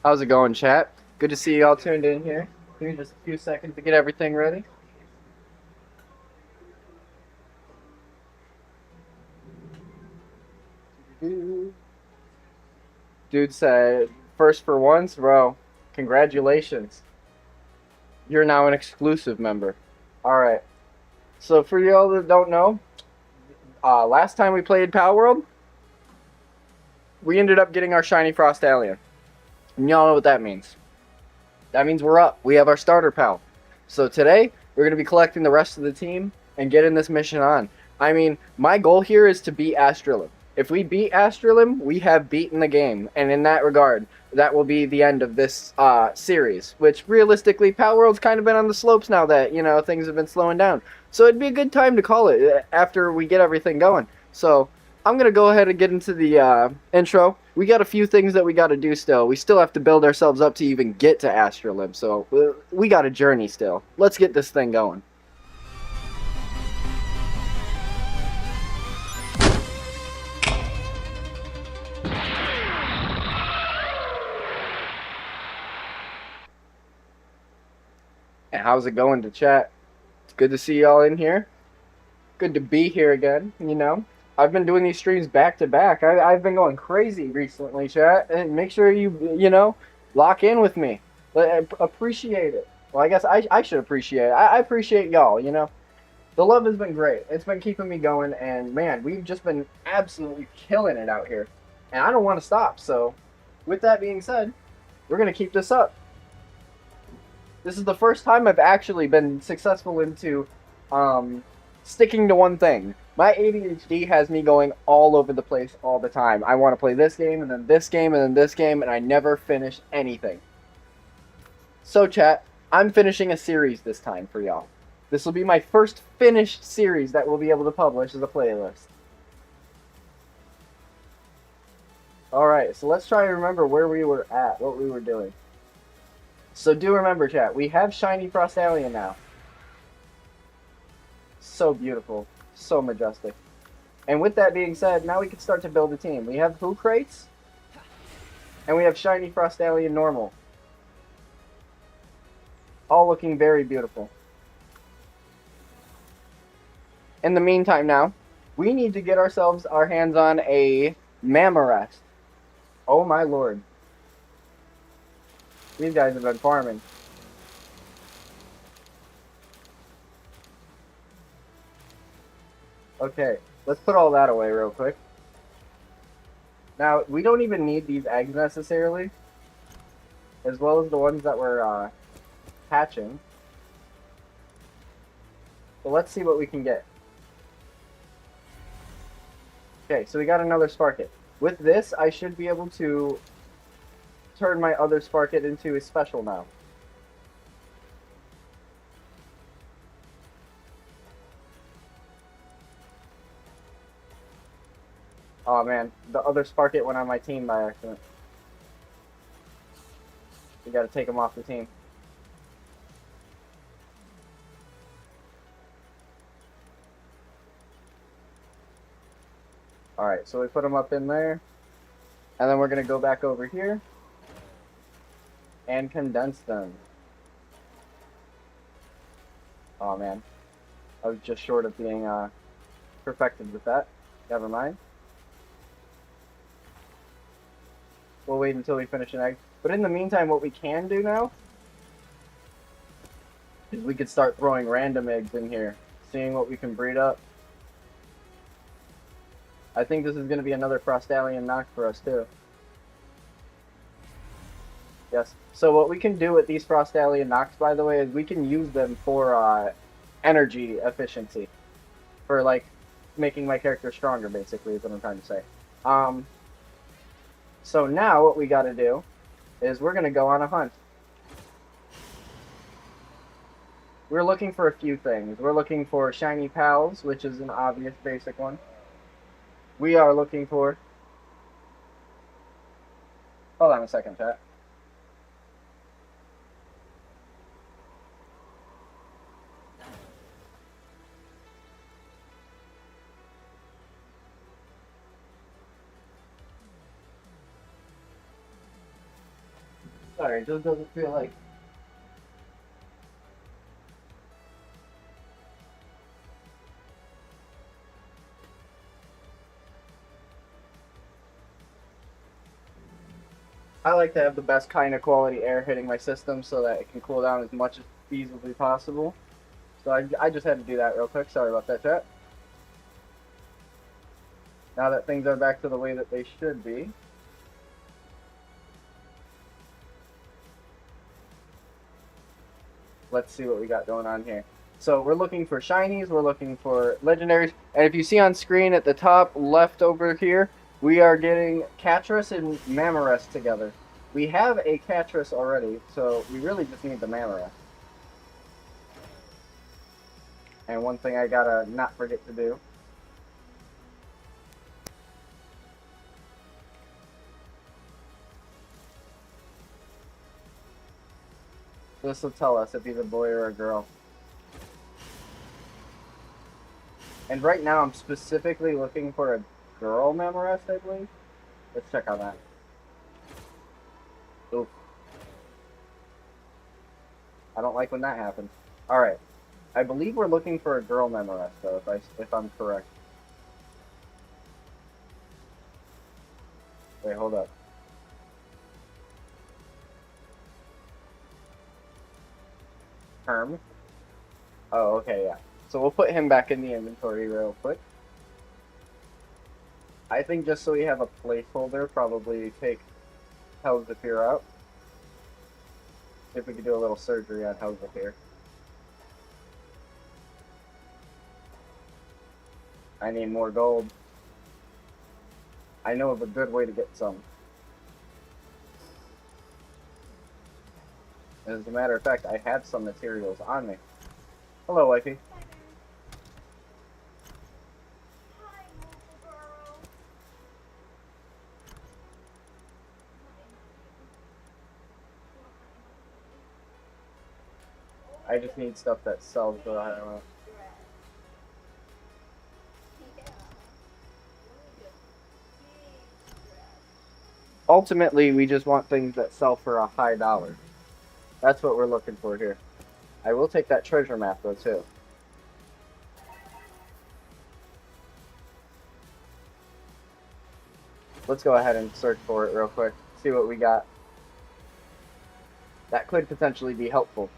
How's it going, chat? Good to see you all tuned in here. Give me just a few seconds to get everything ready. Dude said, first for once, bro, congratulations. You're now an exclusive member. Alright, so for y'all that don't know, last time we played Pal World, we ended up getting our shiny Frost Alien. And y'all know what that means. That means we're up. We have our starter pal. So today, we're going to be collecting the rest of the team and getting this mission on. I mean, my goal here is to beat Astralim. If we beat Astralim, we have beaten the game. And in that regard, that will be the end of this series. Which, realistically, Pal World's kind of been on the slopes now that, things have been slowing down. So it'd be a good time to call it after we get everything going. So I'm going to go ahead and get into the intro. We got a few things that we got to do still. We still have to build ourselves up to even get to Astralim, so we got a journey still. Let's get this thing going. And how's it going to chat? It's good to see y'all in here. Good to be here again. I've been doing these streams back to back. I've been going crazy recently, chat. And make sure you lock in with me. Appreciate it. Well, I guess I should appreciate it. I appreciate y'all. The love has been great. It's been keeping me going, and man, we've just been absolutely killing it out here. And I don't want to stop, so with that being said, we're going to keep this up. This is the first time I've actually been successful into sticking to one thing. My ADHD has me going all over the place all the time. I want to play this game, and then this game, and then this game, and I never finish anything. So chat, I'm finishing a series this time for y'all. This will be my first finished series that we'll be able to publish as a playlist. Alright, so let's try to remember where we were at, what we were doing. So do remember, chat, we have Shiny Frost Alien now. So beautiful. So majestic. And with that being said, now we can start to build a team. We have Who Crates, and we have Shiny Frost Alien Normal. All looking very beautiful. In the meantime now, we need to get ourselves our hands on a Mammoth. Oh my lord. These guys have been farming. Okay, let's put all that away real quick. Now, we don't even need these eggs necessarily, as well as the ones that we're hatching. So let's see what we can get. Okay, so we got another Sparkit. With this, I should be able to turn my other Sparkit into a special now. Oh man, the other Sparkit went on my team by accident. We gotta take him off the team. Alright, so we put him up in there. And then we're gonna go back over here and condense them. Oh man, I was just short of being perfected with that. Never mind. We'll wait until we finish an egg. But in the meantime, what we can do now is we could start throwing random eggs in here, seeing what we can breed up. I think this is going to be another Frostallion knock for us too. Yes. So what we can do with these Frostallion knocks, by the way, is we can use them for energy efficiency. For like making my character stronger, basically, is what I'm trying to say. So now what we got to do is we're going to go on a hunt. We're looking for a few things. We're looking for shiny pals, which is an obvious basic one. We are looking for... Hold on a second, chat. Sorry, it just doesn't feel like. I like to have the best kind of quality air hitting my system so that it can cool down as much as feasibly possible. So I just had to do that real quick. Sorry about that, chat. Now that things are back to the way that they should be. Let's see what we got going on here. So we're looking for shinies, we're looking for legendaries, and if you see on screen at the top left over here, we are getting Catras and Mamoras together. We have a Catras already, so we really just need the Mamoras. And one thing I gotta not forget to do. This will tell us if he's a boy or a girl. And right now I'm specifically looking for a girl Mamoras, I believe. Let's check on that. Oof. I don't like when that happens. Alright. I believe we're looking for a girl Mamoras, though, if I'm correct. Wait, hold up. Herm. Oh, okay, yeah. So we'll put him back in the inventory real quick. I think just so we have a placeholder, probably take Helzapir out. See if we can do a little surgery on Helzapir. I need more gold. I know of a good way to get some. As a matter of fact, I have some materials on me. Hello, wifey. I just need stuff that sells, but I don't know. Ultimately, we just want things that sell for a high dollar. That's what we're looking for here. I will take that treasure map, though, too. Let's go ahead and search for it real quick. See what we got. That could potentially be helpful.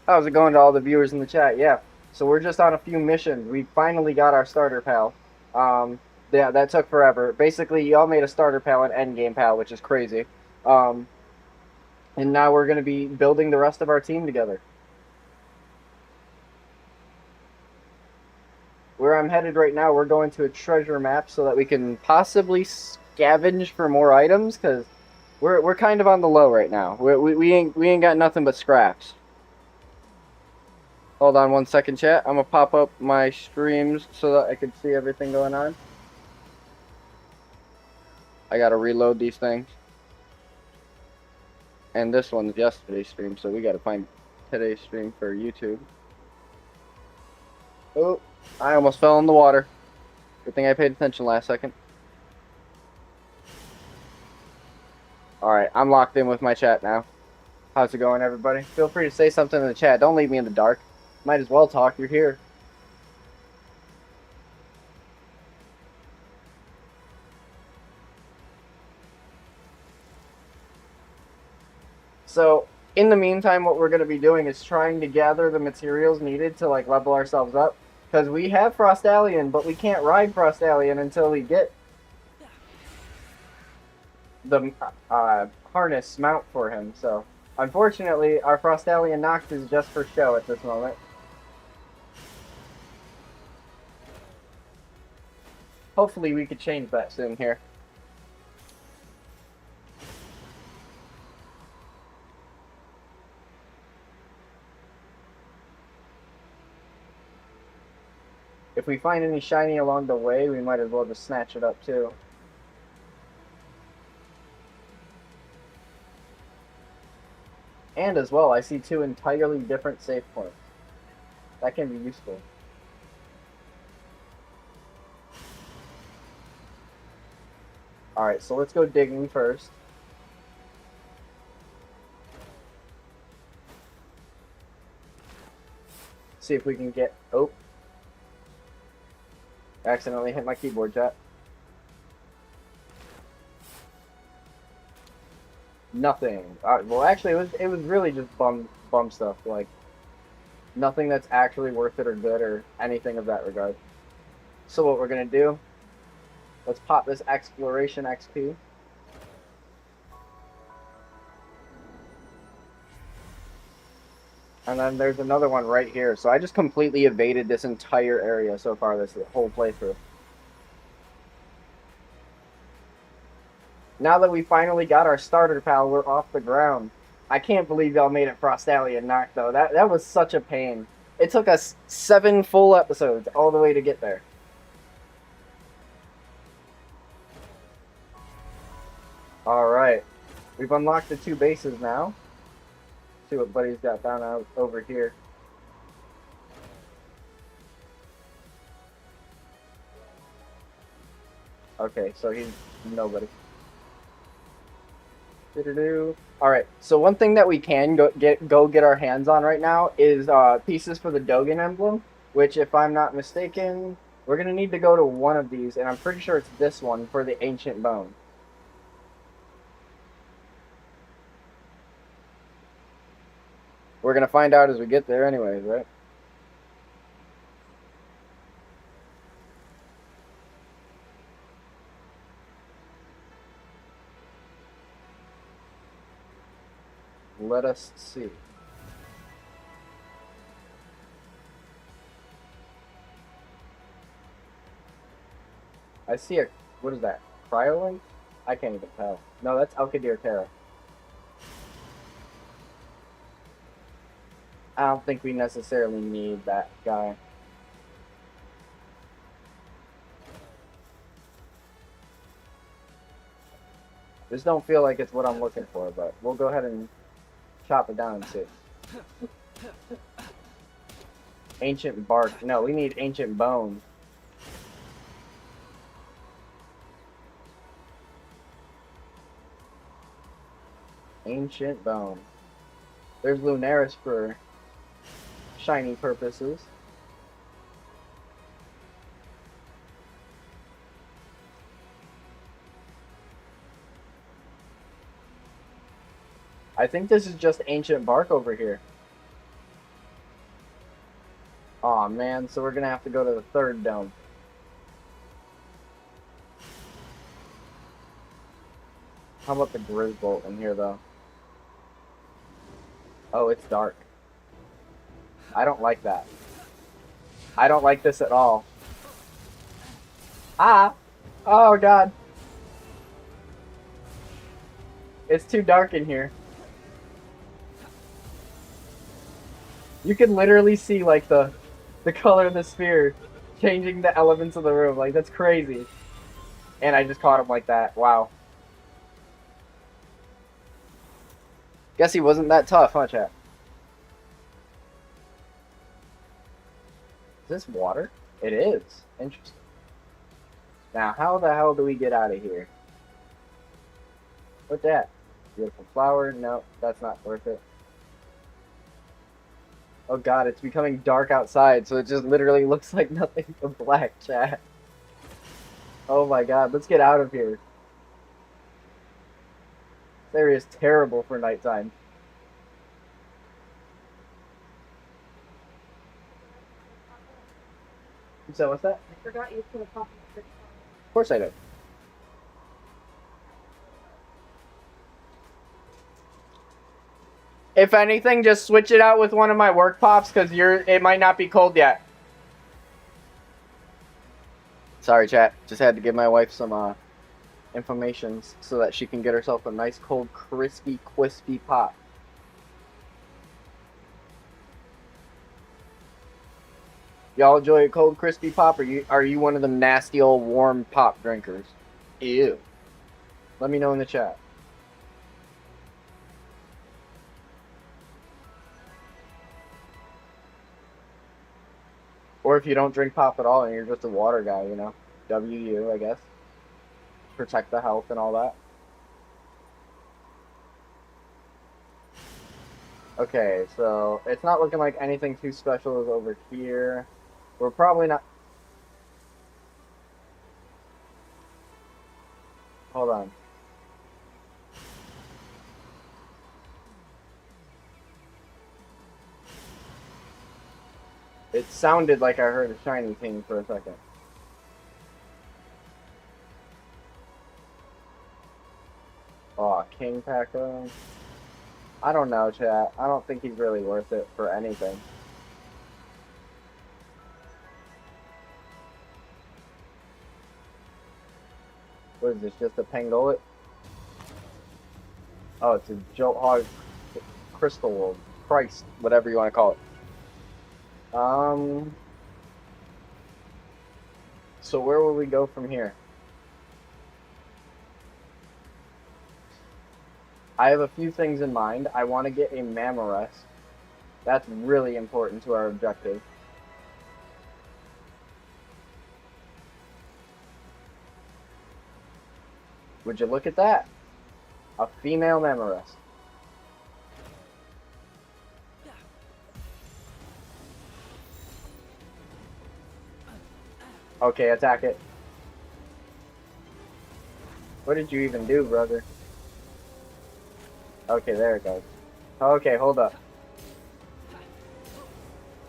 How's it going to all the viewers in the chat? Yeah. So we're just on a few missions. We finally got our starter pal. Yeah, that took forever. Basically, y'all made a starter pal and endgame pal, which is crazy. And now we're going to be building the rest of our team together. Where I'm headed right now, we're going to a treasure map so that we can possibly scavenge for more items, because we're kind of on the low right now. We ain't got nothing but scraps. Hold on one second, chat. I'm gonna pop up my streams so that I can see everything going on. I gotta reload these things. And this one's yesterday's stream, so we gotta find today's stream for YouTube. Oh, I almost fell in the water. Good thing I paid attention last second. Alright, I'm locked in with my chat now. How's it going, everybody? Feel free to say something in the chat. Don't leave me in the dark. Might as well talk. You're here. So, in the meantime, what we're going to be doing is trying to gather the materials needed to, like, level ourselves up. Because we have Frostallion, but we can't ride Frostallion until we get the harness mount for him. So, unfortunately, our Frostallion Nox is just for show at this moment. Hopefully we could change that soon here. If we find any shiny along the way, we might as well just snatch it up too. And as well, I see 2 entirely different save points. That can be useful. Alright, so let's go digging first. See if we can get... Oh. Accidentally hit my keyboard, chat. Nothing. Well, actually, it was really just bum stuff. Like, nothing that's actually worth it or good or anything of that regard. So what we're going to do, let's pop this exploration XP. And then there's another one right here. So I just completely evaded this entire area so far, this whole playthrough. Now that we finally got our starter pal, we're off the ground. I can't believe y'all made it Frostallion Knock, though. That was such a pain. It took us 7 full episodes all the way to get there. Alright. We've unlocked the 2 bases now. See what Buddy's got down out over here. Okay, so he's nobody. Alright, so one thing that we can go get our hands on right now is pieces for the Dogen emblem, which, if I'm not mistaken, we're going to need to go to one of these, and I'm pretty sure it's this one for the Ancient Bone. We're going to find out as we get there anyways, right? Let us see. I see a... What is that? Cryolink? I can't even tell. No, that's Alkadir Terra. I don't think we necessarily need that guy. This don't feel like it's what I'm looking for, but we'll go ahead and chop it down and see. Ancient bark. No, we need ancient bone. Ancient bone. There's Lunaris for shiny purposes. I think this is just ancient bark over here. Aw, man, so we're gonna have to go to the 3rd dome. How about the Grizzbolt in here, though? Oh, it's dark. I don't like that. I don't like this at all. Ah! Oh, God. It's too dark in here. You can literally see, like, the color of the sphere changing the elements of the room. Like, that's crazy. And I just caught him like that. Wow. Guess he wasn't that tough, huh, chat? Is this water? It is. Interesting. Now, how the hell do we get out of here? What's that? Beautiful flower? No, that's not worth it. Oh god, it's becoming dark outside, so it just literally looks like nothing but black, chat. Oh my god, let's get out of here. This area is terrible for nighttime. So what's that? I forgot you put a copy of it. Of course I do. If anything, just switch it out with one of my work pops, because it might not be cold yet. Sorry, chat. Just had to give my wife some information so that she can get herself a nice, cold, crispy, pop. Y'all enjoy a cold, crispy pop, or are you one of them nasty old warm pop drinkers? Ew. Let me know in the chat. Or if you don't drink pop at all and you're just a water guy, you know. WU, I guess. protect the health and all that. Okay, so it's not looking like anything too special is over here. We're probably not... Hold on. It sounded like I heard a shiny ping for a second. Oh, King Packer. I don't know, chat. I don't think he's really worth it for anything. What is this, just a Pangolin? Oh, it's a Jolt Hog Crystal Christ, whatever you want to call it. So where will we go from here? I have a few things in mind. I want to get a Mamorest. That's really important to our objective. Would you look at that? A female Mamorest. Okay, attack it. What did you even do, brother? Okay, there it goes. Okay, hold up.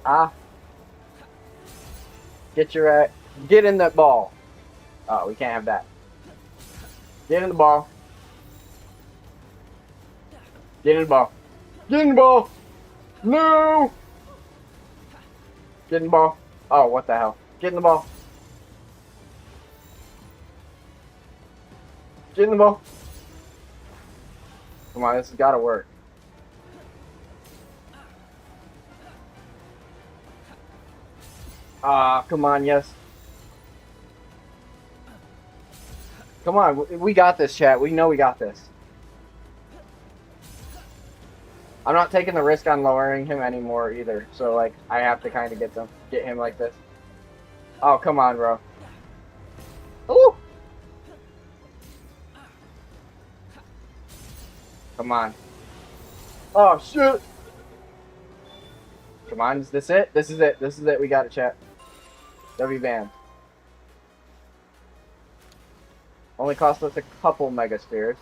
Ah. Get in that ball. Oh, we can't have that. Get in the ball. Get in the ball. Get in the ball. No. Get in the ball. Oh, what the hell? Get in the ball. Get in the ball. Come on, this has got to work. Ah, come on, yes. Come on, we got this, chat. We know we got this. I'm not taking the risk on lowering him anymore either. So, like, I have to kind of get him like this. Oh, come on, bro. Ooh! Come on. Oh, shit! Come on, is this it? This is it. This is it. We got it, chat. W band. Only cost us a couple Mega Spheres.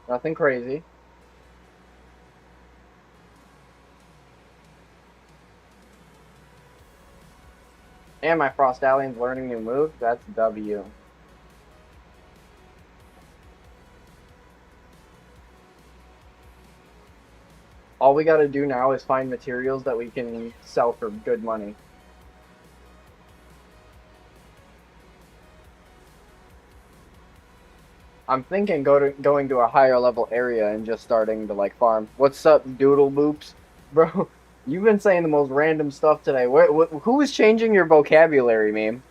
Nothing crazy. And my Frost Allion's learning new moves. That's W. All we gotta do now is find materials that we can sell for good money. I'm thinking going to a higher level area and just starting to like farm. What's up, Doodle Boops? Bro, you've been saying the most random stuff today. Who is changing your vocabulary, meme?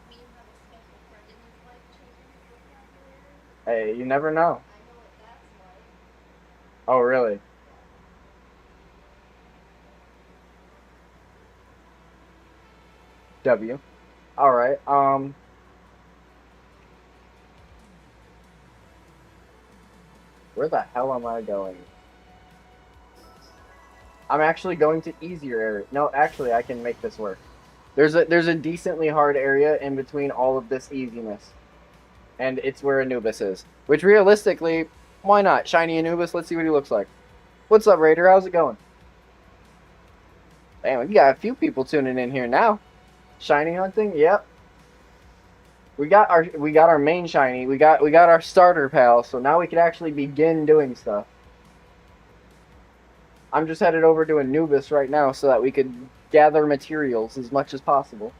We have a special friend in his life changing vocabulary. Hey, you never know. I know what that's like. Oh, really? W. Alright, where the hell am I going? I'm actually going to easier area. No, actually, I can make this work. There's a decently hard area in between all of this easiness. And it's where Anubis is. Which, realistically, why not? Shiny Anubis, let's see what he looks like. What's up, Raider? How's it going? Damn, we got a few people tuning in here now. Shiny hunting? Yep. We got our main shiny. We got our starter pal, so now we can actually begin doing stuff. I'm just headed over to Anubis right now so that we could gather materials as much as possible.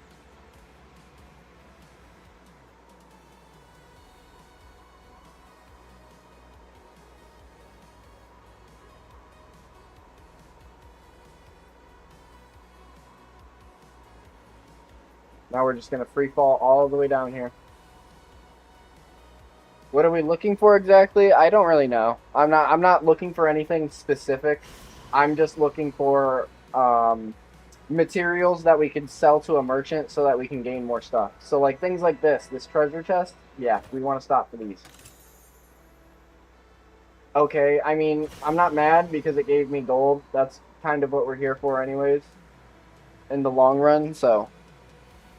Now we're just gonna free fall all the way down here. What are we looking for exactly? I don't really know. I'm not looking for anything specific. I'm just looking for materials that we can sell to a merchant so that we can gain more stuff. So like things like this treasure chest, yeah, we want to stop for these. Okay, I mean, I'm not mad because it gave me gold. That's kind of what we're here for anyways in the long run, so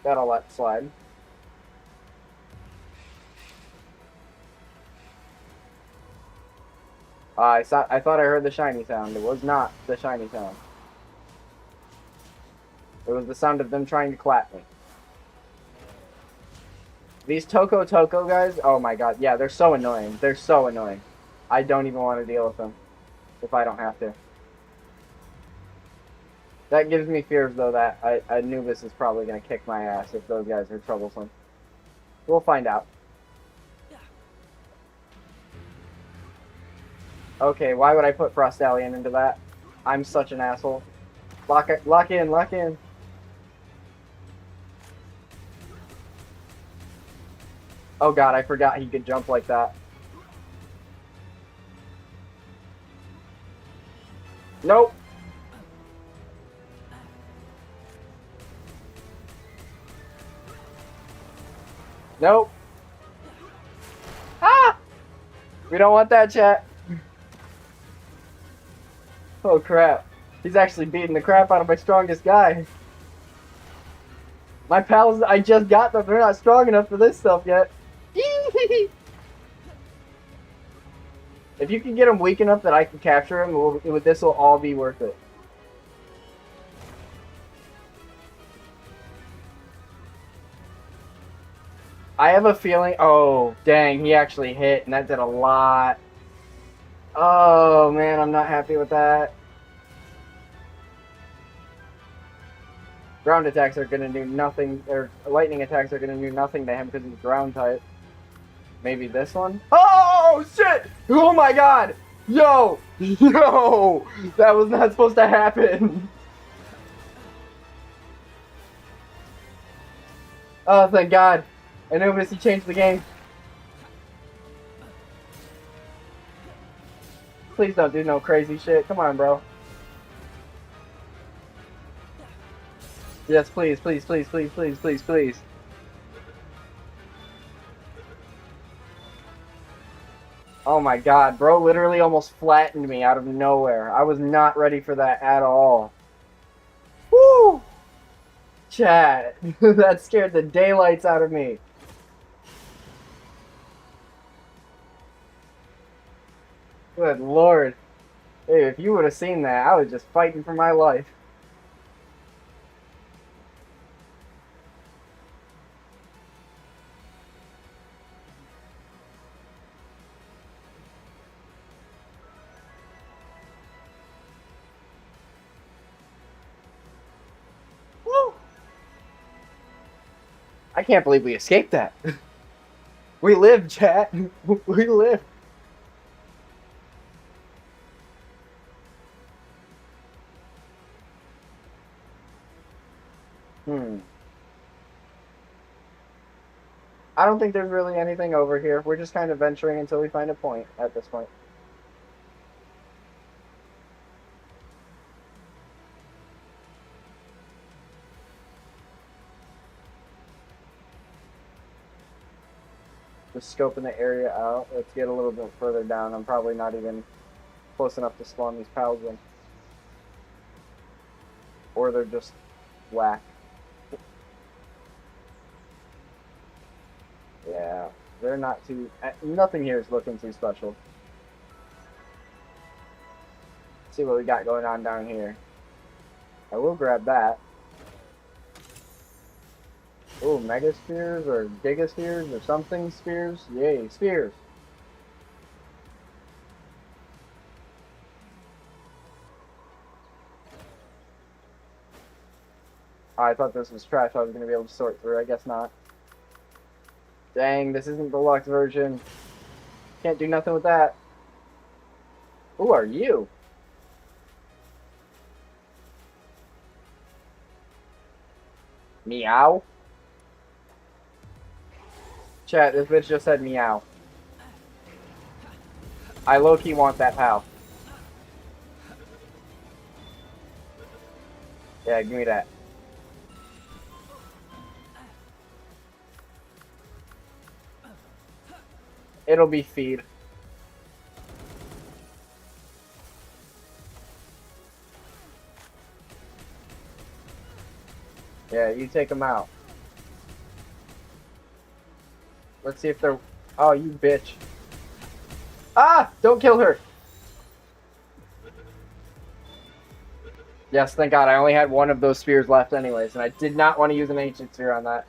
that'll let slide. I thought I heard the shiny sound. It was not the shiny sound. It was the sound of them trying to clap me. These Toko guys, oh my god, yeah, they're so annoying. They're so annoying. I don't even want to deal with them if I don't have to. That gives me fears, though, that Anubis is probably going to kick my ass if those guys are troublesome. We'll find out. Okay, why would I put Frostallion into that? I'm such an asshole. Lock in, lock in. Oh god, I forgot he could jump like that. Nope. Nope. Ah! We don't want that, chat. Oh crap. He's actually beating the crap out of my strongest guy. My pals, I just got them. They're not strong enough for this stuff yet. If you can get him weak enough that I can capture him, this will all be worth it. I have a feeling... Oh, dang, he actually hit, and that did a lot. Oh, man, I'm not happy with that. Ground attacks are going to do nothing, or lightning attacks are going to do nothing to him because he's ground type. Maybe this one? Oh, shit! Oh, my God! Yo! Yo! That was not supposed to happen! Oh, thank God. Anubis, he changed the game. Please don't do no crazy shit. Come on, bro. Yes, please, please, please, please, please, please, please. Oh my god, bro literally almost flattened me out of nowhere. I was not ready for that at all. Woo! Chat, that scared the daylights out of me. Good lord. Hey, if you would have seen that, I was just fighting for my life. Woo! I can't believe we escaped that. We lived, chat. We lived. I don't think there's really anything over here. We're just kind of venturing until we find a point at this point. Just scoping the area out. Let's get a little bit further down. I'm probably not even close enough to spawn these pals in. Or they're just whack. Yeah, they're not too... Nothing here is looking too special. Let's see what we got going on down here. I will grab that. Oh, Mega Spheres or Giga Spheres or something Spheres. Yay, Spheres. Oh, I thought this was trash I was going to be able to sort through. I guess not. Dang, this isn't the deluxe version. Can't do nothing with that. Who are you? Meow? Chat, this bitch just said meow. I low-key want that pal. Yeah, give me that. It'll be feed. Yeah, you take them out. Let's see if they're... Oh, you bitch. Ah! Don't kill her! Yes, thank God. I only had one of those spheres left anyways, and I did not want to use an ancient sphere on that.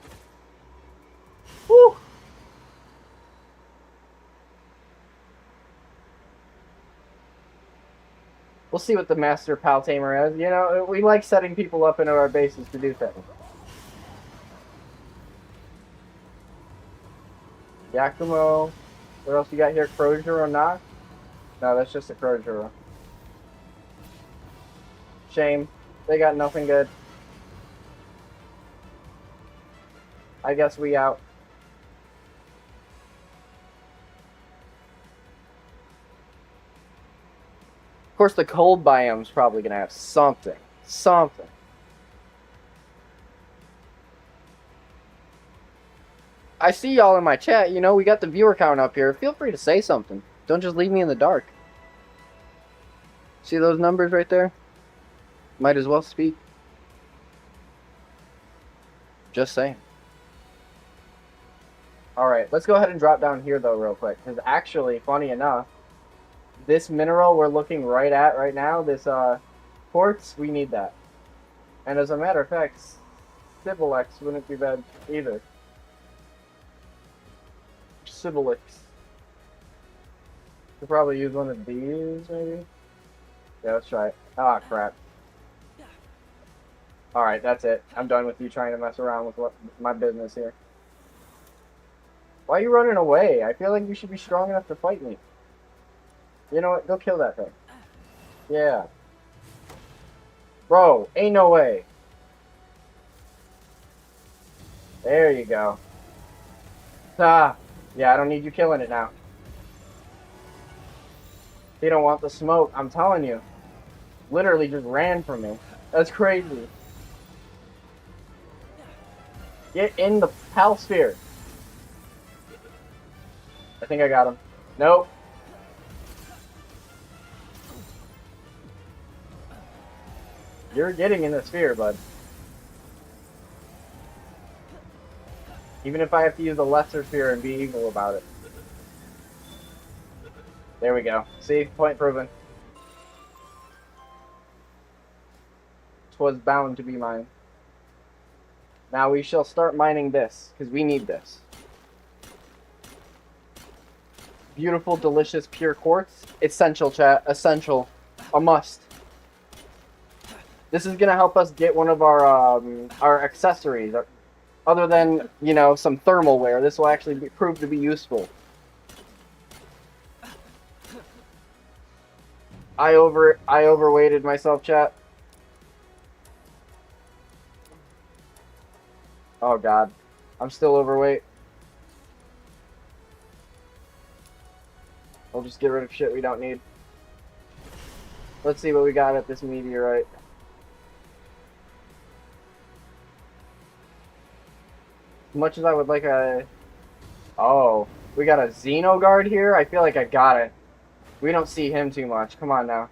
Woo! We'll see what the Master Pal Tamer is. You know, we like setting people up into our bases to do things. Yakumo. What else you got here? Crozier or not? No, that's just a Crozier. Shame. They got nothing good. I guess we out. Of course, the cold biome's probably going to have something. Something. I see y'all in my chat. You know, we got the viewer count up here. Feel free to say something. Don't just leave me in the dark. See those numbers right there? Might as well speak. Just saying. Alright, let's go ahead and drop down here, though, real quick. Because actually, funny enough, this mineral we're looking right at right now, this quartz, we need that. And as a matter of fact, Sibilex wouldn't be bad either. Sibilex. Could probably use one of these, maybe? Yeah, let's try it. Ah, crap. Alright, that's it. I'm done with you trying to mess around with what my business here. Why are you running away? I feel like you should be strong enough to fight me. You know what? Go kill that thing. Yeah. Bro, ain't no way. There you go. Ah. Yeah, I don't need you killing it now. They don't want the smoke, I'm telling you. Literally just ran from me. That's crazy. Get in the Pal Sphere. I think I got him. Nope. You're getting in the sphere, bud. Even if I have to use a lesser sphere and be evil about it. There we go. See? Point proven. 'Twas bound to be mine. Now we shall start mining this, because we need this. Beautiful, delicious, pure quartz. Essential, chat. Essential. A must. This is going to help us get one of our accessories. Other than, you know, some thermal wear, this will actually prove to be useful. I overweighted myself, chat. Oh god. I'm still overweight. We'll just get rid of shit we don't need. Let's see what we got at this meteorite. As much as I would like a... Oh, we got a Xenoguard here? I feel like I got it. We don't see him too much. Come on now.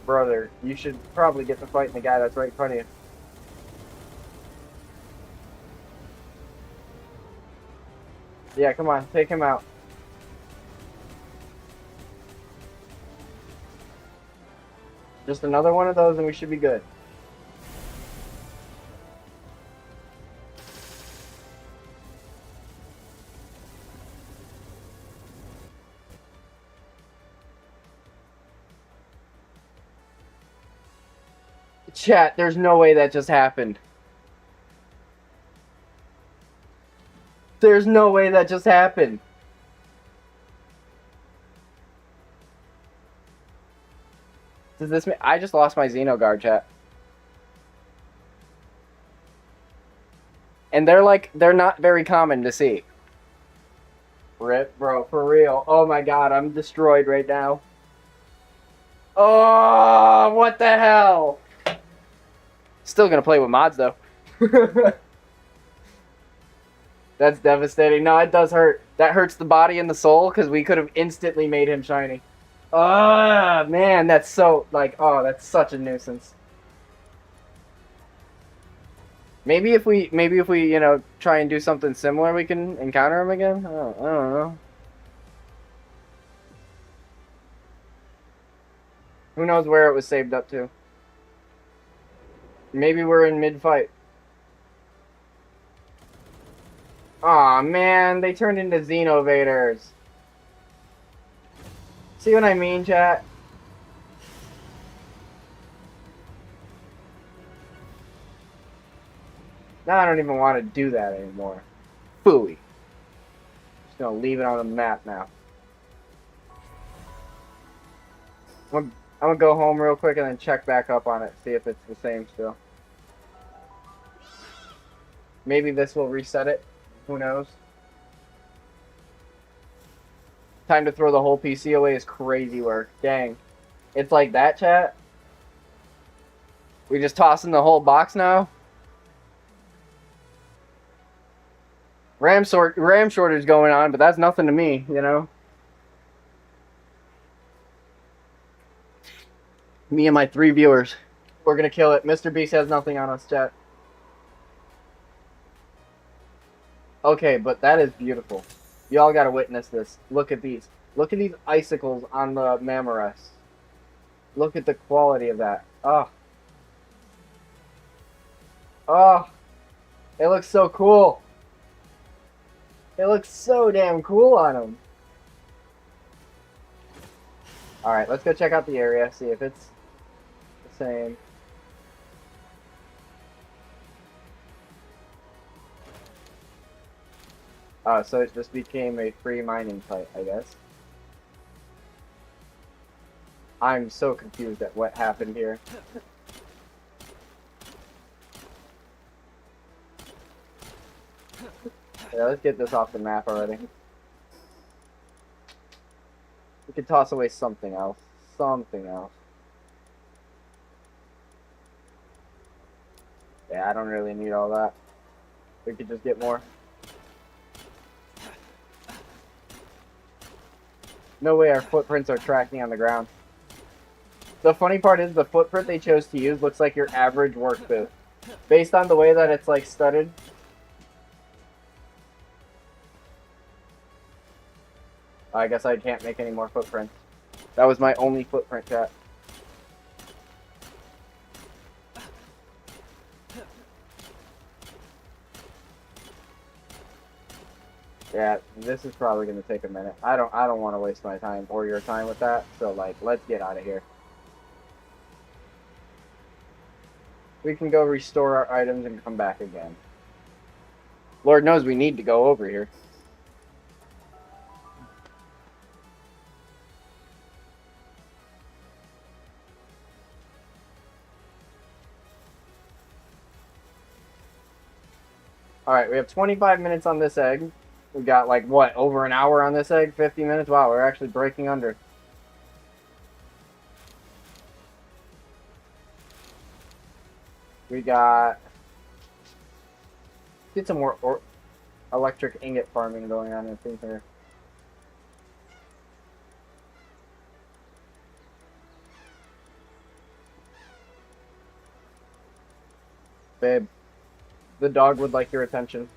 Brother, you should probably get to fighting the guy that's right in front of you. Yeah, come on, take him out. Just another one of those and we should be good. Chat, there's no way that just happened. There's no way that just happened. Does this mean I just lost my Xenoguard, chat? And they're not very common to see. Rip, bro, for real. Oh my god, I'm destroyed right now. Oh, what the hell? Still gonna play with mods though. That's devastating. No, it does hurt. That hurts the body and the soul because we could have instantly made him shiny. Ah, man, that's so like, oh, that's such a nuisance. Maybe if we, try and do something similar, we can encounter him again. I don't know. Who knows where it was saved up to? Maybe we're in mid-fight. Aw, man, they turned into Xenovaders. See what I mean, chat? Now I don't even want to do that anymore. Phooey. Just gonna leave it on the map now. I'm gonna go home real quick and then check back up on it, see if it's the same still. Maybe this will reset it. Who knows? Time to throw the whole PC away is crazy work. Dang. It's like that, chat? We just tossing the whole box now? RAM shortage going on, but that's nothing to me, you know? Me and my 3 viewers. We're gonna kill it. Mr. Beast has nothing on us, chat. Okay, but that is beautiful. Y'all gotta witness this. Look at these. Look at these icicles on the Mammorest. Look at the quality of that. Oh. Oh. It looks so cool. It looks so damn cool on them. Alright, let's go check out the area, see if it's the same. So it just became a free mining site, I guess. I'm so confused at what happened here. Yeah, let's get this off the map already. We could toss away something else. Something else. Yeah, I don't really need all that. We could just get more. No way our footprints are tracking on the ground. The funny part is the footprint they chose to use looks like your average work boot. Based on the way that it's like studded. I guess I can't make any more footprints. That was my only footprint, chat. Yeah, this is probably gonna take a minute. I don't want to waste my time or your time with that. So like, let's get out of here. We can go restore our items and come back again. Lord knows we need to go over here. Alright, we have 25 minutes on this egg. We got like, what, over an hour on this egg? 50 minutes? Wow, we're actually breaking under. We got... Get some more electric ingot farming going on in here. Babe, the dog would like your attention.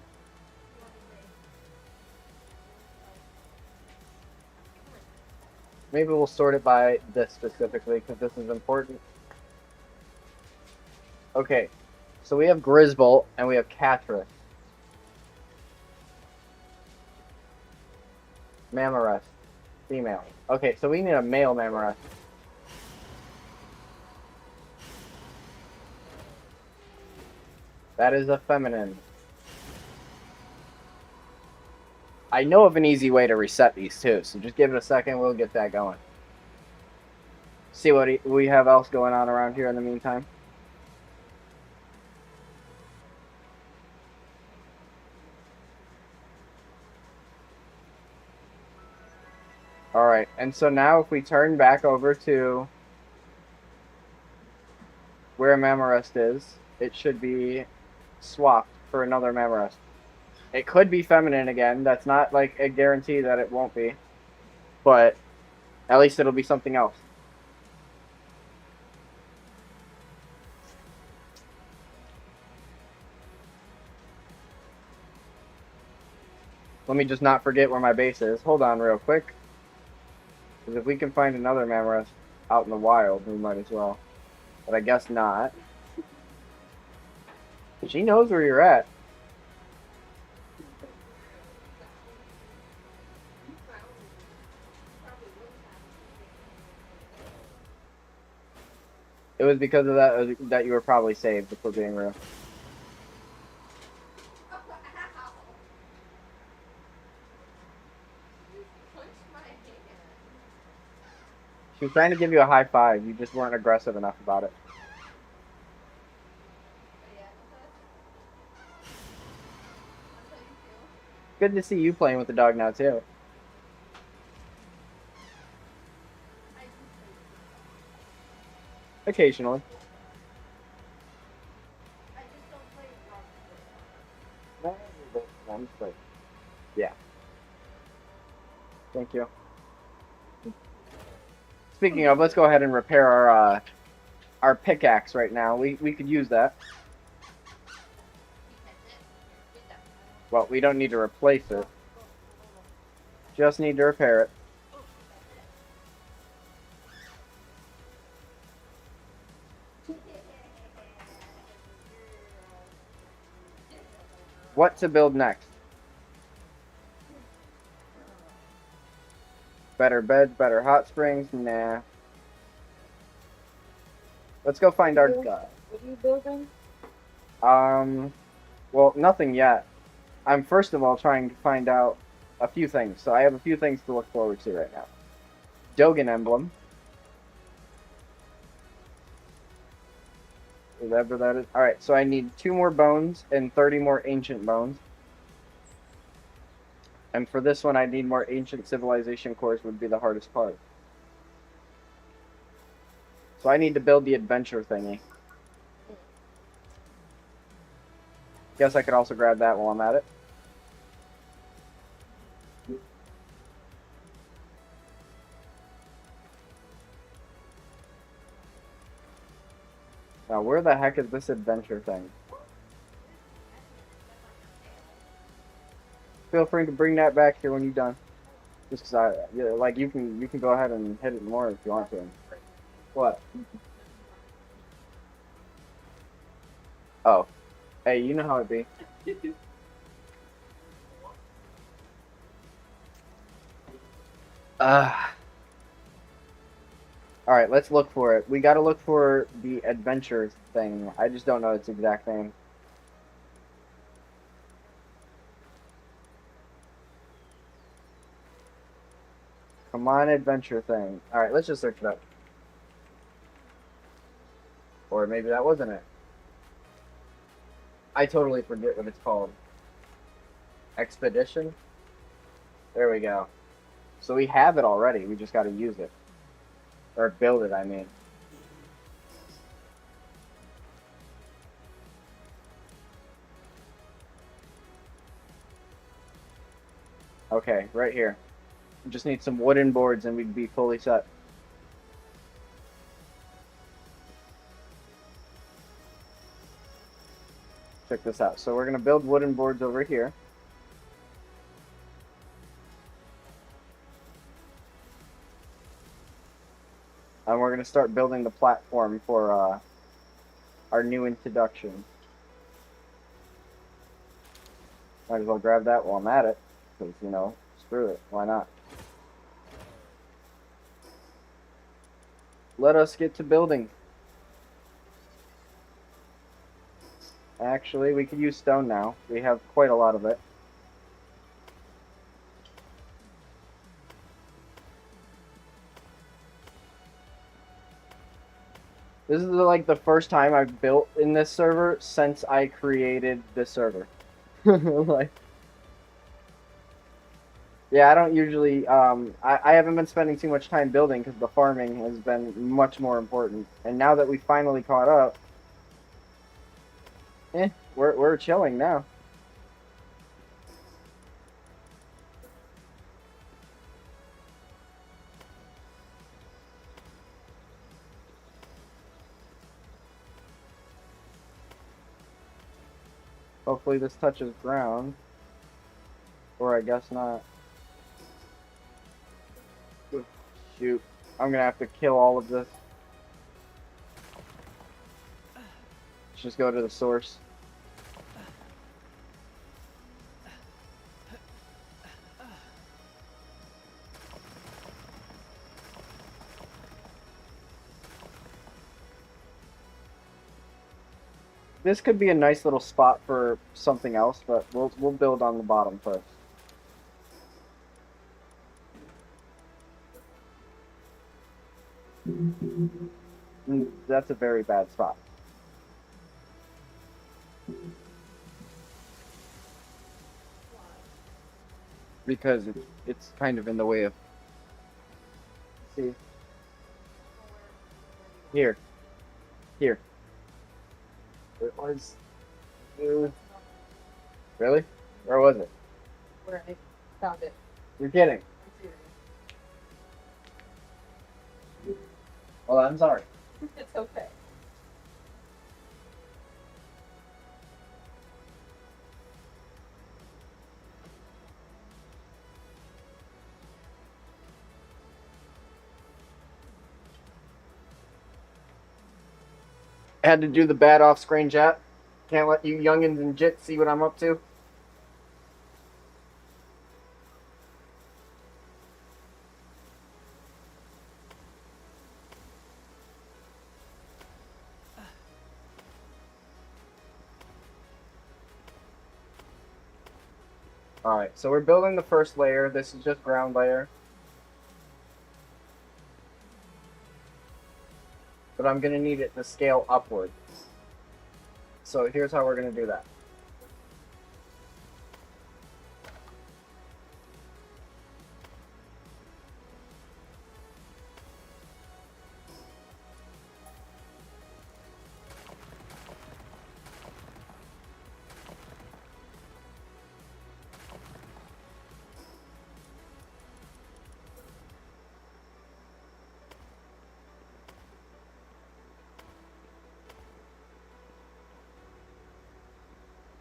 Maybe we'll sort it by this specifically, because this is important. Okay, so we have Grisbolt, and we have Catrus. Mammorest. Female. Okay, so we need a male Mammorest. That is a feminine. I know of an easy way to reset these too, so just give it a second, we'll get that going. See what we have else going on around here in the meantime. Alright, and so now if we turn back over to where Mammorest is, it should be swapped for another Mammorest. It could be feminine again. That's not like a guarantee that it won't be. But at least it'll be something else. Let me just not forget where my base is. Hold on real quick. Because if we can find another Mammorest out in the wild, we might as well. But I guess not. She knows where you're at. It was because of that you were probably saved, if we're being real. She was trying to give you a high five. You just weren't aggressive enough about it. Good to see you playing with the dog now, too. Occasionally. Yeah. Thank you. Speaking of, let's go ahead and repair our pickaxe right now. We could use that. Well, we don't need to replace it. Just need to repair it. What to build next? Better beds, better hot springs? Nah. Let's go find our... What are you building? Well, nothing yet. I'm first of all trying to find out a few things. So I have a few things to look forward to right now. Dogan emblem. Whatever that is. Alright, so I need 2 more bones and 30 more ancient bones. And for this one, I need more ancient civilization cores would be the hardest part. So I need to build the adventure thingy. Guess I could also grab that while I'm at it. Now, where the heck is this adventure thing? Feel free to bring that back here when you're done. Just cause like you can go ahead and hit it more if you want to. What? Oh, hey, you know how it be. Alright, let's look for it. We gotta look for the adventure thing. I just don't know its exact name. Come on, adventure thing. Alright, let's just search it up. Or maybe that wasn't it. I totally forget what it's called. Expedition? There we go. So we have it already. We just gotta use it. Or build it, I mean. Okay, right here. We just need some wooden boards and we'd be fully set. Check this out. So we're going to build wooden boards over here. And we're going to start building the platform for our new introduction. Might as well grab that while I'm at it. Because, you know, screw it. Why not? Let us get to building. Actually, we could use stone now. We have quite a lot of it. This is like the first time I've built in this server since I created this server. Like, Yeah, I don't usually. I haven't been spending too much time building because the farming has been much more important. And now that we finally caught up, we're chilling now. Hopefully this touches ground, or I guess not. Shoot, I'm gonna have to kill all of this. Let's just go to the source. This could be a nice little spot for something else, but we'll build on the bottom first. That's a very bad spot. Because it's kind of in the way of. See, here, here. It was. Really? Where was it? Where I found it. You're kidding. Well, I'm sorry. It's okay. I had to do the bad off-screen chat. Can't let you youngins and jits see what I'm up to. Alright, so we're building the first layer. This is just ground layer. But I'm going to need it to scale upward. So here's how we're going to do that.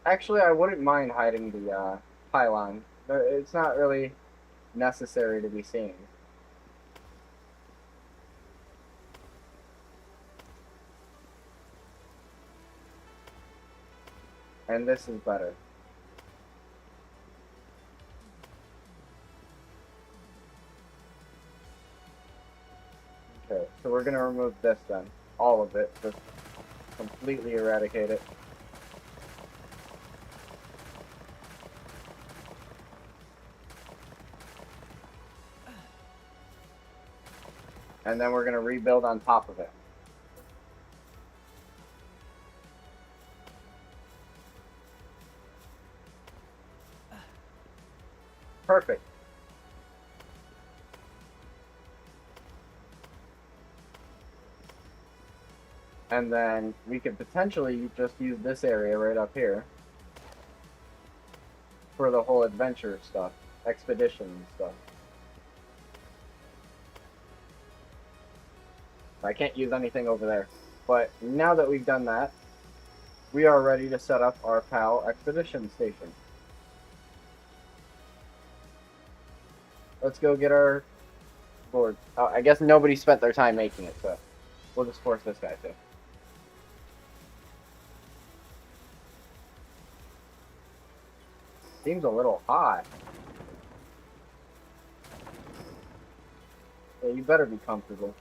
Actually, I wouldn't mind hiding the pylon. But it's not really necessary to be seen. And this is better. Okay, so we're going to remove this then. All of it. Just completely eradicate it. And then we're going to rebuild on top of it. Perfect. And then we could potentially just use this area right up here for the whole adventure stuff, expedition stuff. I can't use anything over there. But now that we've done that, we are ready to set up our PAL expedition station. Let's go get our board. Oh, I guess nobody spent their time making it, so we'll just force this guy to. Seems a little hot. Yeah, you better be comfortable.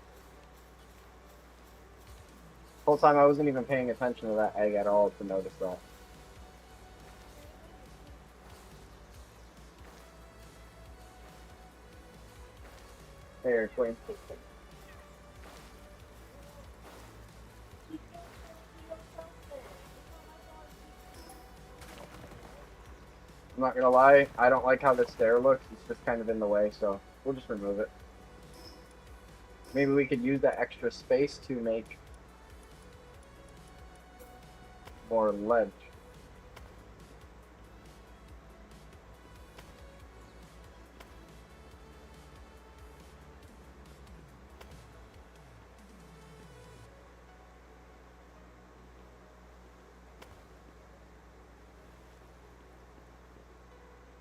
The whole time I wasn't even paying attention to that egg at all to notice that. Here, Queen. I'm not gonna lie, I don't like how the stair looks. It's just kind of in the way, so we'll just remove it. Maybe we could use that extra space to make more ledge.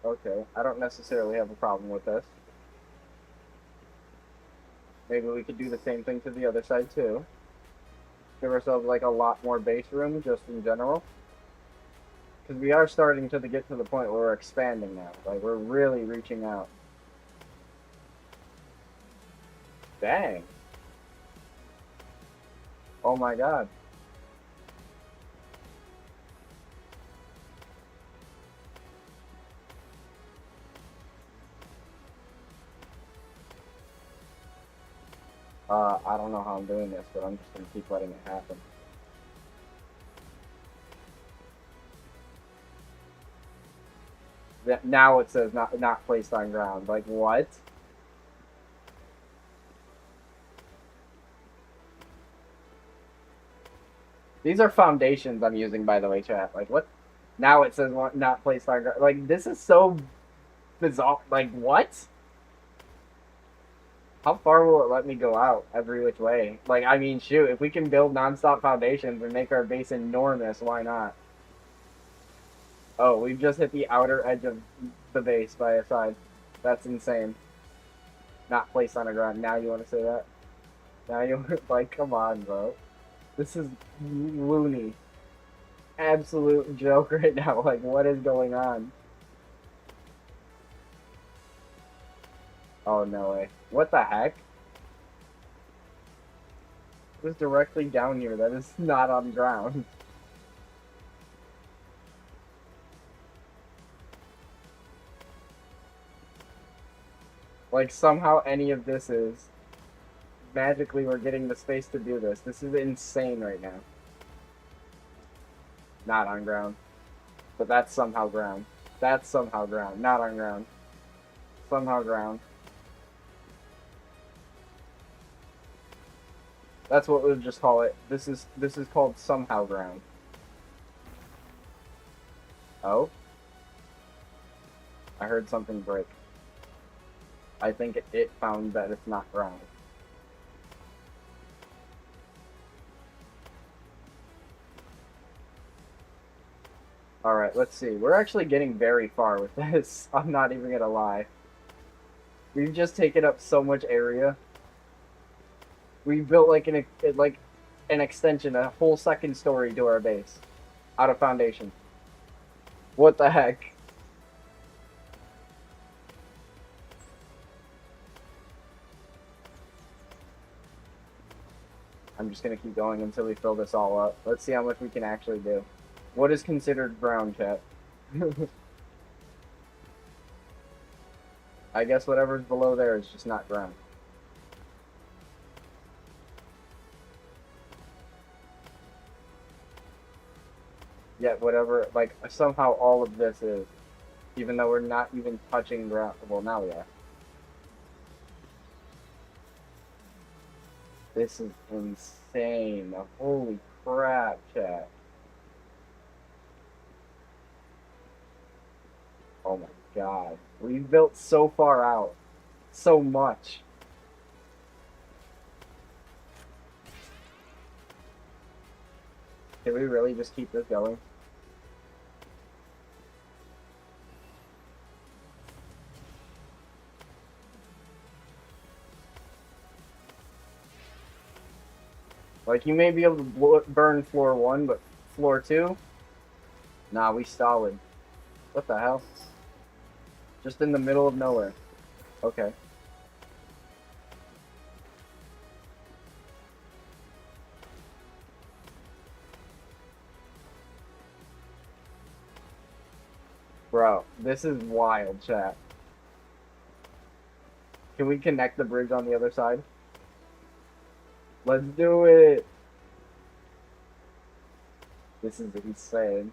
Okay, I don't necessarily have a problem with this. Maybe we could do the same thing to the other side too. Give ourselves like a lot more base room just in general. Because we are starting to get to the point where we're expanding now. Like, we're really reaching out. Dang. Oh my god. I don't know how I'm doing this, but I'm just gonna keep letting it happen. Now it says not placed on ground. Like, what? These are foundations I'm using, by the way, chat. Like, what? Now it says not placed on ground. Like, this is so bizarre. Like, what? How far will it let me go out every which way? Like, I mean, shoot, if we can build non-stop foundations and make our base enormous, why not? Oh, we've just hit the outer edge of the base by a side. That's insane. Not placed on the ground. Now you want to say that? Now you like, come on, bro. This is loony. Absolute joke right now. Like, what is going on? Oh, no way. What the heck? It was directly down here. That is not on ground. Like, somehow any of this is... Magically, we're getting the space to do this. This is insane right now. Not on ground. But that's somehow ground. That's somehow ground. Not on ground. Somehow ground. That's what we'll just call it. This is called somehow ground. Oh? I heard something break. I think it found that it's not ground. Alright, let's see. We're actually getting very far with this. I'm not even gonna lie. We've just taken up so much area. We've built like an extension, a whole second story to our base. Out of foundation. What the heck? I'm just gonna keep going until we fill this all up. Let's see how much we can actually do. What is considered ground, chat? I guess whatever's below there is just not ground. Yet whatever, like, somehow all of this is. Even though we're not even touching ground. Well, now we are. This is insane. Holy crap, chat. Oh my god. We've built so far out. So much. Can we really just keep this going? Like, you may be able to burn floor 1, but floor 2? Nah, we solid. What the hell? Just in the middle of nowhere. Okay. Bro, this is wild, chat. Can we connect the bridge on the other side? Let's do it! This is insane.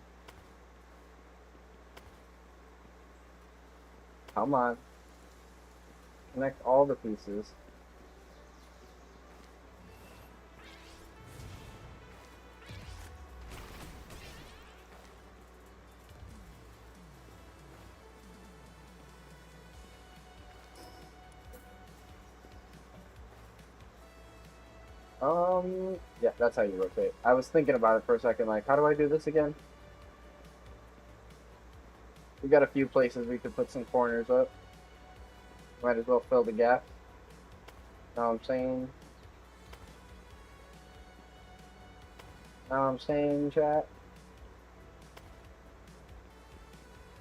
Come on. Connect all the pieces. Yeah, that's how you rotate. I was thinking about it for a second, like, how do I do this again? We got a few places we could put some corners up. Might as well fill the gap. Know what I'm saying? Know what I'm saying, chat?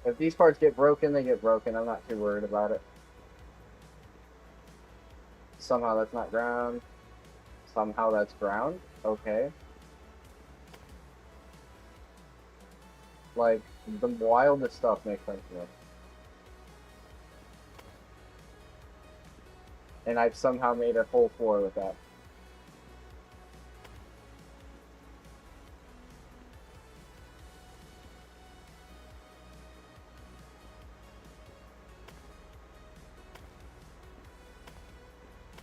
If these parts get broken, they get broken. I'm not too worried about it. Somehow that's not ground. Somehow that's ground. Okay. Like, the wildest stuff makes sense to me. And I've somehow made a whole floor with that.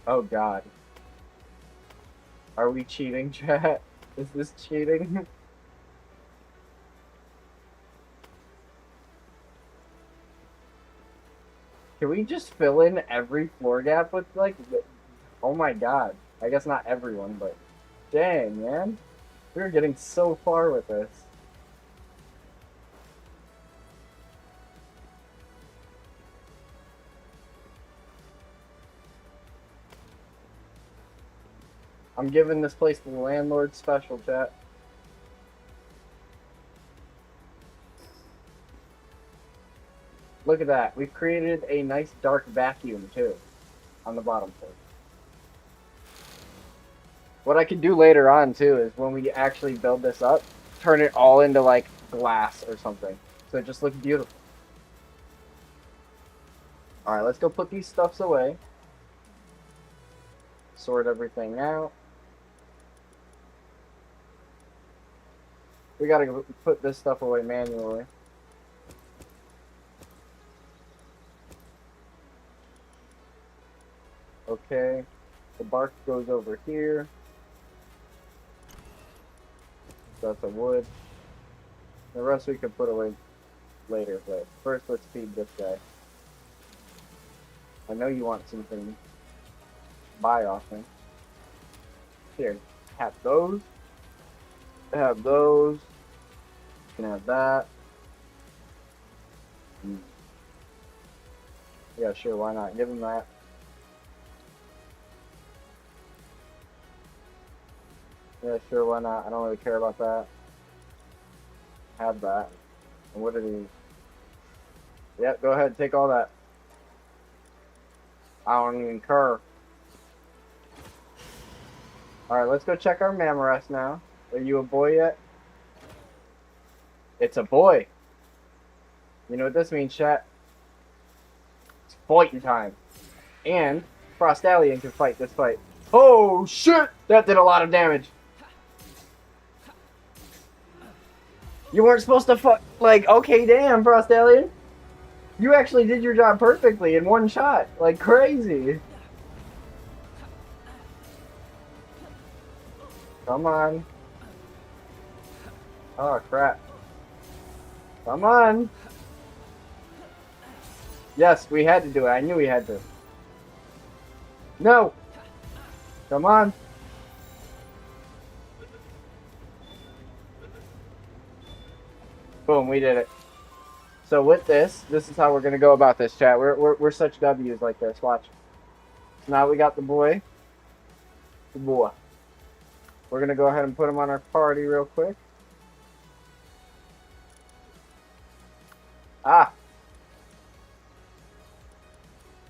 Oh god. Are we cheating, chat? Is this cheating? Can we just fill in every floor gap with, like, oh my god. I guess not everyone, but dang, man. We're getting so far with this. I'm giving this place the landlord special, chat. Look at that. We've created a nice dark vacuum, too, on the bottom floor. What I can do later on, too, is when we actually build this up, turn it all into, like, glass or something. So it just looks beautiful. Alright, let's go put these stuffs away. Sort everything out. We gotta put this stuff away manually. Okay. The bark goes over here. That's a wood. The rest we can put away later, but first let's feed this guy. I know you want something buy off me. Here, have those. Have those. You can have that. Yeah, sure, why not? Give him that. Yeah, sure, why not? I don't really care about that. Have that. And what are these? Yep, go ahead, take all that. I don't even care. Alright, let's go check our Mamorest now. Are you a boy yet? It's a boy. You know what this means, chat? It's fighting time. And Frostallion can fight this fight. Oh shit! That did a lot of damage. You weren't supposed to fuck. Like, okay, damn, Frostallion. You actually did your job perfectly in one shot. Like, crazy. Come on. Oh, crap. Come on. Yes, we had to do it. I knew we had to. No. Come on. Boom, we did it. So with this is how we're going to go about this, chat. We're such W's like this. Watch. So now we got the boy. The boy. We're going to go ahead and put him on our party real quick. Ah.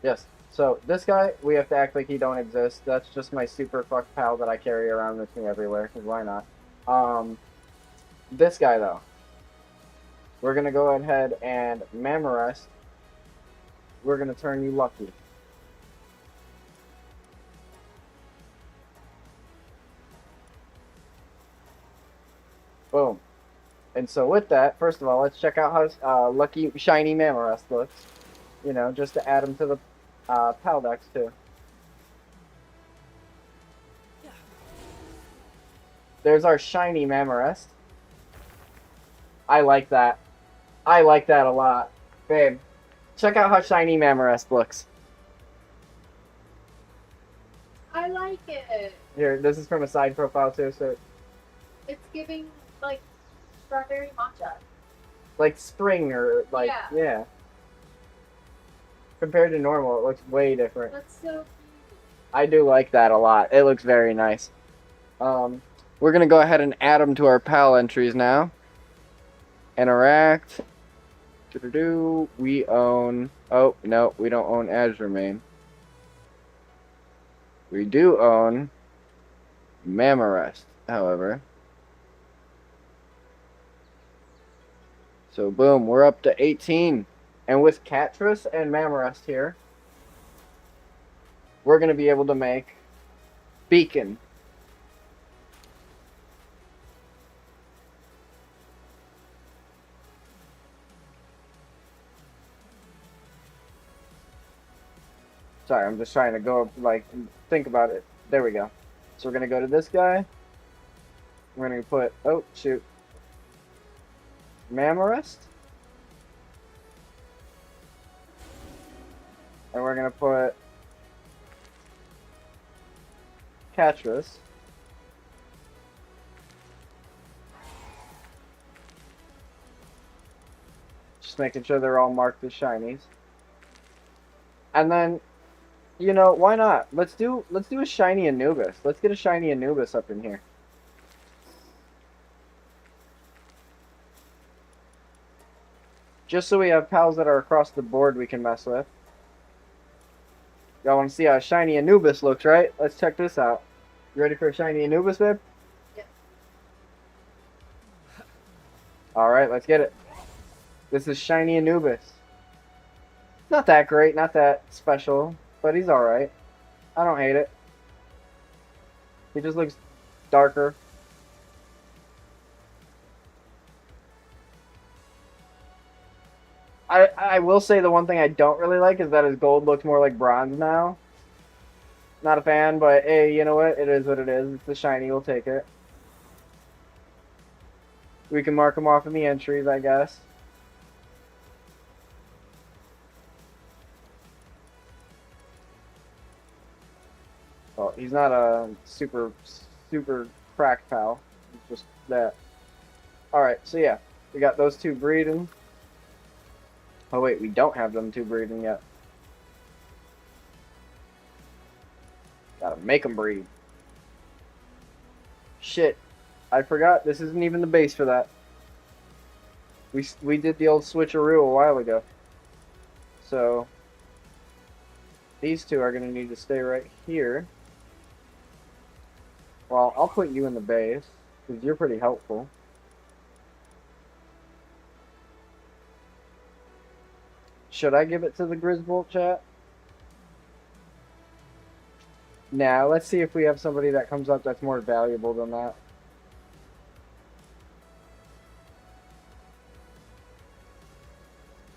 Yes. So this guy, we have to act like he don't exist. That's just my super fuck pal that I carry around with me everywhere. Because why not? This guy, though. We're going to go ahead and Mamorest. We're going to turn you lucky. Boom. And so with that, first of all, let's check out how lucky shiny Mamorest looks. You know, just to add them to the PAL decks too. There's our shiny Mammorest. I like that. I like that a lot. Babe, check out how shiny Mammorest looks. I like it. Here, this is from a side profile too, so It's giving like strawberry matcha. like spring or like yeah. Compared to normal, it looks way different. That's so cute. I do like that a lot. It looks very nice. We're gonna go ahead and add them to our PAL entries now. Interact. We own. Oh no, we don't own Azuremane. We do own Mammorest, however. So boom, we're up to 18. And with Catras and Mammorest here, we're going to be able to make Beacon. Sorry, I'm just trying to go, like, think about it. There we go. So we're going to go to this guy. We're going to put, oh, shoot. Mammorest. And we're going to put Catras. Just making sure they're all marked as shinies. And then, you know, why not? Let's do a shiny Anubis. Let's get a shiny Anubis up in here. Just so we have pals that are across the board we can mess with. Y'all want to see how a shiny Anubis looks, right? Let's check this out. You ready for a shiny Anubis, babe? Yes. Alright, let's get it. This is shiny Anubis. Not that great, not that special, but he's alright. I don't hate it. He just looks darker. I will say the one thing I don't really like is that his gold looks more like bronze now. Not a fan, but hey, you know what? It is what it is. It's the shiny, we'll take it. We can mark him off in the entries, I guess. Well, he's not a super cracked pal. He's just that. Alright, so yeah. We got those two breeding. Oh wait, we don't have them two breeding yet. Gotta make them breed. Shit. I forgot, this isn't even the base for that. We did the old switcheroo a while ago. So, these two are going to need to stay right here. Well, I'll put you in the base, because you're pretty helpful. Should I give it to the Griswold chat? Nah, let's see if we have somebody that comes up that's more valuable than that.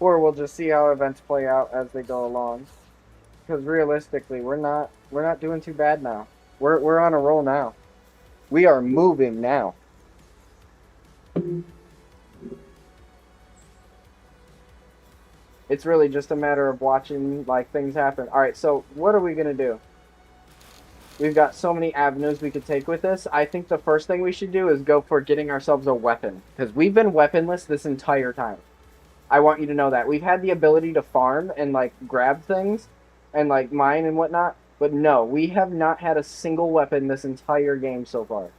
Or we'll just see how events play out as they go along. Because realistically, we're not doing too bad now. We're on a roll now. We are moving now. It's really just a matter of watching like things happen. All right, so what are we gonna do? We've got so many avenues we could take with this. I think the first thing we should do is go for getting ourselves a weapon, because we've been weaponless this entire time. I want you to know that. We've had the ability to farm and like grab things and like mine and whatnot, but no, we have not had a single weapon this entire game so far.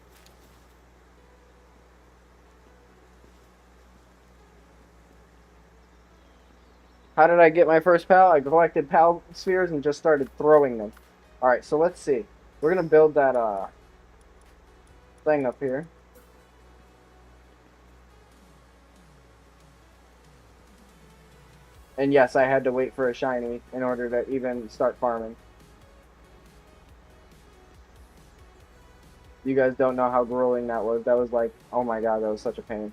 How did I get my first pal? I collected pal spheres and just started throwing them. Alright, so let's see. We're going to build that thing up here. And yes, I had to wait for a shiny in order to even start farming. You guys don't know how grueling that was. That was like, oh my god, that was such a pain.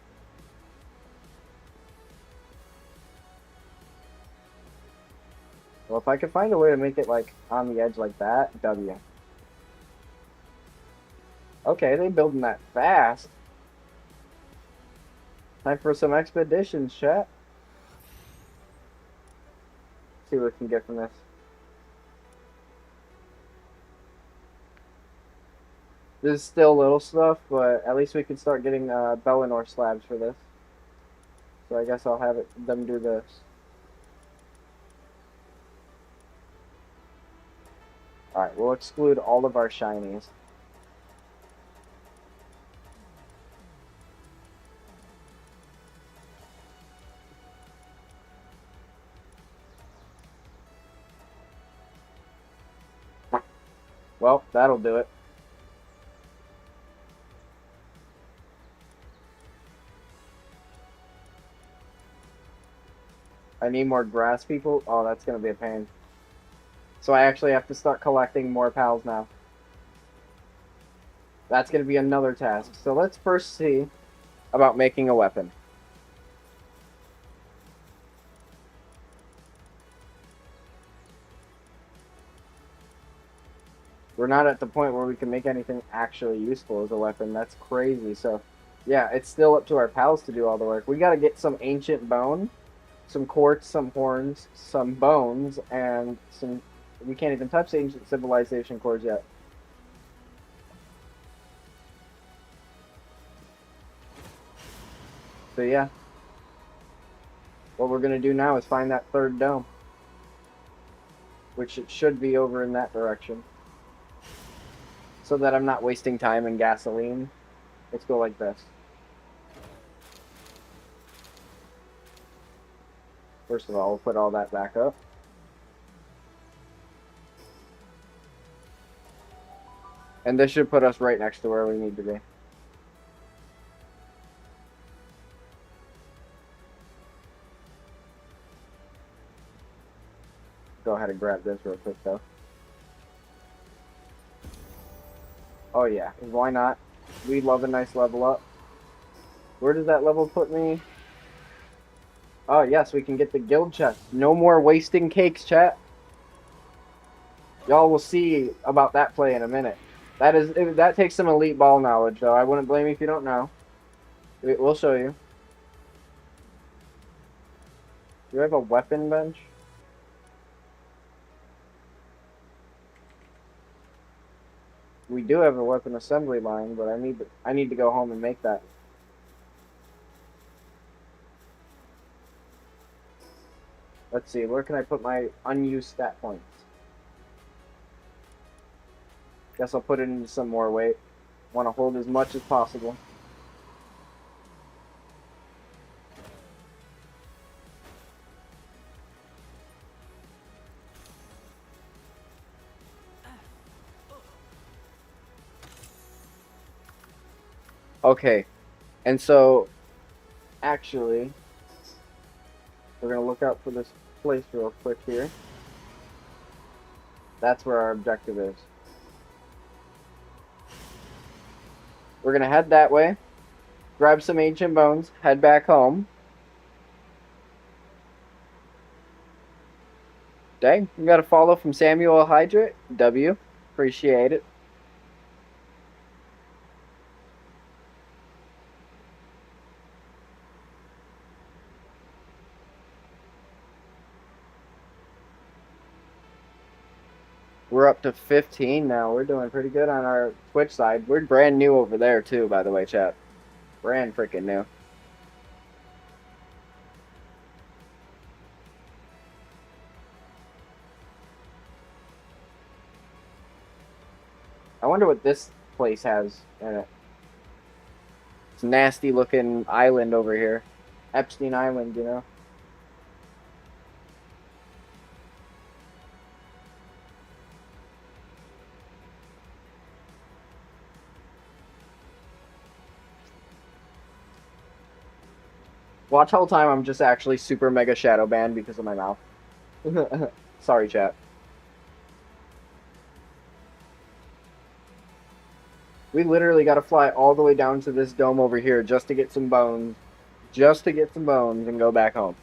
if I could find a way to make it like on the edge like that, W. Okay, they building that fast. Time for some expeditions, chat. See what we can get from this. This is still little stuff, but at least we can start getting Bellinor slabs for this. So I guess I'll have them do this. Alright, we'll exclude all of our shinies. Well, that'll do it. I need more grass people. Oh, that's going to be a pain. So I actually have to start collecting more pals now. That's going to be another task. So let's first see about making a weapon. We're not at the point where we can make anything actually useful as a weapon. That's crazy. So, yeah, it's still up to our pals to do all the work. We got to get some ancient bone, some quartz, some horns, some bones, and some... We can't even touch ancient civilization cores yet. So, yeah. What we're going to do now is find that third dome. Which it should be over in that direction. So that I'm not wasting time and gasoline. Let's go like this. First of all, we'll put all that back up. And this should put us right next to where we need to be. Go ahead and grab this real quick though. Oh yeah, why not? We love a nice level up. Where does that level put me? Oh yes, we can get the guild chest. No more wasting cakes, chat. Y'all will see about that play in a minute. That takes some elite ball knowledge, though. I wouldn't blame you if you don't know. We'll show you. Do we have a weapon bench? We do have a weapon assembly line, but I need to go home and make that. Let's see, where can I put my unused stat points? Guess I'll put it into some more weight. Want to hold as much as possible. Okay, and so, actually, we're going to look out for this place real quick here. That's where our objective is. We're going to head that way, grab some ancient bones, head back home. Dang, we got a follow from Samuel Hydrate. W. Appreciate it. We're up to 15 now. We're doing pretty good on our Twitch side. We're brand new over there, too, by the way, chat. Brand freaking new. I wonder what this place has in it. It's a nasty looking island over here. Epstein Island, you know? Watch whole time I'm just actually super mega shadow banned because of my mouth. Sorry, chat. We literally got to fly all the way down to this dome over here just to get some bones. Just to get some bones and go back home.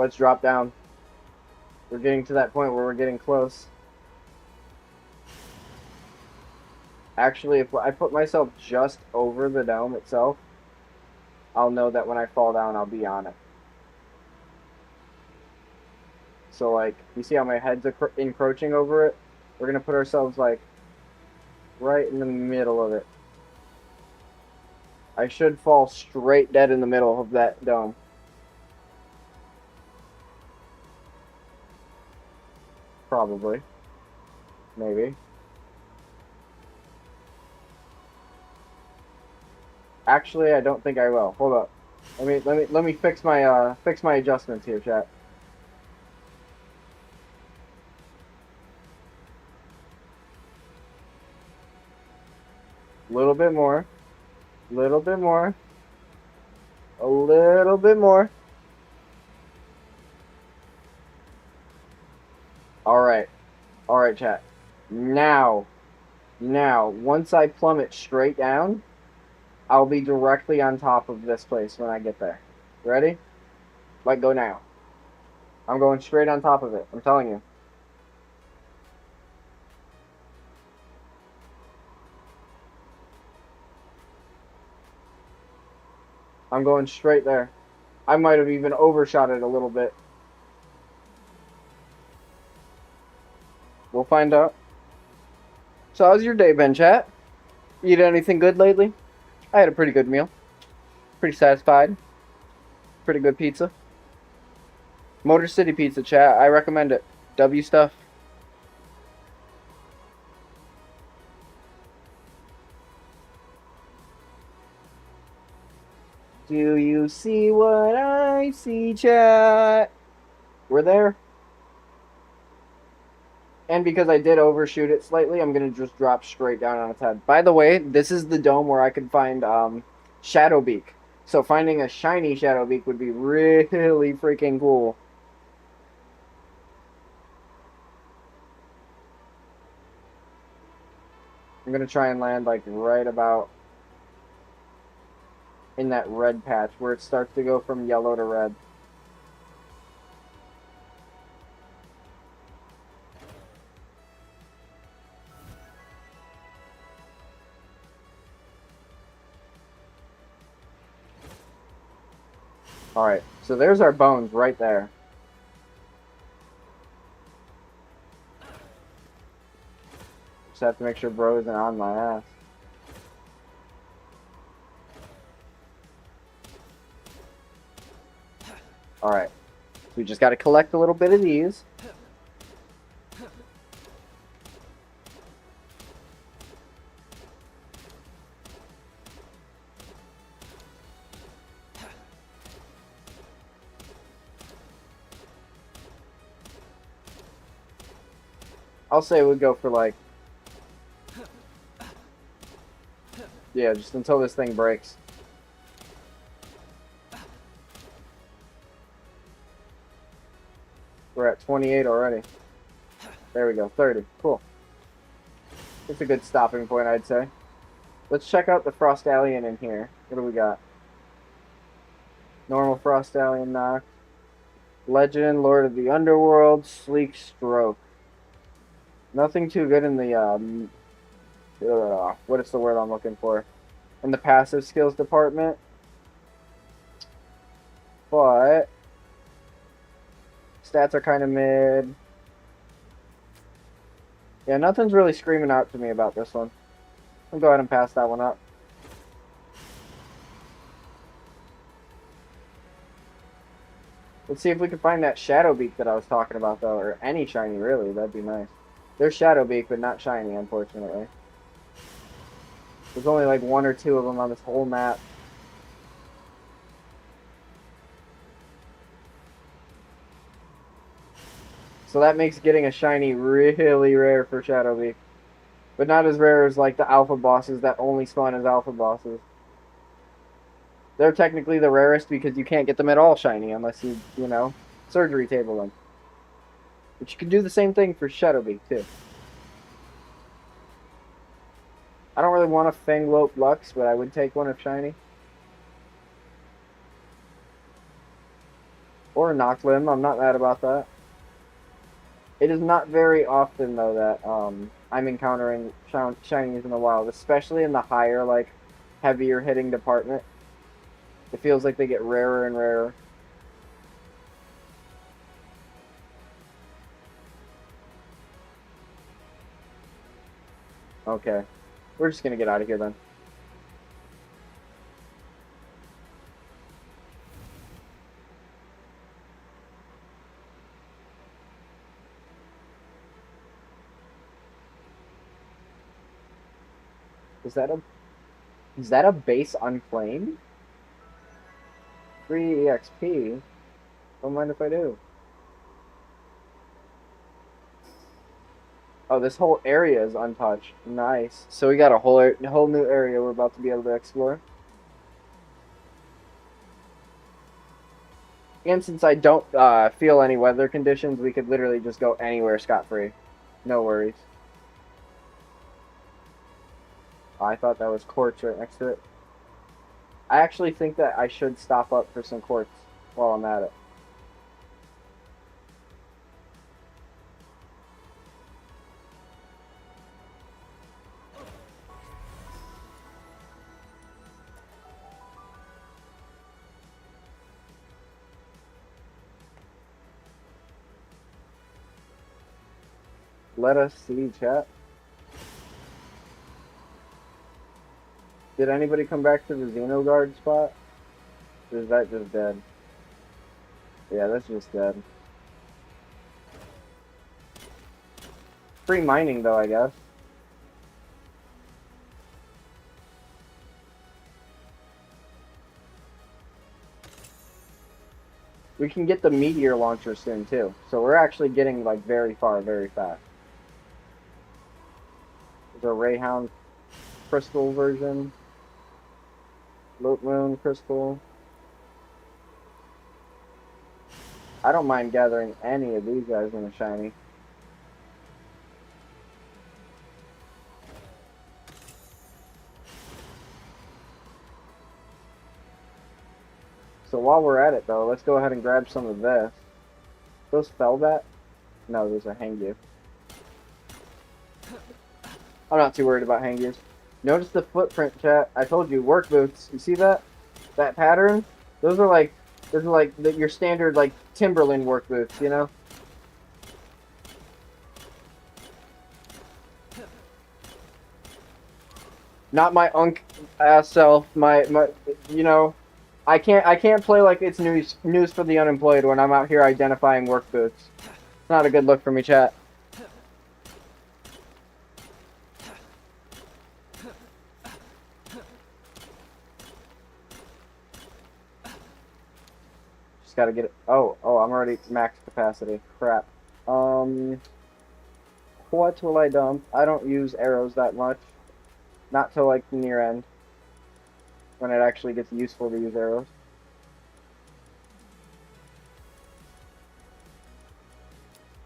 let's drop down. We're getting to that point where we're getting close. Actually, if I put myself just over the dome itself, I'll know that when I fall down, I'll be on it. So, like, you see how my head's encroaching over it? We're going to put ourselves, like, right in the middle of it. I should fall straight dead in the middle of that dome. Probably. Maybe. Actually, I don't think I will. Hold up. Let me fix my adjustments here, chat. A little bit more. A little bit more. A little bit more. Alright. Alright, chat. Now, once I plummet straight down, I'll be directly on top of this place when I get there. Ready? Like, go now. I'm going straight on top of it. I'm telling you. I'm going straight there. I might have even overshot it a little bit. We'll find out. So how's your day been, chat? Eat anything good lately? I had a pretty good meal. Pretty satisfied. Pretty good pizza. Motor City Pizza, chat. I recommend it. W stuff. Do you see what I see, chat? We're there. And because I did overshoot it slightly, I'm going to just drop straight down on its head. By the way, this is the dome where I could find Shadowbeak. So finding a shiny Shadowbeak would be really freaking cool. I'm going to try and land like right about in that red patch where it starts to go from yellow to red. Alright, so there's our bones right there. Just have to make sure bro isn't on my ass. Alright, so we just got to collect a little bit of these. I'll say we'd go for like, yeah, just until this thing breaks. We're at 28 already. There we go, 30. Cool. It's a good stopping point, I'd say. Let's check out the Frost Alien in here. What do we got? Normal Frost Alien knock. Legend, Lord of the Underworld, Sleek Stroke. Nothing too good in the, what is the word I'm looking for? In the passive skills department. But stats are kind of mid. Yeah, nothing's really screaming out to me about this one. I'll go ahead and pass that one up. Let's see if we can find that Shadowbeak that I was talking about, though, or any shiny, really. That'd be nice. There's Shadowbeak, but not shiny, unfortunately. There's only like one or two of them on this whole map. So that makes getting a shiny really rare for Shadowbeak. But not as rare as like the alpha bosses that only spawn as alpha bosses. They're technically the rarest because you can't get them at all shiny unless you know, surgery table them. But you can do the same thing for Shadowbeak too. I don't really want a Fanglope Lux, but I would take one if shiny. Or a knock limb. I'm not mad about that. It is not very often though that I'm encountering shinies in the wild, especially in the higher, like, heavier hitting department. It feels like they get rarer and rarer. Okay. We're just gonna get out of here then. Is that a base unclaimed? 3 EXP? Don't mind if I do. Oh, this whole area is untouched. Nice. So we got a whole new area we're about to be able to explore. And since I don't feel any weather conditions, we could literally just go anywhere scot-free. No worries. Oh, I thought that was quartz right next to it. I actually think that I should stop up for some quartz while I'm at it. Let us see, chat. Did anybody come back to the Xenoguard spot? Or is that just dead? Yeah, that's just dead. Free mining, though, I guess. We can get the meteor launcher soon, too. So we're actually getting, like, very far, very fast. There's a Rayhound crystal version. Loop Moon crystal. I don't mind gathering any of these guys in a shiny. So while we're at it, though, let's go ahead and grab some of this. Those Felbat? No, those are Hangyu. I'm not too worried about Hangyus. Notice the footprint, chat. I told you, work boots. You see that? That pattern? Those are like your standard, like, Timberland work boots, you know? Not my ass self. My, you know, I can't play like it's news for the unemployed when I'm out here identifying work boots. It's not a good look for me, chat. Just gotta get it. Oh, I'm already max capacity. Crap. What will I dump? I don't use arrows that much. Not till like the near end. When it actually gets useful to use arrows.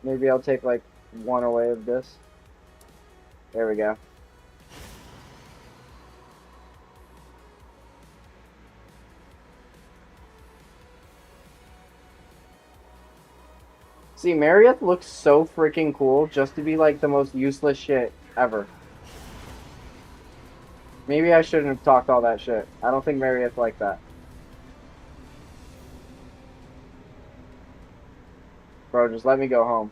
Maybe I'll take like one away of this. There we go. See, Marriott looks so freaking cool just to be like the most useless shit ever. Maybe I shouldn't have talked all that shit. I don't think Marriott's like that. Bro, just let me go home.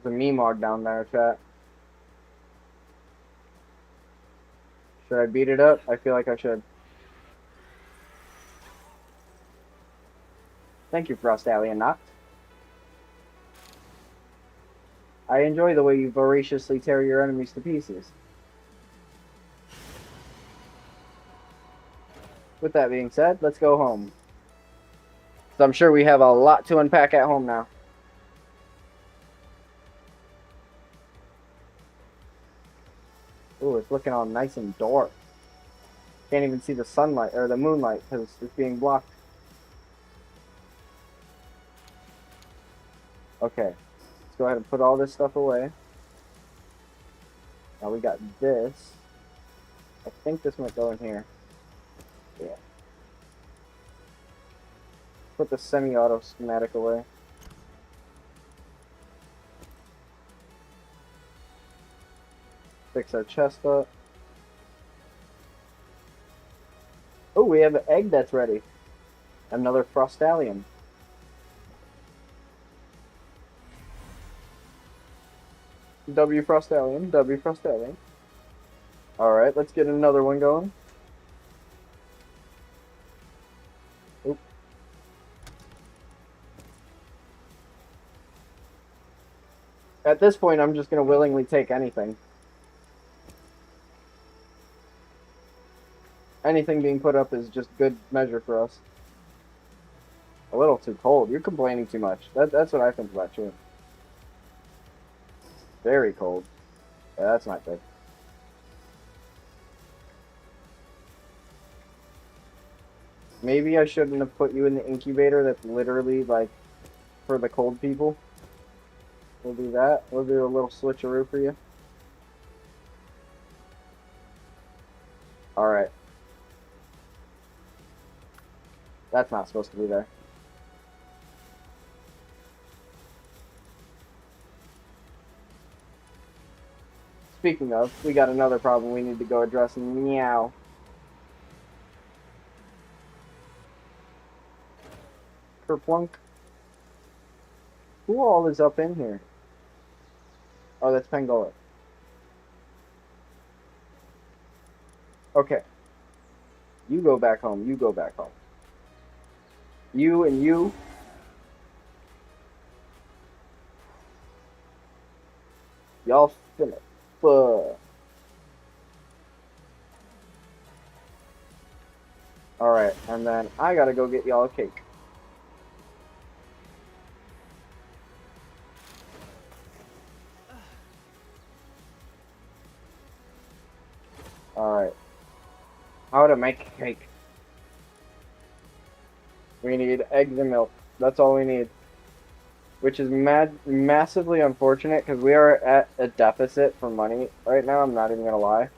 There's a Meemog down there, chat. Should I beat it up? I feel like I should. Thank you, Frost Alien Noct. I enjoy the way you voraciously tear your enemies to pieces. With that being said, let's go home. So I'm sure we have a lot to unpack at home now. Ooh, it's looking all nice and dark. Can't even see the sunlight or the moonlight because it's being blocked. Okay, let's go ahead and put all this stuff away. Now we got this. I think this might go in here. Yeah. Put the semi-auto schematic away. Fix our chest up. Oh, we have an egg that's ready. Another frostallion. W frostallion, W frostallion. Alright, let's get another one going. Oop. At this point, I'm just going to willingly take anything. Anything being put up is just good measure for us. A little too cold. You're complaining too much. That's what I think about you. Very cold. Yeah, that's not good. Maybe I shouldn't have put you in the incubator. That's literally, like, for the cold people. We'll do that. We'll do a little switcheroo for you. Alright. That's not supposed to be there. Speaking of, we got another problem we need to go address. Meow. Kerplunk. Who all is up in here? Oh, that's Pangolic. Okay. You go back home. You go back home. You and you. Y'all finna fuck. Alright, and then I gotta go get y'all a cake. Alright. How to make a cake. We need eggs and milk. That's all we need. Which is massively unfortunate because we are at a deficit for money right now. I'm not even gonna lie.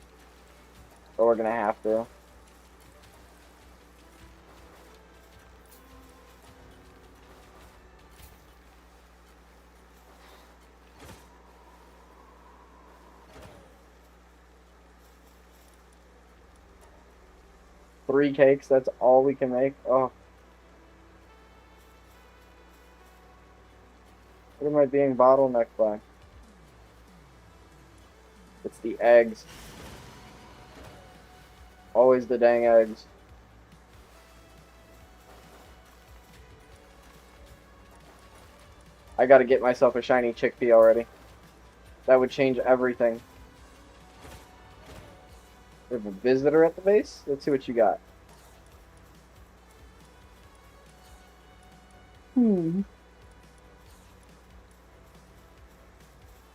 But we're gonna have to. Three cakes, that's all we can make. Oh. What am I being bottlenecked by? It's the eggs. Always the dang eggs. I gotta get myself a shiny chickpea already. That would change everything. We have a visitor at the base? Let's see what you got.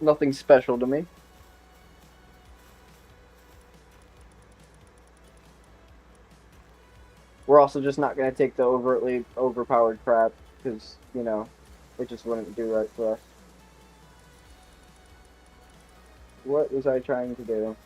Nothing special to me. We're also just not going to take the overtly overpowered crap, because, you know, it just wouldn't do right for us. What was I trying to do?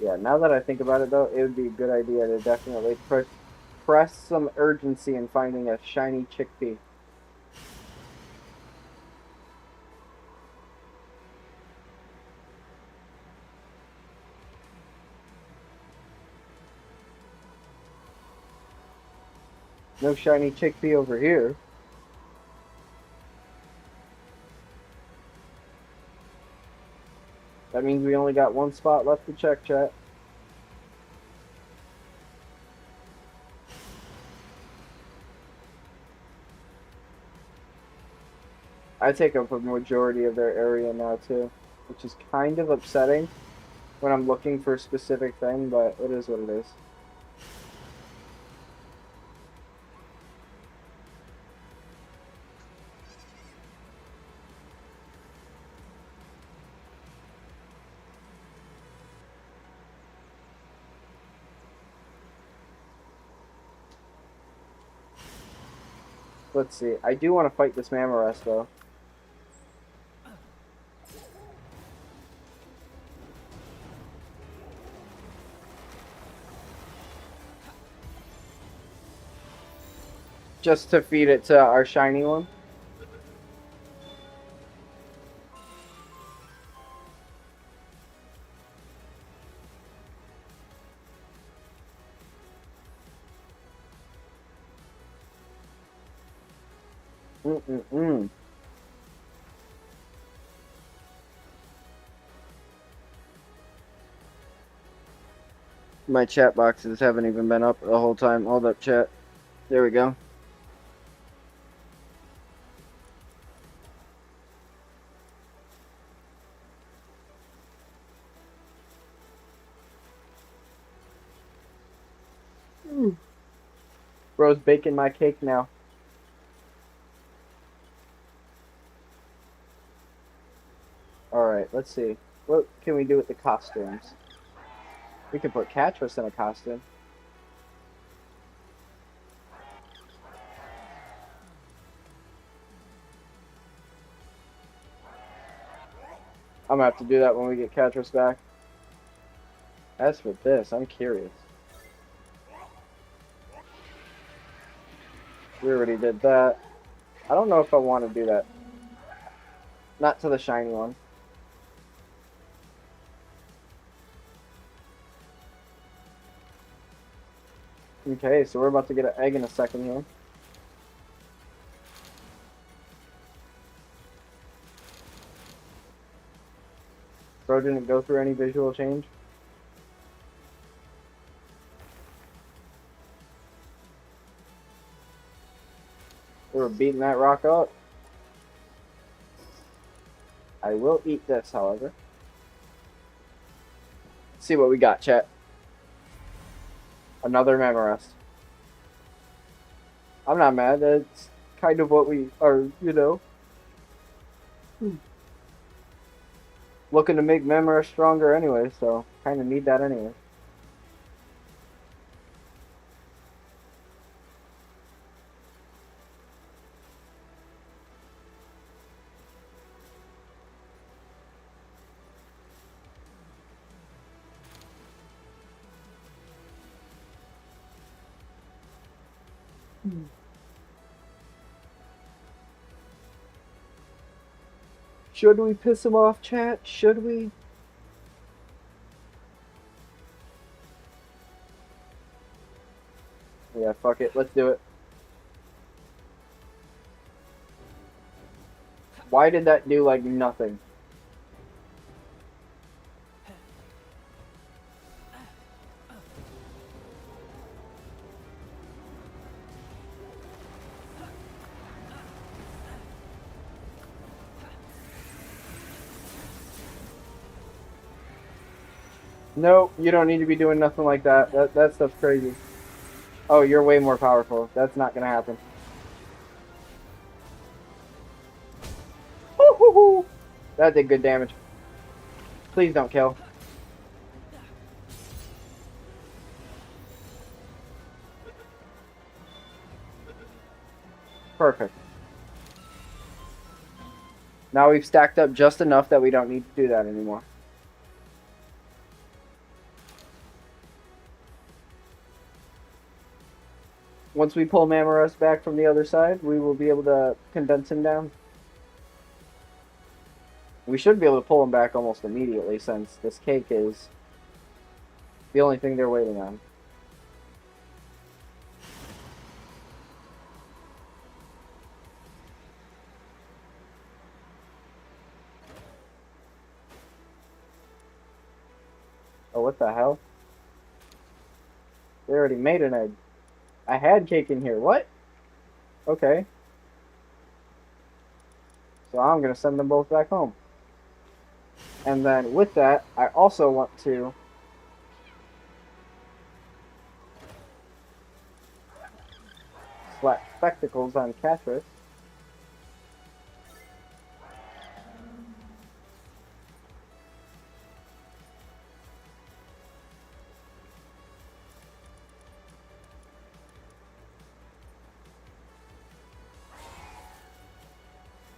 Yeah, now that I think about it, though, it would be a good idea to definitely press some urgency in finding a shiny chickpea. No shiny chickpea over here. That means we only got one spot left to check, chat. I take up a majority of their area now, too, which is kind of upsetting when I'm looking for a specific thing, but it is what it is. Let's see. I do want to fight this Mammorest, though. Just to feed it to our shiny one. Mm-mm-mm. My chat boxes haven't even been up the whole time. Hold up, chat. There we go. Bro's baking my cake now. Alright, let's see. What can we do with the costumes? We can put Catras in a costume. I'm gonna have to do that when we get Catras back. As for this, I'm curious. We already did that. I don't know if I want to do that. Not to the shiny one. Okay, so we're about to get an egg in a second here. Bro didn't go through any visual change. We were beating that rock up. I will eat this, however. Let's see what we got, chat. Another Mammorest. I'm not mad. That's kind of what we are, you know. Looking to make Mammorest stronger anyway, so kind of need that anyway. Should we piss him off, chat? Should we? Yeah, fuck it. Let's do it. Why did that do, like, nothing? No, you don't need to be doing nothing like that. That stuff's crazy. Oh, you're way more powerful. That's not gonna happen. Woo-hoo-hoo! That did good damage. Please don't kill. Perfect. Now we've stacked up just enough that we don't need to do that anymore. Once we pull Mammorest back from the other side, we will be able to condense him down. We should be able to pull him back almost immediately since this cake is the only thing they're waiting on. Oh, what the hell? They already made an egg. I had cake in here. What? Okay. So I'm going to send them both back home. And then with that, I also want to slap spectacles on Catras.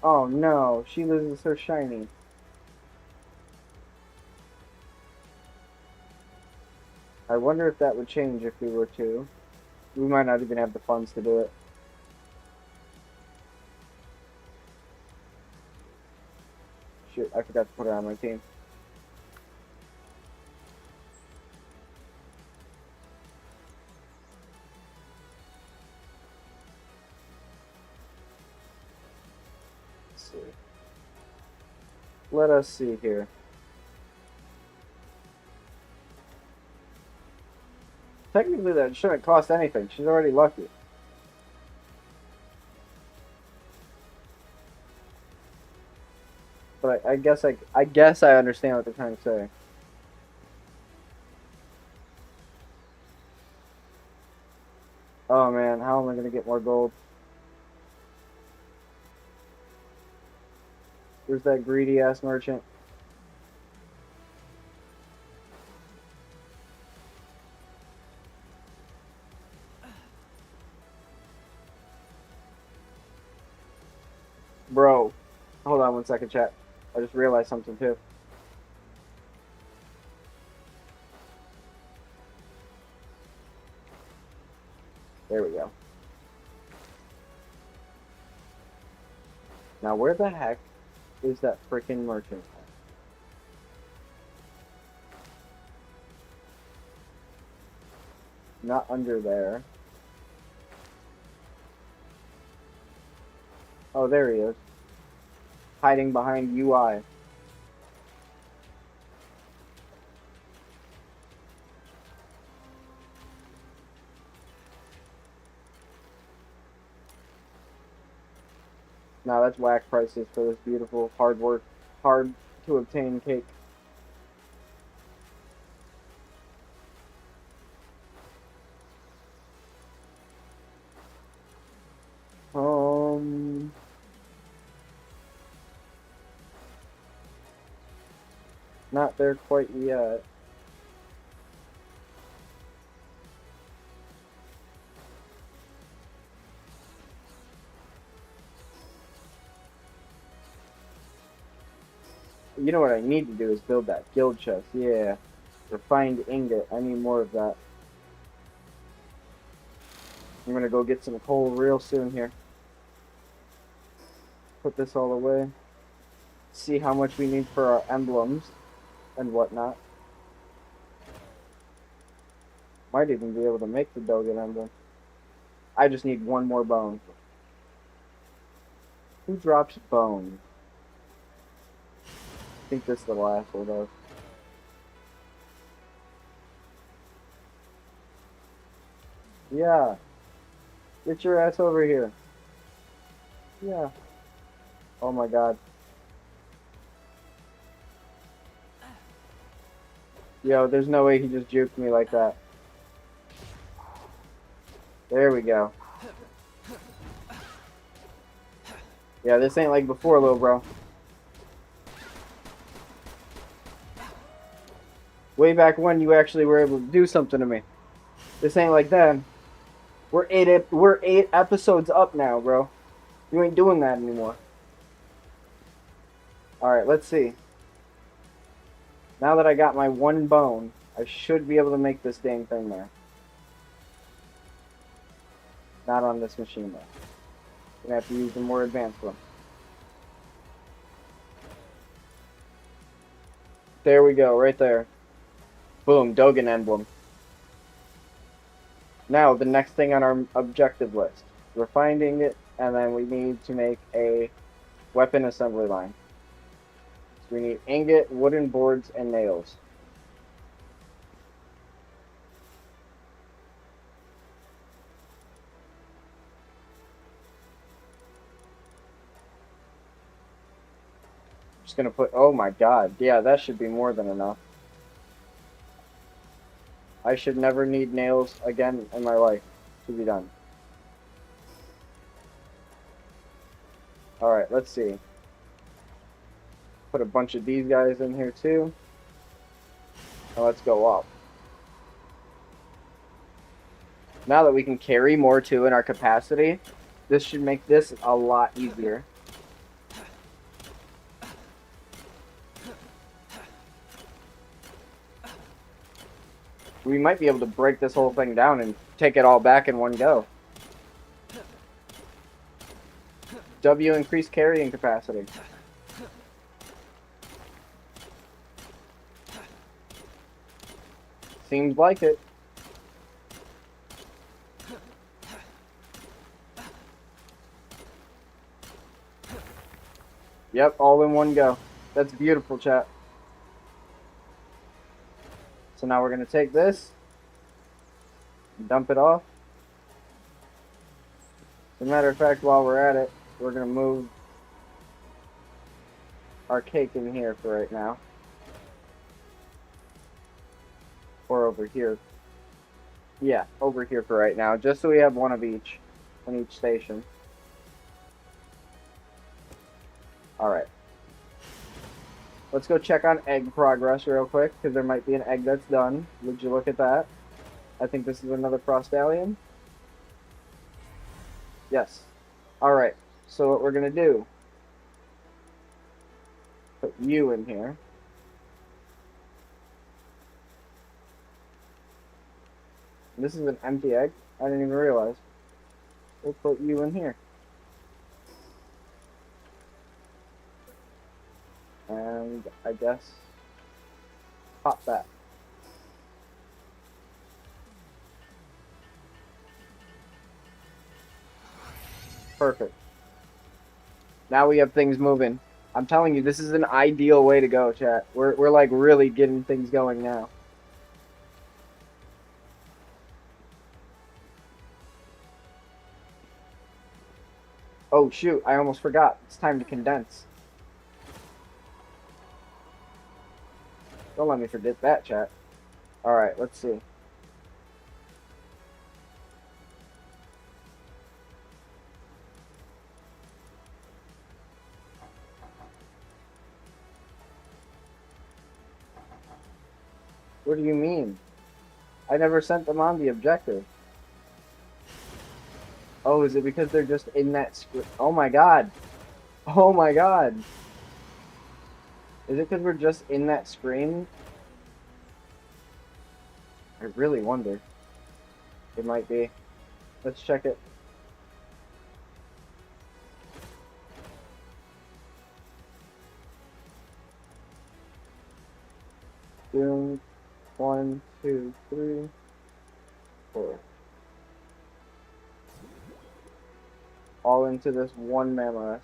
Oh no, she loses her shiny. I wonder if that would change if we were to. We might not even have the funds to do it. Shoot, I forgot to put her on my team. Let's see. Let us see here. Technically, that shouldn't cost anything. She's already lucky. But I guess I understand what they're trying to say. Oh man, how am I gonna get more gold? Where's that greedy ass merchant? Bro, hold on one second, chat. I just realized something too. There we go. Now where the heck is that freaking merchant? Not under there. Oh, there he is. Hiding behind UI. Now that's whack prices for this beautiful, hard to obtain cake. Not there quite yet. You know what I need to do is build that guild chest. Yeah. Refined ingot. I need more of that. I'm gonna go get some coal real soon here. Put this all away. See how much we need for our emblems and whatnot. Might even be able to make the Dogen emblem. I just need one more bone. Who drops bone? I think this is the last one though. Yeah. Get your ass over here. Yeah. Oh my god. Yo, there's no way he just juked me like that. There we go. Yeah, this ain't like before, little bro. Way back when you actually were able to do something to me. This ain't like that. We're eight episodes up now, bro. You ain't doing that anymore. Alright, let's see. Now that I got my one bone, I should be able to make this dang thing there. Not on this machine, though. Gonna have to use the more advanced one. There we go, right there. Boom, Dogen emblem. Now, the next thing on our objective list. We're finding it, and then we need to make a weapon assembly line. So we need ingot, wooden boards, and nails. Just gonna put, oh my god, yeah, that should be more than enough. I should never need nails again in my life to be done. Alright, let's see. Put a bunch of these guys in here too. Now let's go up. Now that we can carry more too in our capacity, this should make this a lot easier. We might be able to break this whole thing down and take it all back in one go. W, increased carrying capacity. Seems like it. Yep, all in one go. That's beautiful, chat. So now we're going to take this, dump it off. As a matter of fact, while we're at it, we're going to move our cake in here for right now. Or over here. Yeah, over here for right now, just so we have one of each on each station. Alright. Let's go check on egg progress real quick, because there might be an egg that's done. Would you look at that? I think this is another Frostallion. Yes. Alright, so what we're going to do, put you in here. This is an empty egg? I didn't even realize. We'll put you in here. And I guess pop that. Perfect. Now we have things moving. I'm telling you, this is an ideal way to go, chat. We're like really getting things going now. Oh shoot, I almost forgot. It's time to condense. Don't let me forget that, chat. Alright, let's see. What do you mean? I never sent them on the objective. Oh, is it because they're just in that script? Oh my god. Oh my god. Is it because we're just in that screen? I really wonder. It might be. Let's check it. Doom. 1, 2, 3, 4. All into this one Mammoth.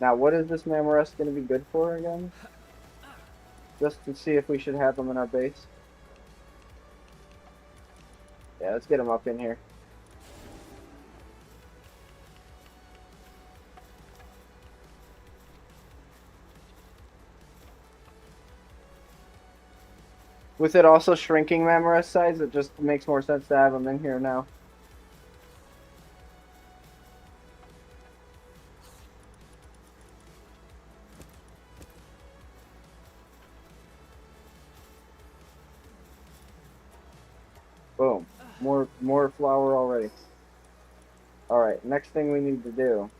Now, what is this Mammoth going to be good for again? Just to see if we should have them in our base. Yeah, let's get them up in here. With it also shrinking Mammoth size, it just makes more sense to have them in here now. Boom. More flour already. Alright, next thing we need to do.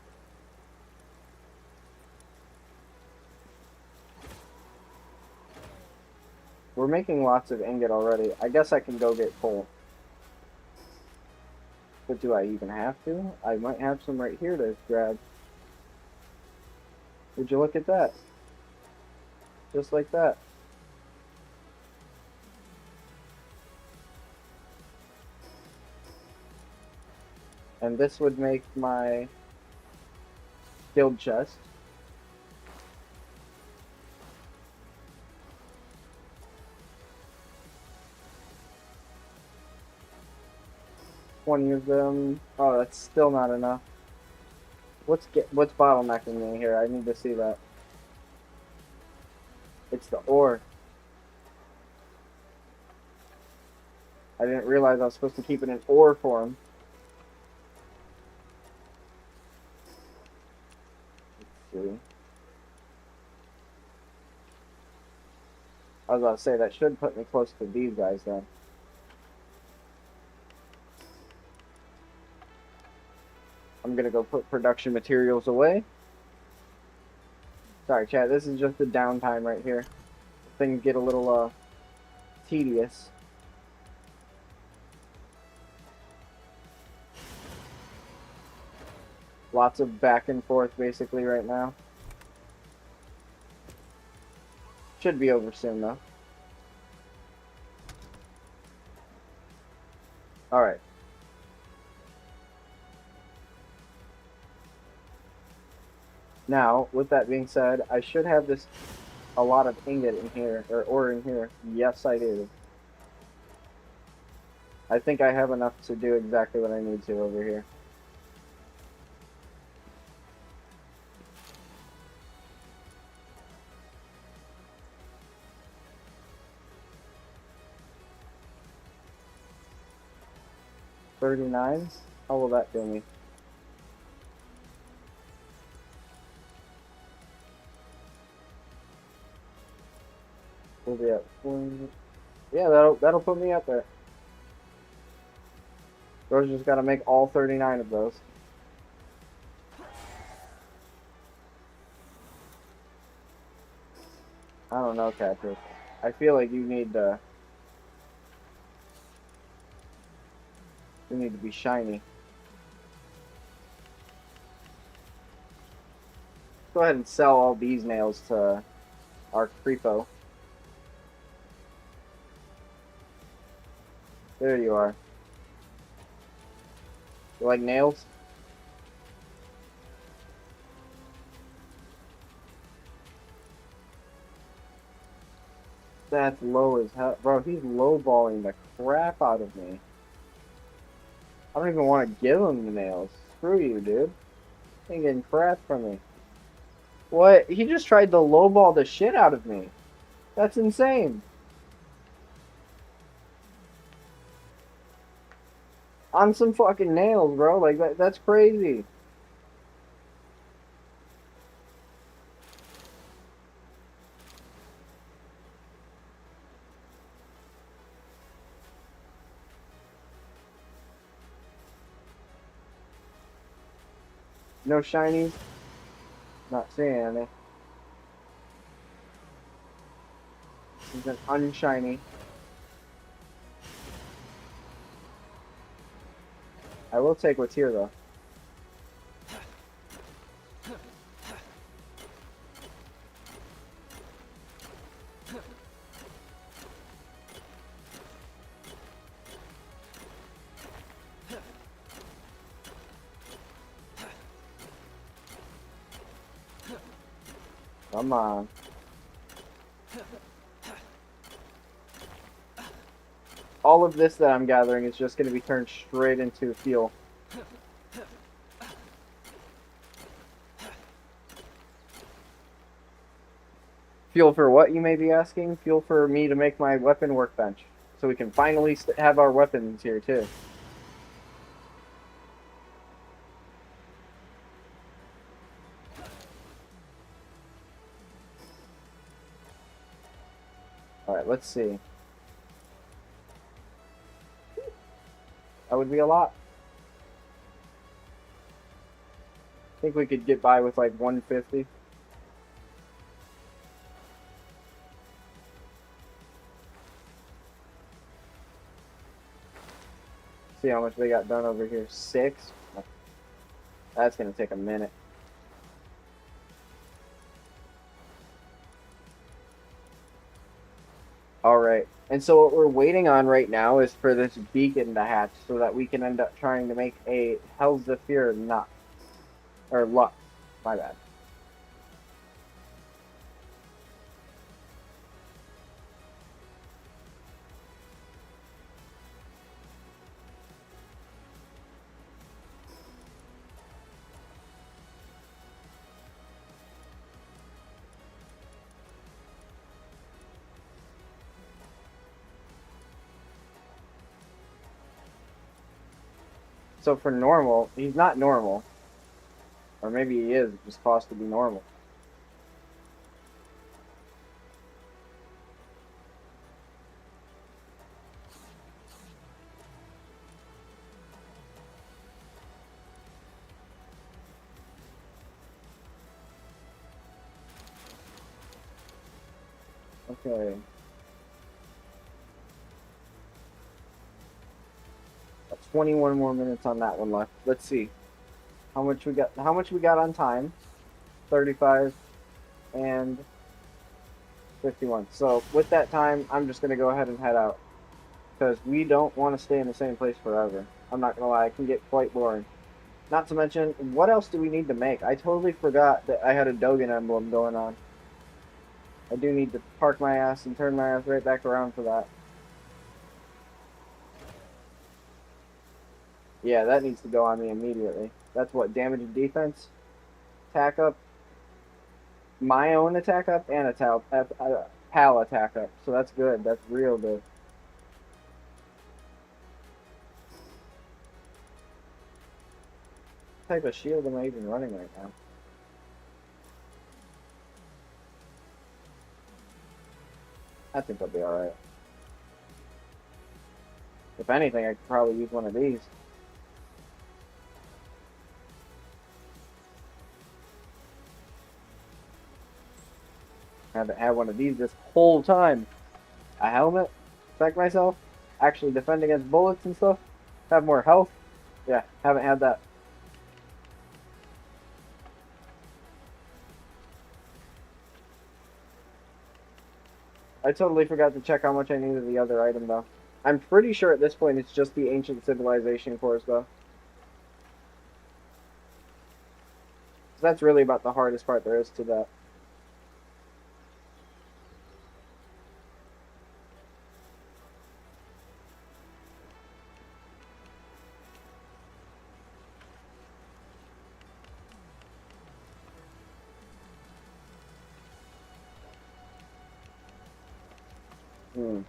We're making lots of ingot already. I guess I can go get coal. But do I even have to? I might have some right here to grab. Would you look at that? Just like that. And this would make my guild chest. $20 of them. Oh, that's still not enough. What's bottlenecking me here? I need to see that. It's the ore. I didn't realize I was supposed to keep it in ore form. Let's see. I was about to say that should put me close to these guys then. I'm gonna go put production materials away. Sorry, chat. This is just the downtime right here. Things get a little tedious. Lots of back and forth basically right now. Should be over soon though. Alright. Now, with that being said, I should have this a lot of ingot in here, or in here. Yes, I do. I think I have enough to do exactly what I need to over here. $39? How will that do me? We'll be at 40. Yeah, that'll put me up there. Rose just gotta make all 39 of those. I don't know, Patrick. I feel like you need to be shiny. Go ahead and sell all these nails to our creepo. There you are. You like nails? That's low as hell. Bro, he's lowballing the crap out of me. I don't even want to give him the nails. Screw you, dude. He ain't getting crap from me. What? He just tried to lowball the shit out of me. That's insane. On some fucking nails, bro. Like, that's crazy. No shinies? Not seeing any. He's an unshiny. I will take what's here, though. Come on. All of this that I'm gathering is just going to be turned straight into fuel. Fuel for what, you may be asking? Fuel for me to make my weapon workbench. So we can finally have our weapons here, too. Alright, let's see. That would be a lot. I think we could get by with like 150. See how much they got done over here. 6. That's gonna take a minute. Alright, and so what we're waiting on right now is for this beacon to hatch so that we can end up trying to make a Hell's Zephyr nut. Or luck. My bad. So for normal, he's not normal. Or maybe he is, just supposed to be normal. Okay. 21 more minutes on that one left. Let's see. How much we got? How much we got on time? 35 and 51. So with that time, I'm just gonna go ahead and head out because we don't want to stay in the same place forever. I'm not gonna lie, it can get quite boring. Not to mention, what else do we need to make? I totally forgot that I had a Dogen emblem going on. I do need to park my ass and turn my ass right back around for that. Yeah, that needs to go on me immediately. That's what, damage and defense? Attack up, my own attack up, and a pal attack up. So that's good. That's real good. What type of shield am I even running right now? I think I'll be alright. If anything, I could probably use one of these. I haven't had one of these this whole time. A helmet? Protect myself? Actually defend against bullets and stuff? Have more health? Yeah, haven't had that. I totally forgot to check how much I needed the other item, though. I'm pretty sure at this point it's just the Ancient Civilization course, though. That's really about the hardest part there is to that. Hmm.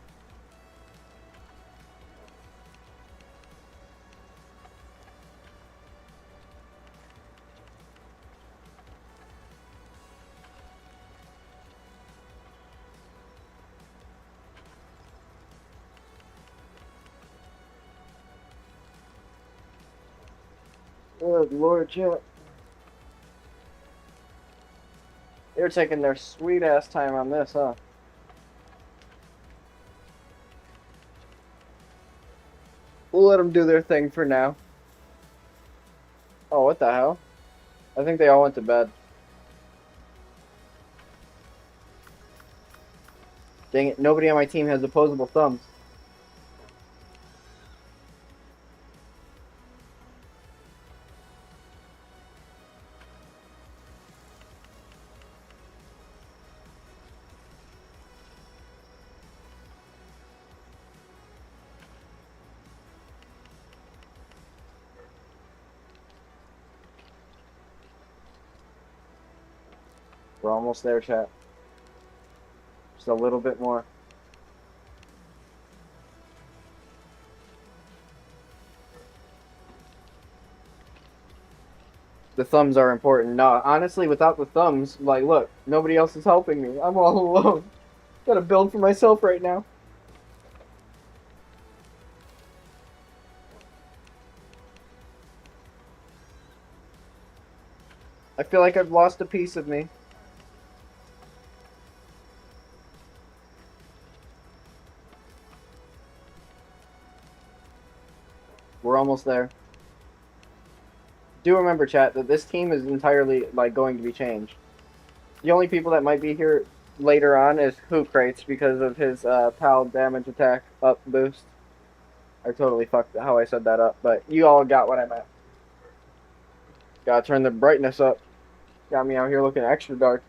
Good Lord, chat. They're taking their sweet ass time on this, huh? We'll let them do their thing for now. Oh, what the hell? I think they all went to bed. Dang it, nobody on my team has opposable thumbs. We're almost there, chat. Just a little bit more. The thumbs are important. No, honestly, without the thumbs, like, look, nobody else is helping me. I'm all alone. Gotta build for myself right now. I feel like I've lost a piece of me. We're almost there. Do remember, chat, that this team is entirely, like, going to be changed. The only people that might be here later on is Hook Crates because of his pal damage attack up boost. I totally fucked how I said that up, but you all got what I meant. Gotta turn the brightness up. Got me out here looking extra dark.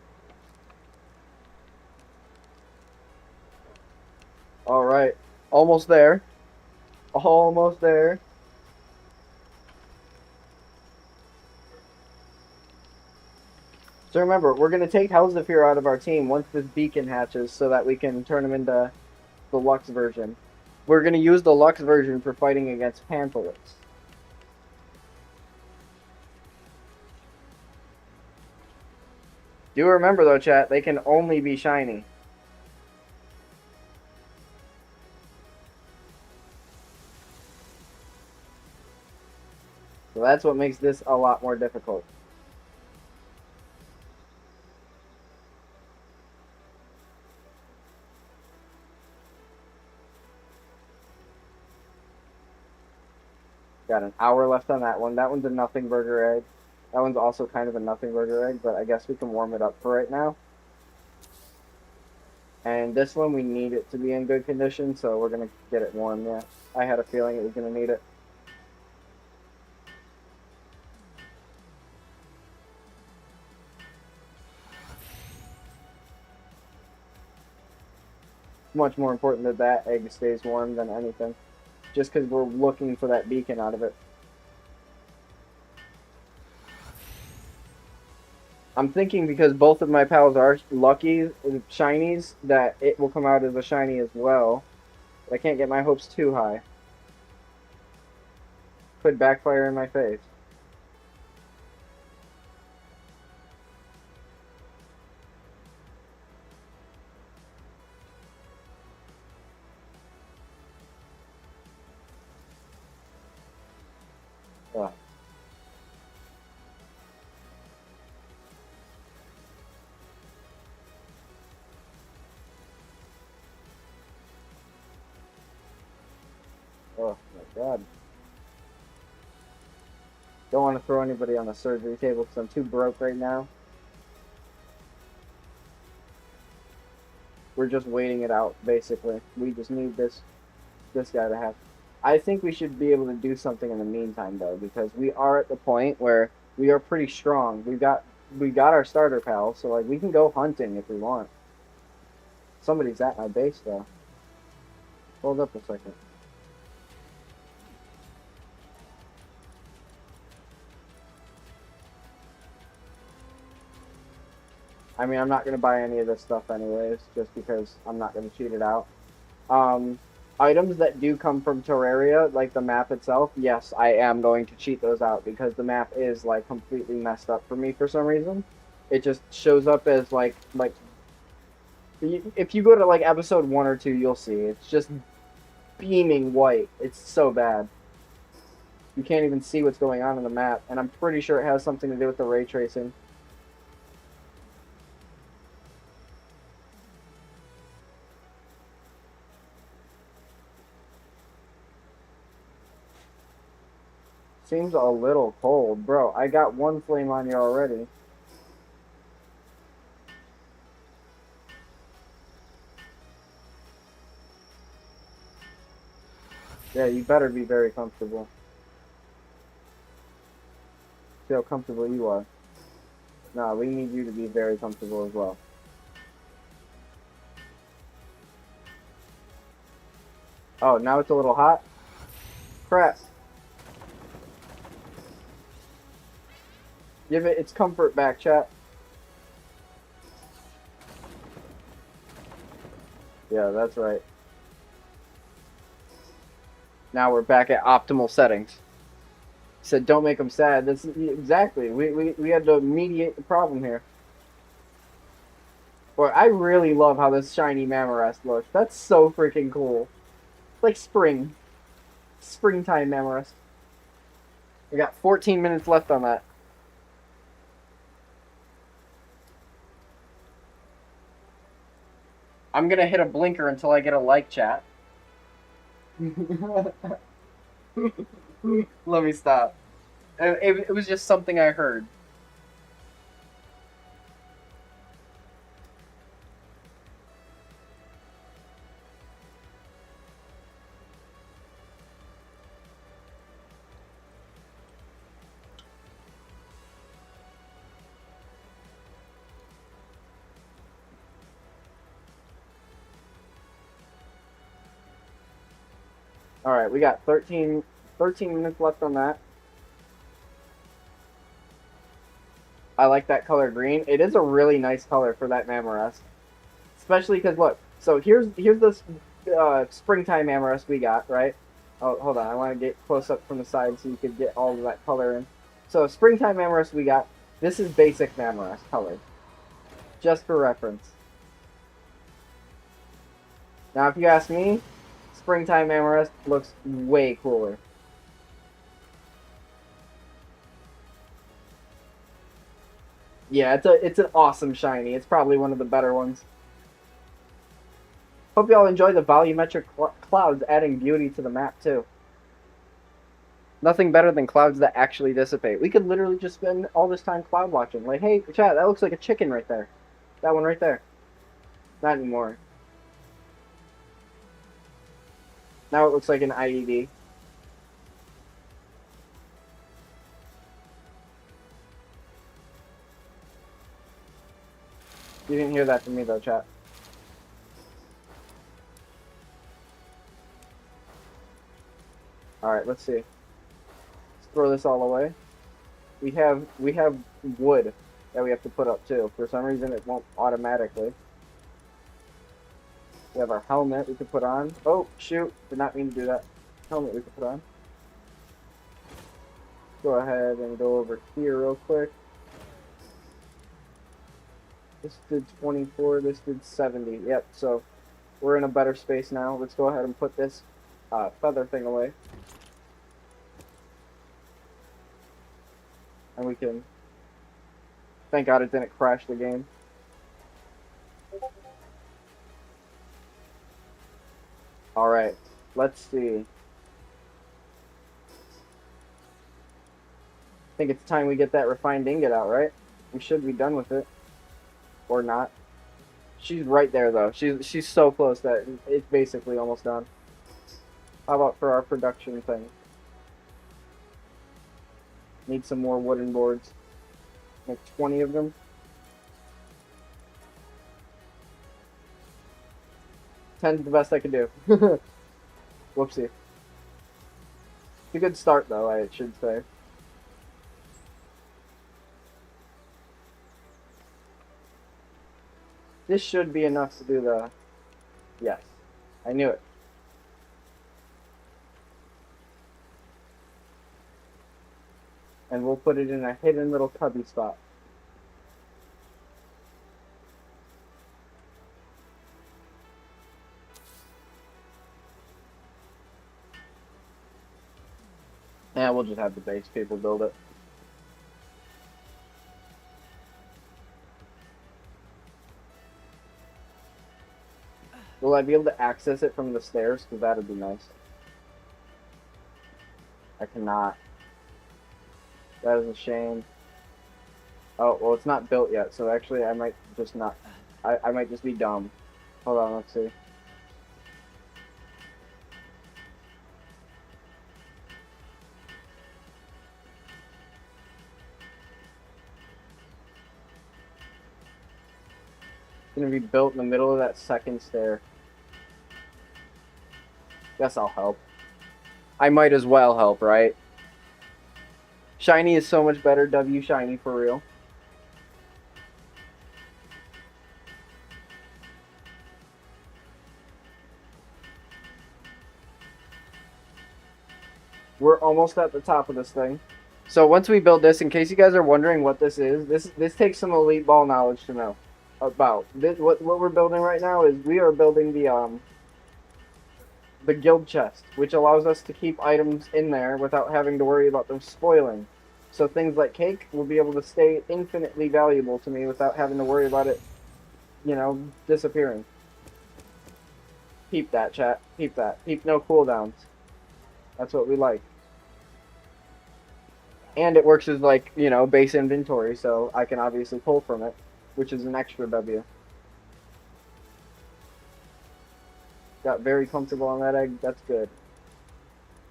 Alright. Almost there. Almost there. So remember, we're going to take Helzafir out of our team once this beacon hatches so that we can turn him into the Lux version. We're going to use the Lux version for fighting against Panthers. Do remember though, chat, they can only be shiny. So that's what makes this a lot more difficult. Got an hour left on that one. That one's a nothing burger egg. That one's also kind of a nothing burger egg, but I guess we can warm it up for right now. And this one, we need it to be in good condition, so we're going to get it warm, yeah. I had a feeling it was going to need it. Much more important that that egg stays warm than anything. Just because we're looking for that beacon out of it. I'm thinking because both of my pals are lucky shinies that it will come out as a shiny as well. But I can't get my hopes too high. Could backfire in my face. Ugh. Oh my god. Don't want to throw anybody on the surgery table because I'm too broke right now. We're just waiting it out, basically. We just need this guy to have. I think we should be able to do something in the meantime, though, because we are at the point where we are pretty strong. We got our starter pal, so like we can go hunting if we want. Somebody's at my base, though. Hold up a second. I mean, I'm not going to buy any of this stuff anyways, just because I'm not going to cheat it out. Items that do come from Terraria, like the map itself, yes, I am going to cheat those out because the map is, like, completely messed up for me for some reason. It just shows up as, like, if you go to, like, episode 1 or 2, you'll see. It's just beaming white. It's so bad. You can't even see what's going on in the map, and I'm pretty sure it has something to do with the ray tracing. Seems a little cold. Bro, I got one flame on you already. Yeah, you better be very comfortable. See how comfortable you are. No, we need you to be very comfortable as well. Oh, now it's a little hot? Crap. Give it its comfort back, chat. Yeah, that's right. Now we're back at optimal settings. Said don't make them sad. That's exactly. We had to mediate the problem here. Boy, I really love how this shiny Mammorest looks. That's so freaking cool. It's like spring. Springtime Mammorest. We got 14 minutes left on that. I'm gonna hit a blinker until I get a like, chat. Let me stop. It was just something I heard. Alright, we got 13 minutes left on that. I like that color green. It is a really nice color for that Mammorest. Especially because, look, so here's this springtime Mammorest we got, right? Oh, hold on, I want to get close up from the side so you could get all of that color in. So, springtime Mammorest we got. This is basic Mammorest color. Just for reference. Now, if you ask me, springtime Mammorest looks way cooler. Yeah, it's an awesome shiny. It's probably one of the better ones. Hope y'all enjoy the volumetric clouds adding beauty to the map too. Nothing better than clouds that actually dissipate. We could literally just spend all this time cloud watching. Like, hey, chat, that looks like a chicken right there. That one right there. Not anymore. Now it looks like an IED. You didn't hear that from me though, chat. Alright, let's see. Let's throw this all away. We have wood that we have to put up too. For some reason it won't automatically. We have our helmet we could put on. Oh, shoot. Did not mean to do that. Helmet we could put on. Go ahead and go over here real quick. This did 24, this did 70. Yep, so we're in a better space now. Let's go ahead and put this feather thing away. And we can... Thank God it didn't crash the game. Alright, let's see. I think it's time we get that refined ingot out, right? We should be done with it. Or not. She's right there, though. She's so close that it's basically almost done. How about for our production thing? Need some more wooden boards. Like 20 of them. 10's the best I could do. Whoopsie. It's a good start, though, I should say. This should be enough to do the... Yes. I knew it. And we'll put it in a hidden little cubby spot. Yeah, we'll just have the base people build it. Will I be able to access it from the stairs? Because that would be nice. I cannot. That is a shame. Oh, well, it's not built yet, so actually I might just not... I might just be dumb. Hold on, let's see. It's gonna be built in the middle of that second stair. Guess I'll help. I might as well help, right? Shiny is so much better. W shiny for real. We're almost at the top of this thing. So once we build this, in case you guys are wondering what this is, this takes some elite ball knowledge to know about. What we're building right now is we are building the guild chest, which allows us to keep items in there without having to worry about them spoiling. So things like cake will be able to stay infinitely valuable to me without having to worry about it, you know, disappearing. Peep that, chat. Peep that. Peep no cooldowns. That's what we like. And it works as, like, you know, base inventory, so I can obviously pull from it, which is an extra W. Got very comfortable on that egg. That's good.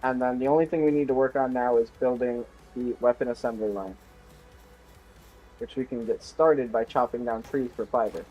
And then the only thing we need to work on now is building the weapon assembly line, which we can get started by chopping down trees for fiber.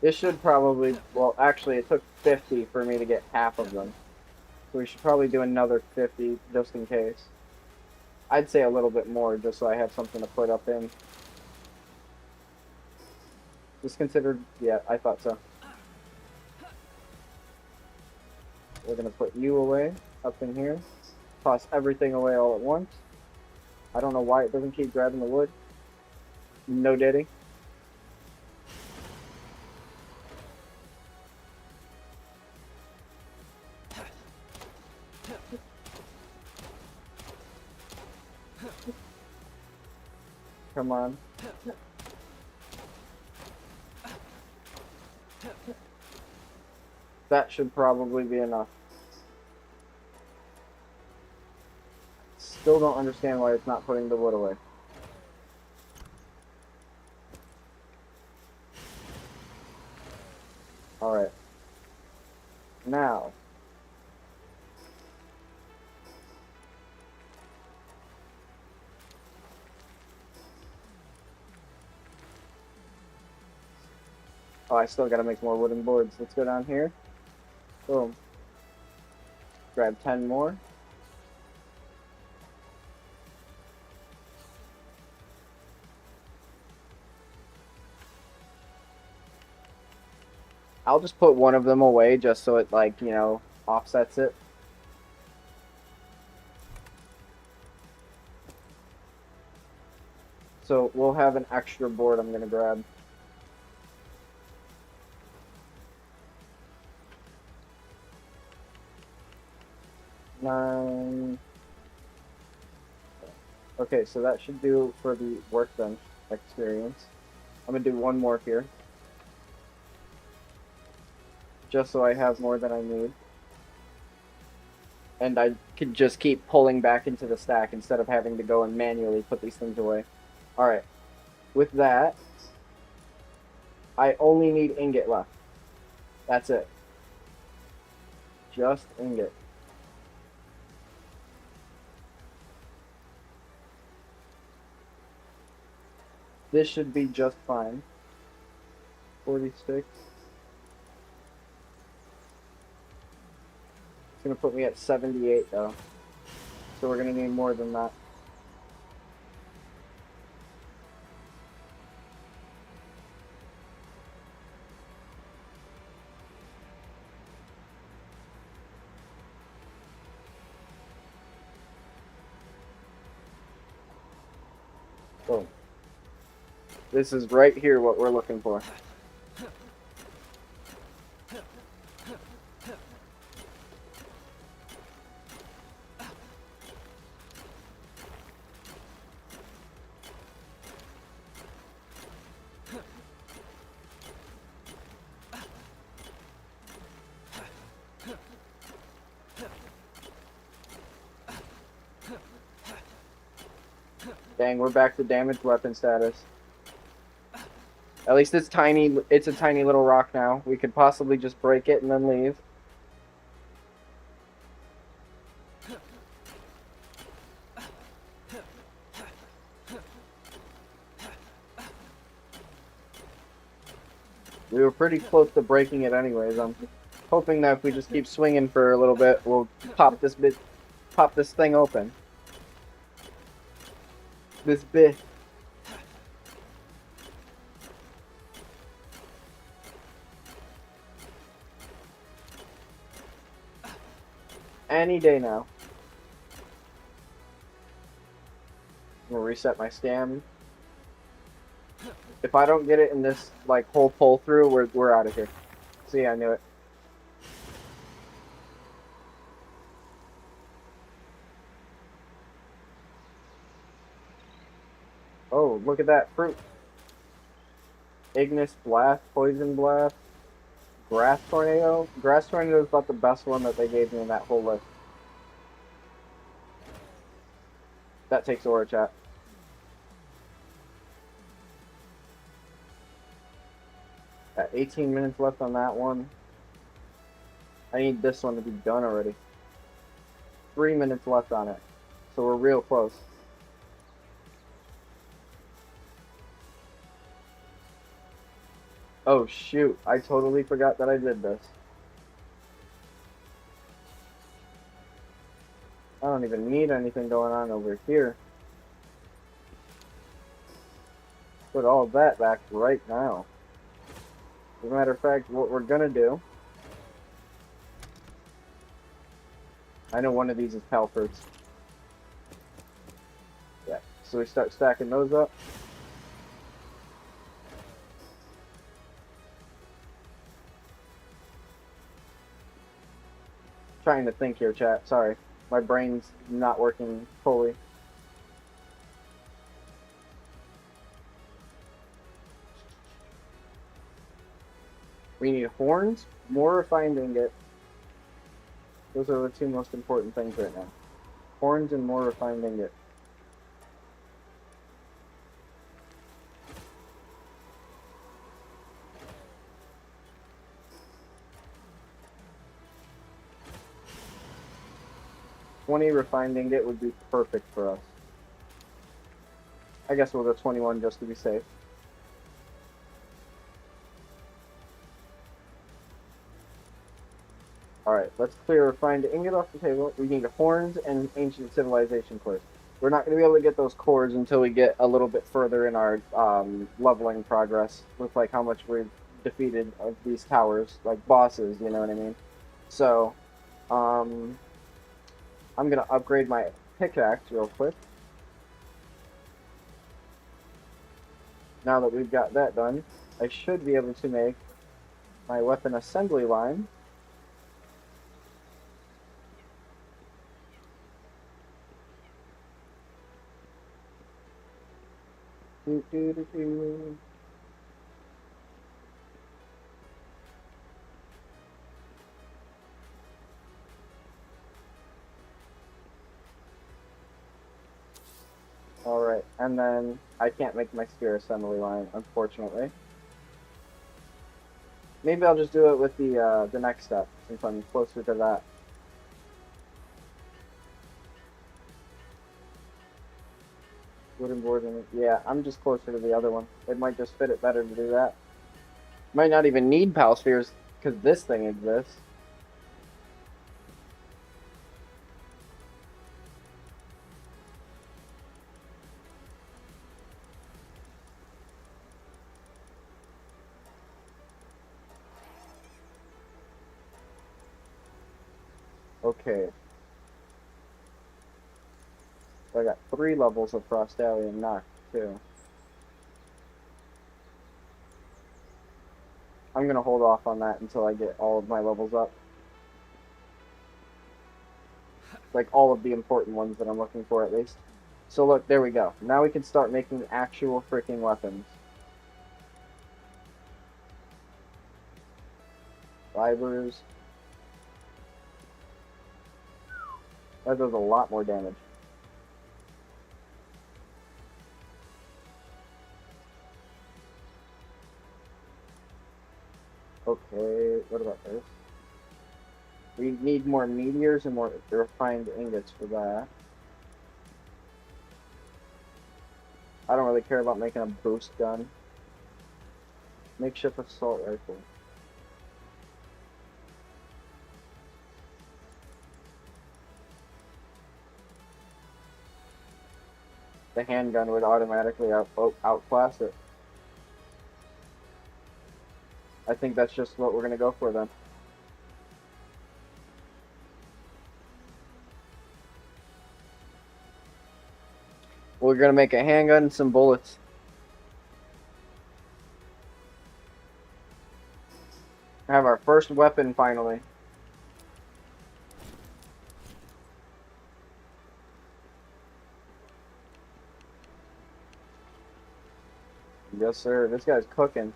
This should probably, well, actually it took 50 for me to get half of them. So we should probably do another 50 just in case. I'd say a little bit more just so I have something to put up in. Just considered, yeah, I thought so. We're going to put you away up in here. Toss everything away all at once. I don't know why it doesn't keep grabbing the wood. No diddy. Come on. That should probably be enough. Still don't understand why it's not putting the wood away. Alright. Now. Oh, I still gotta make more wooden boards. Let's go down here. Boom. Grab 10 more. I'll just put one of them away just so it, like, you know, offsets it. So we'll have an extra board I'm gonna grab. Nine. Okay, so that should do for the workbench experience. I'm gonna do one more here. Just so I have more than I need. And I could just keep pulling back into the stack instead of having to go and manually put these things away. Alright. With that, I only need ingot left. That's it. Just ingot. This should be just fine. 46. It's gonna put me at 78 though. So we're gonna need more than that. Boom. This is right here what we're looking for. Dang, we're back to damaged weapon status. At least it's tiny. It's a tiny little rock now. We could possibly just break it and then leave. We were pretty close to breaking it anyways. I'm hoping that if we just keep swinging for a little bit, we'll pop this thing open. This bit. Any day now. I'm gonna reset my scam. If I don't get it in this like whole pull through, we're out of here. See, I knew it. Oh, look at that fruit. Ignis Blast, Poison Blast, Grass Tornado. Grass Tornado is about the best one that they gave me in that whole list. That takes Aura Chat. Got 18 minutes left on that one. I need this one to be done already. 3 minutes left on it. So we're real close. Oh shoot, I totally forgot that I did this. I don't even need anything going on over here. Put all that back right now. As a matter of fact, what we're gonna do... I know one of these is Palford's. Yeah, so we start stacking those up. Trying to think here, chat. Sorry. My brain's not working fully. We need horns, more refined ingot. Those are the two most important things right now. Horns and more refined ingot. $20 refined ingot would be perfect for us. I guess we'll go 21 just to be safe. Alright, let's clear refined ingot off the table. We need horns and ancient civilization cores. We're not going to be able to get those cores until we get a little bit further in our leveling progress with like how much we've defeated of these towers, like bosses, you know what I mean? So, I'm going to upgrade my pickaxe real quick. Now that we've got that done, I should be able to make my weapon assembly line. Alright, and then I can't make my spear assembly line, unfortunately. Maybe I'll just do it with the next step, since I'm closer to that. Wooden board, and yeah, I'm just closer to the other one. It might just fit it better to do that. Might not even need pal spheres, because this thing exists. Okay. So I got 3 levels of Frostallion knocked, too. I'm gonna hold off on that until I get all of my levels up. Like, all of the important ones that I'm looking for, at least. So look, there we go. Now we can start making actual freaking weapons. Fibers. That does a lot more damage. Okay, what about this? We need more meteors and more refined ingots for that. I don't really care about making a boost gun. Makeshift assault rifle. The handgun would automatically outclass it. I think that's just what we're going to go for then. We're going to make a handgun and some bullets. Have our first weapon finally. Yes, sir. This guy's cooking.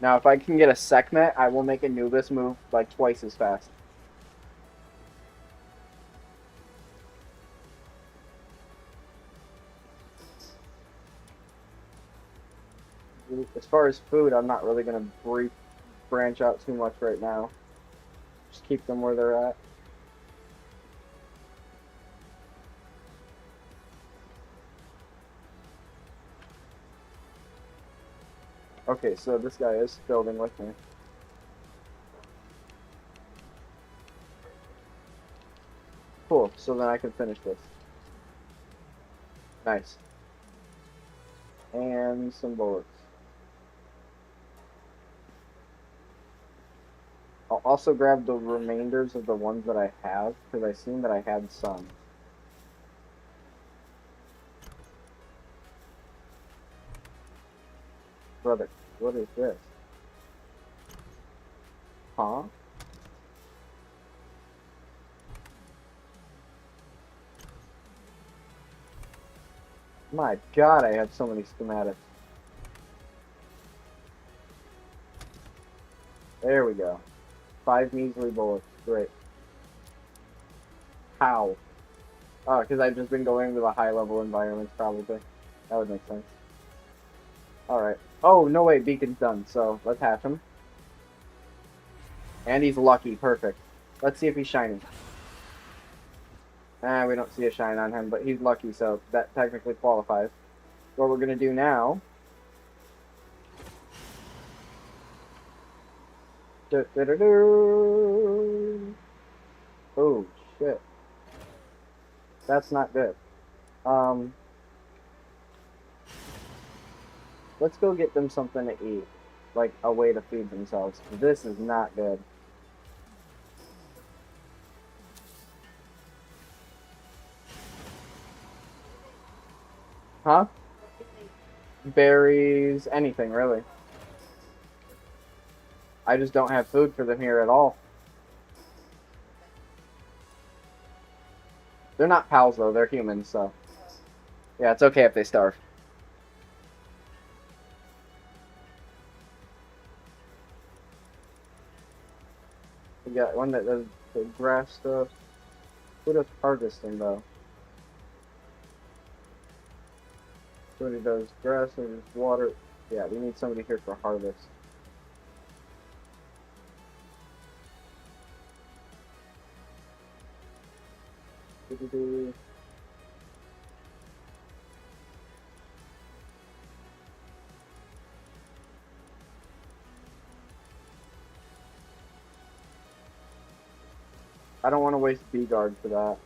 Now, if I can get a Sekhmet, I will make Anubis move like twice as fast. As far as food, I'm not really going to branch out too much right now. Just keep them where they're at. Okay, so this guy is building with me. Cool, so then I can finish this. Nice. And some bullets. I'll also grab the remainders of the ones that I have, because I seen that I had some. Brother, what is this? Huh? My god, I have so many schematics. There we go. 5 measly bullets. Great. How? Oh, because I've just been going to the high-level environments, probably. That would make sense. Alright. Oh, no way, Beacon's done, so let's hatch him. And he's lucky, perfect. Let's see if he's shiny. We don't see a shine on him, but he's lucky, so that technically qualifies. What we're going to do now... Oh, shit. That's not good. Let's go get them something to eat. Like, a way to feed themselves. This is not good. Huh? Berries, anything, really. I just don't have food for them here at all. They're not pals, though. They're humans, so... Yeah, it's okay if they starve. We got one that does the grass stuff. Who does harvesting, though? Somebody does grass and water. Yeah, we need somebody here for harvest. I don't want to waste B-guard for that.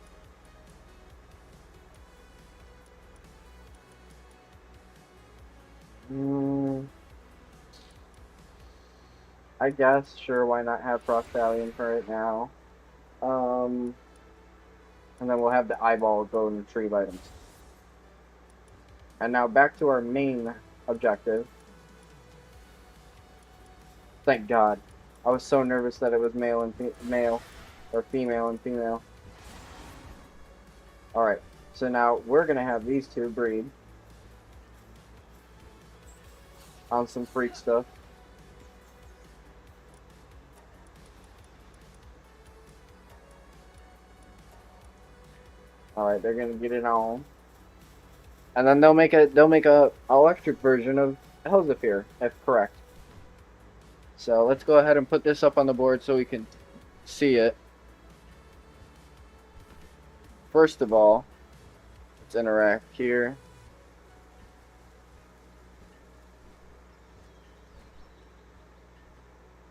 I guess, sure, why not have Frost Valiant for it now? And then we'll have the eyeball go and retrieve items. And now back to our main objective. Thank God. I was so nervous that it was male and male, or female and female. Alright, so now we're going to have these two breed on some freak stuff. Alright, they're going to get it on. And then they'll make a electric version of Elzevir, if correct. So let's go ahead and put this up on the board so we can see it. First of all, let's interact here.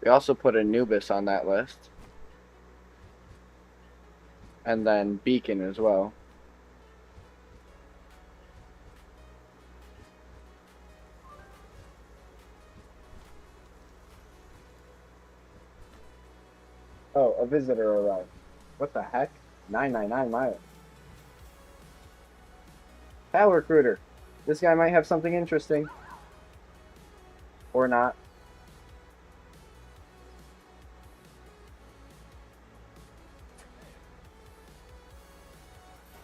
We also put Anubis on that list. And then Beacon as well. Oh, a visitor arrived. What the heck? 999 miles. Pal recruiter. This guy might have something interesting. Or not.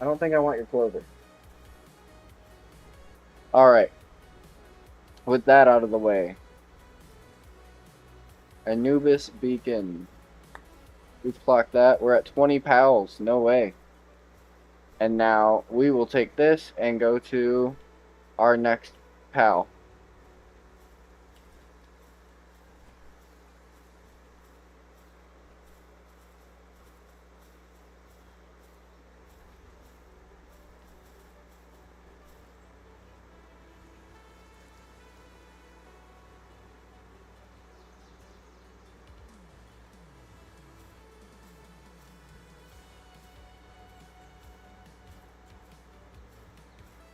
I don't think I want your clover. Alright. With that out of the way. Anubis Beacon. We've clocked that. We're at 20 pals. No way. And now we will take this and go to our next pal.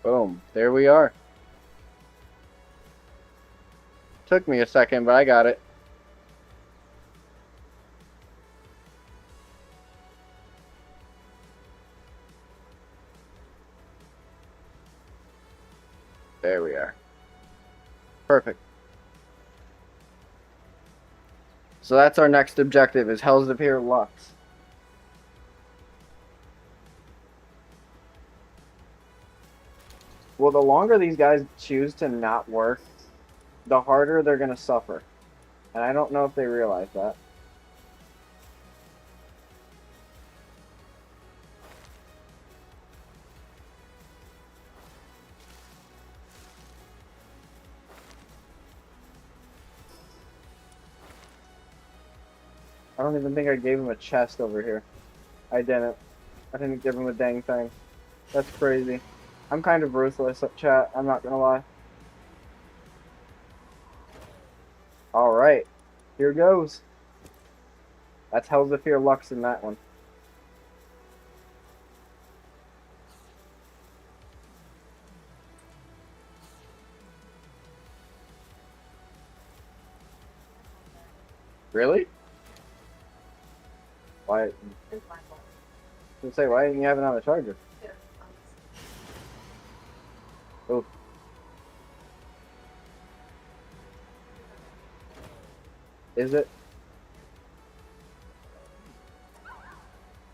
Boom. There we are. Took me a second, but I got it. There we are. Perfect. So that's our next objective, is Elzevir Lux. Well, the longer these guys choose to not work, the harder they're going to suffer. And I don't know if they realize that. I don't even think I gave him a chest over here. I didn't. I didn't give him a dang thing. That's crazy. I'm kind of ruthless at chat, I'm not gonna lie. Alright. Here goes. That's Hells of Fear Lux in that one. Really? Why? It's my fault. I was say, why didn't you have it on the charger? Yeah. Oof. Is it?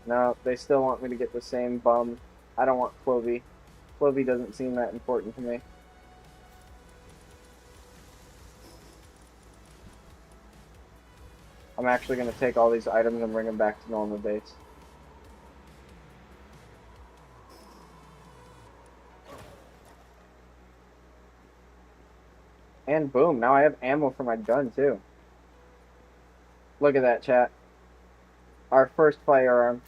No, they still want me to get the same bum. I don't want Clovey. Clovey doesn't seem that important to me. I'm actually going to take all these items and bring them back to normal base. And boom, now I have ammo for my gun too. Look at that, chat. Our first firearm.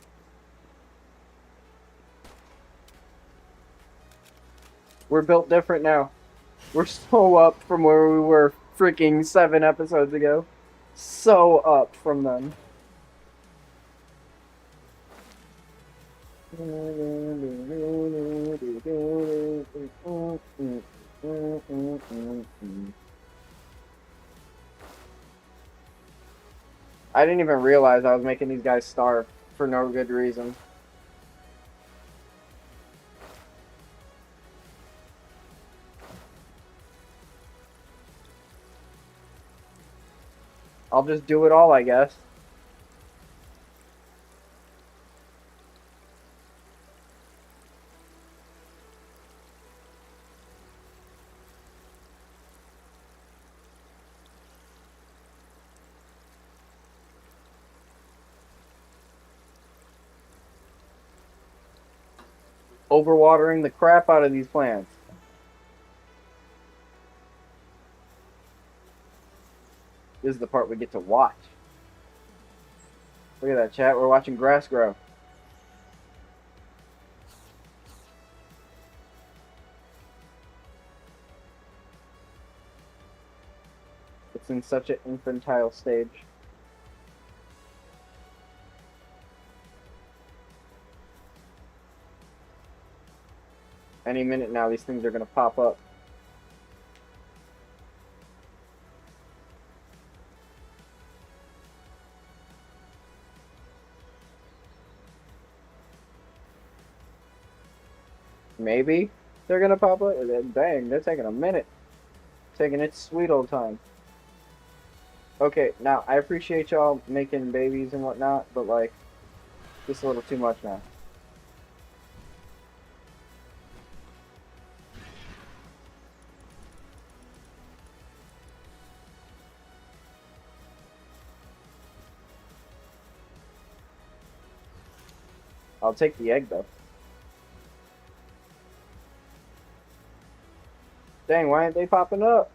We're built different now. We're so up from where we were freaking 7 episodes ago. So up from them. I didn't even realize I was making these guys starve for no good reason. I'll just do it all, I guess. Overwatering the crap out of these plants. This is the part we get to watch. Look at that, chat. We're watching grass grow. It's in such an infantile stage. Any minute now, these things are going to pop up. Maybe they're going to pop up. Dang, they're taking a minute. Taking its sweet old time. Okay, now, I appreciate y'all making babies and whatnot, but, like, just a little too much now. I'll take the egg, though. Dang, why aren't they popping up?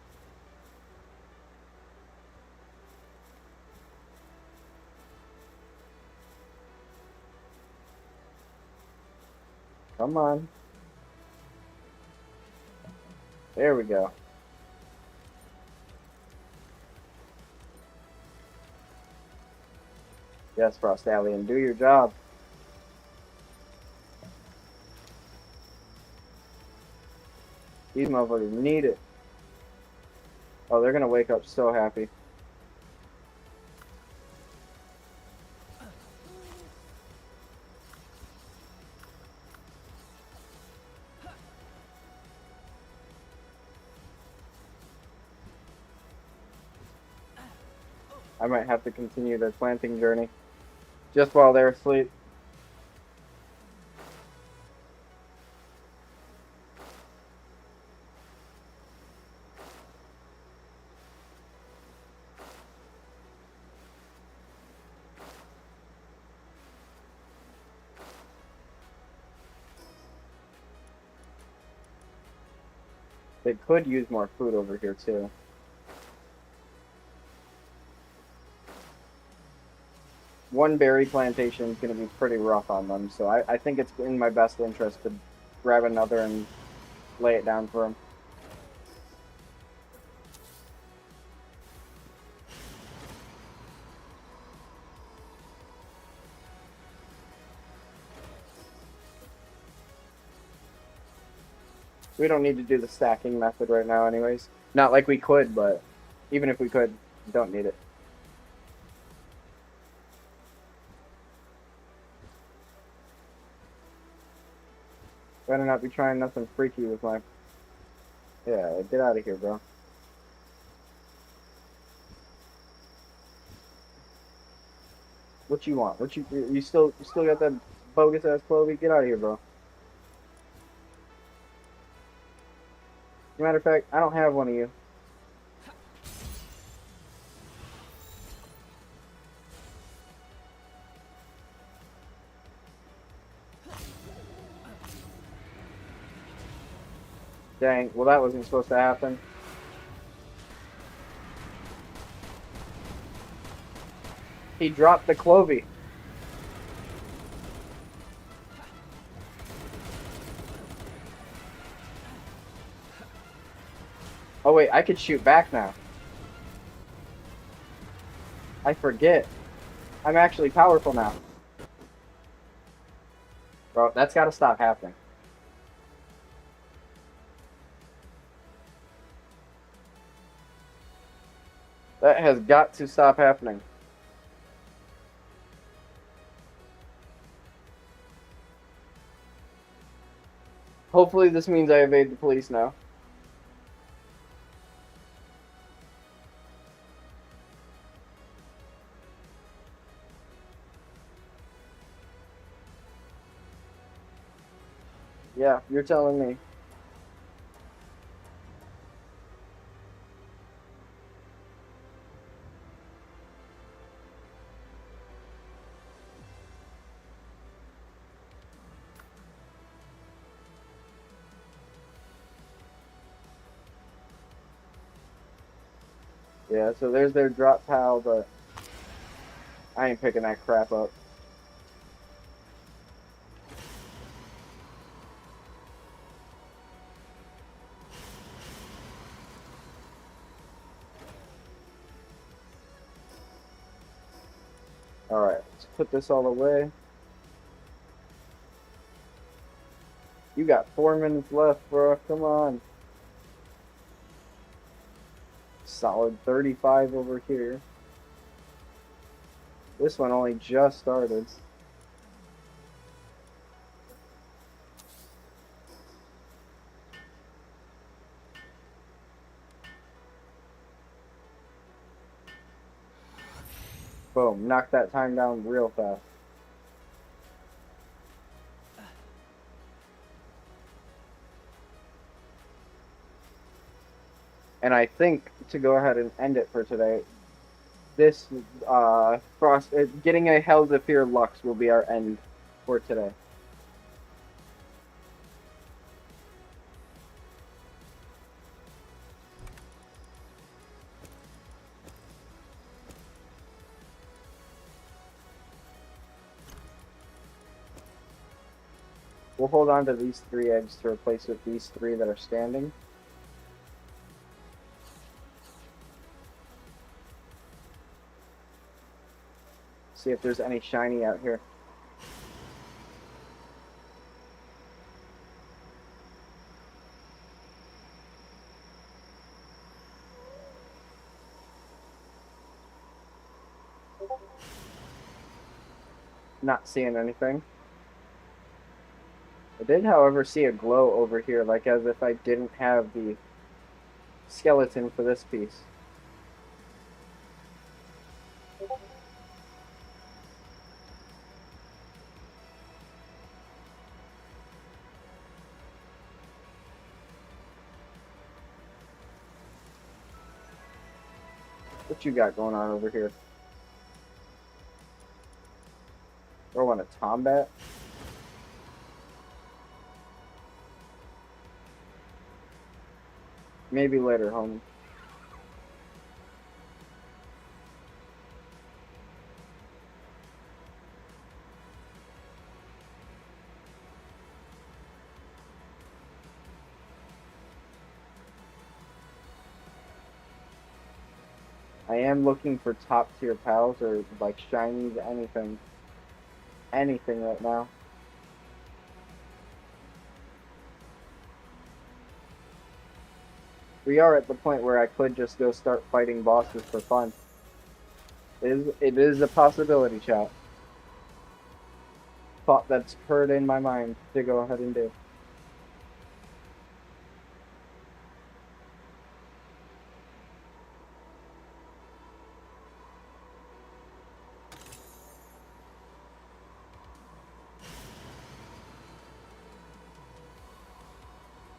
Come on. There we go. Yes, Frost Alien, do your job. These motherfuckers need it. Oh, they're gonna wake up so happy. I might have to continue their planting journey just while they're asleep. They could use more food over here too. One berry plantation is going to be pretty rough on them, so I think it's in my best interest to grab another and lay it down for them. We don't need to do the stacking method right now anyways. Not like we could, but even if we could, we don't need it. Better not be trying nothing freaky with my... Yeah, get out of here, bro. What you want? You still got that bogus ass Clovey? Get out of here, bro. Matter of fact, I don't have one of you. Dang, well that wasn't supposed to happen. He dropped the Clovey. Oh wait, I could shoot back now. I forget. I'm actually powerful now. Bro, that's gotta stop happening. That has got to stop happening. Hopefully this means I evade the police now. Yeah, you're telling me. Yeah, so there's their drop pile, but I ain't picking that crap up. Alright, let's put this all away. You got 4 minutes left, bro. Come on. Solid 35 over here. This one only just started. Boom, knock that time down real fast. And I think to go ahead and end it for today, this getting a Hellzephyr Lux will be our end for today. We'll hold on to these 3 eggs to replace with these 3 that are standing. See if there's any shiny out here. Not seeing anything. I did, however, see a glow over here, like as if I didn't have the skeleton for this piece. What you got going on over here? Throwing a Tombat? Maybe later, homie. I am looking for top tier pals or like shinies, anything. Anything right now. We are at the point where I could just go start fighting bosses for fun. It is a possibility, chat. Thought that's heard in my mind to go ahead and do.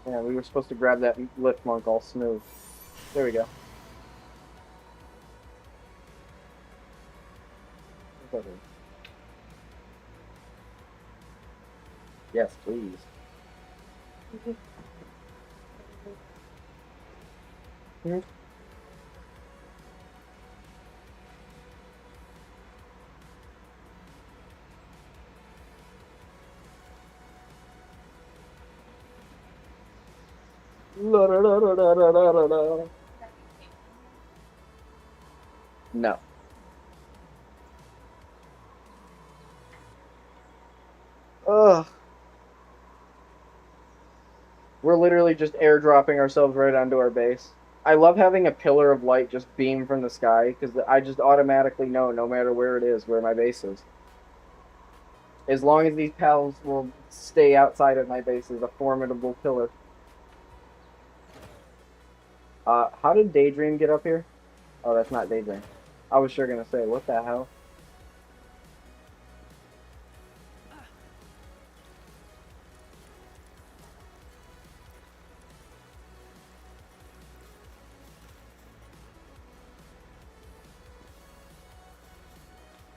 Yeah, we were supposed to grab that lift monk all smooth. There we go. Yes, please. Hmm? La, da, da, da, da, da, da, da. No. Ugh. We're literally just airdropping ourselves right onto our base. I love having a pillar of light just beam from the sky because I just automatically know no matter where it is where my base is. As long as these pals will stay outside of my base is a formidable pillar. How did Daydream get up here? Oh, that's not Daydream. I was sure gonna say, what the hell?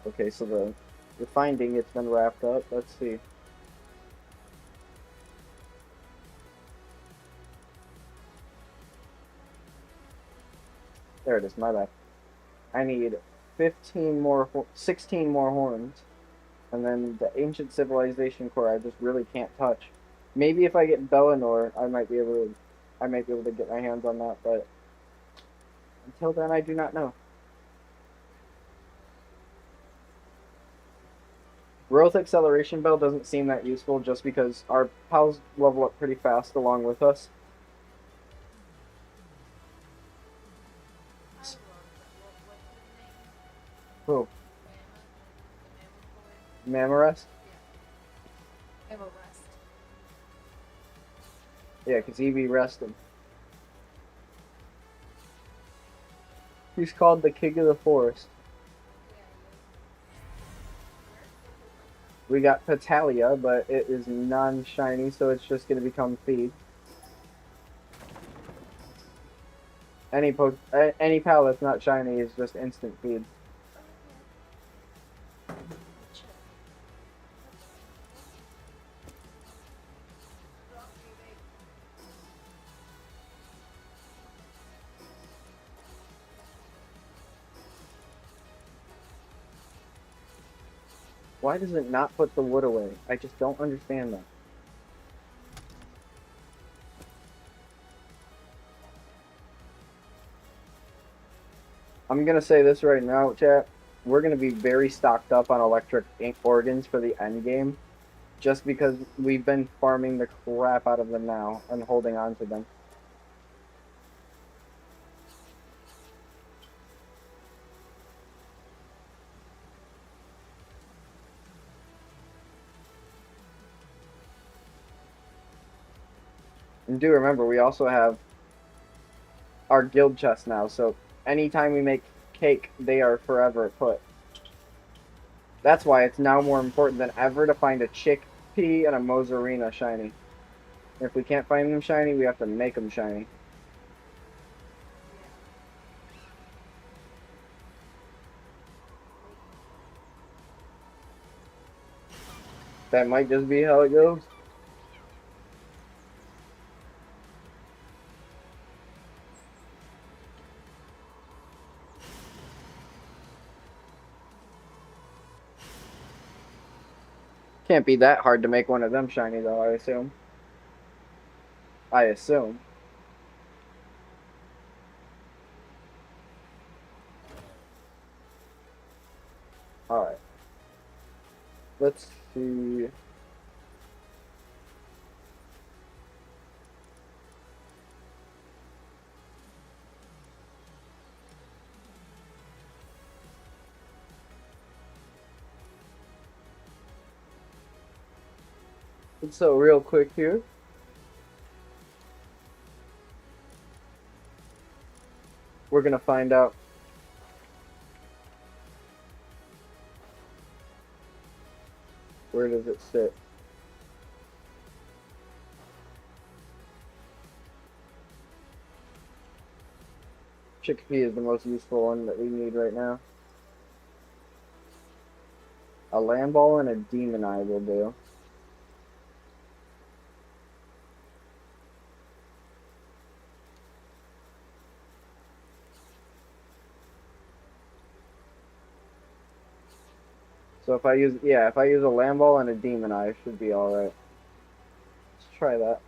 Okay, so the finding it's been wrapped up. Let's see. There it is. My bad. I need 15 more, 16 more horns, and then the ancient civilization core. I just really can't touch. Maybe if I get Bellinor, I might be able to get my hands on that. But until then, I do not know. Growth acceleration bell doesn't seem that useful just because our pals level up pretty fast along with us. I love that. What's his name? Who? The mammoth boy? Mamorest? Yeah. Mammoth rest. Yeah, because he be resting. He's called the king of the forest. We got Petalia, but it is non-shiny, so it's just going to become feed. Any pal that's not shiny is just instant feed. Why does it not put the wood away? I just don't understand that. I'm going to say this right now, chat. We're going to be very stocked up on electric ink organs for the end game, just because we've been farming the crap out of them now and holding on to them. And do remember, we also have our guild chest now, so anytime we make cake, they are forever put. That's why it's now more important than ever to find a chickpea and a Mozarina shiny. If we can't find them shiny, we have to make them shiny. That might just be how it goes. Can't be that hard to make one of them shiny, though, I assume. I assume. Alright. Let's see. So real quick here. We're going to find out. Where does it sit? Chickpea is the most useful one that we need right now. A land ball and a demon eye will do. So if I use, if I use a land ball and a demon eye, it should be alright. Let's try that.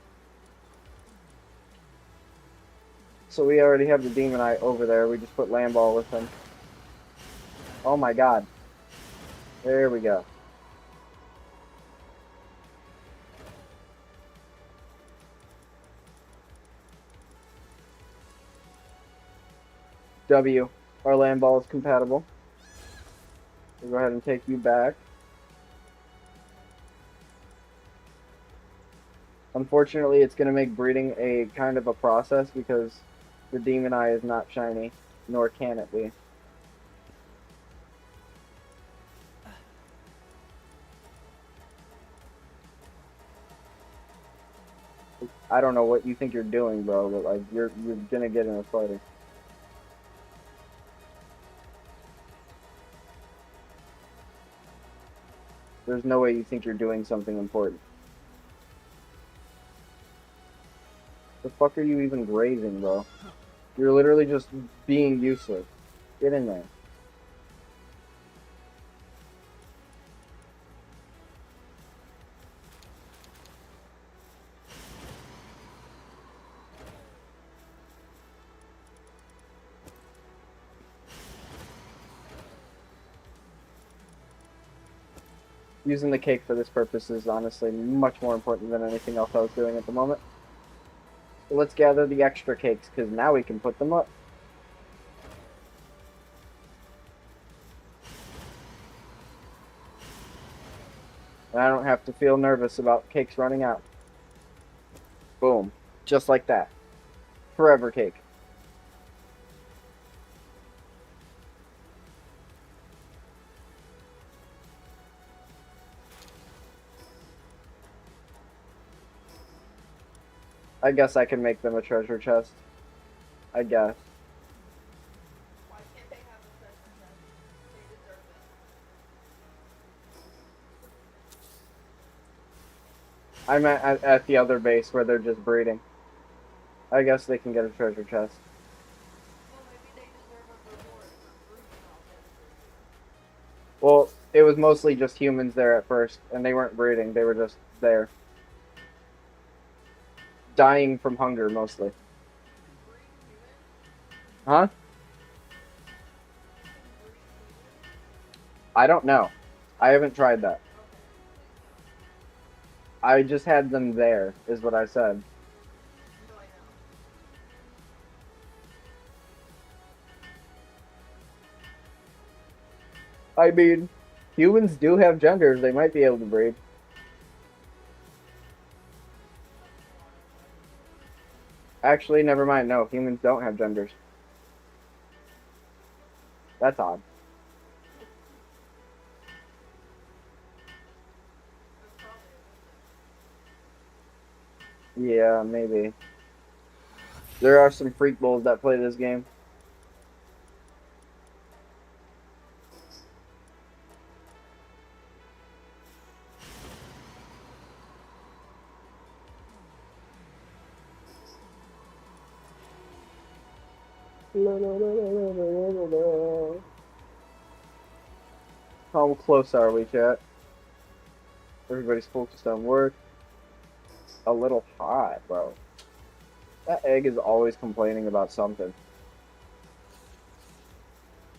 So we already have the demon eye over there. We just put land ball with him. Oh my god. There we go. W. Our land ball is compatible. We'll go ahead and take you back. Unfortunately, it's going to make breeding a kind of a process because the demon eye is not shiny, nor can it be. I don't know what you think you're doing, bro, but like you're gonna get in a fighter. There's no way you think you're doing something important. The fuck are you even grazing, bro? You're literally just being useless. Get in there. Using the cake for this purpose is honestly much more important than anything else I was doing at the moment. So let's gather the extra cakes, because now we can put them up. And I don't have to feel nervous about cakes running out. Boom. Just like that. Forever cake. I guess I can make them a treasure chest. I guess. Why can't they have a treasure chest? They deserve it. I'm at the other base where they're just breeding. I guess they can get a treasure chest. Well, maybe they deserve a reward for breeding all day. Well, it was mostly just humans there at first, and they weren't breeding. They were just there. Dying from hunger, mostly. Breed humans? Huh? Breed humans? I don't know. I haven't tried that. Okay. I just had them there, is what I said. No, I know. I mean, humans do have genders. They might be able to breed. Actually, never mind. No, humans don't have genders. That's odd. That's probably a good thing. Yeah, maybe. There are some freak bulls that play this game. How close are we, chat? Everybody's focused on work. A little hot, bro. That egg is always complaining about something.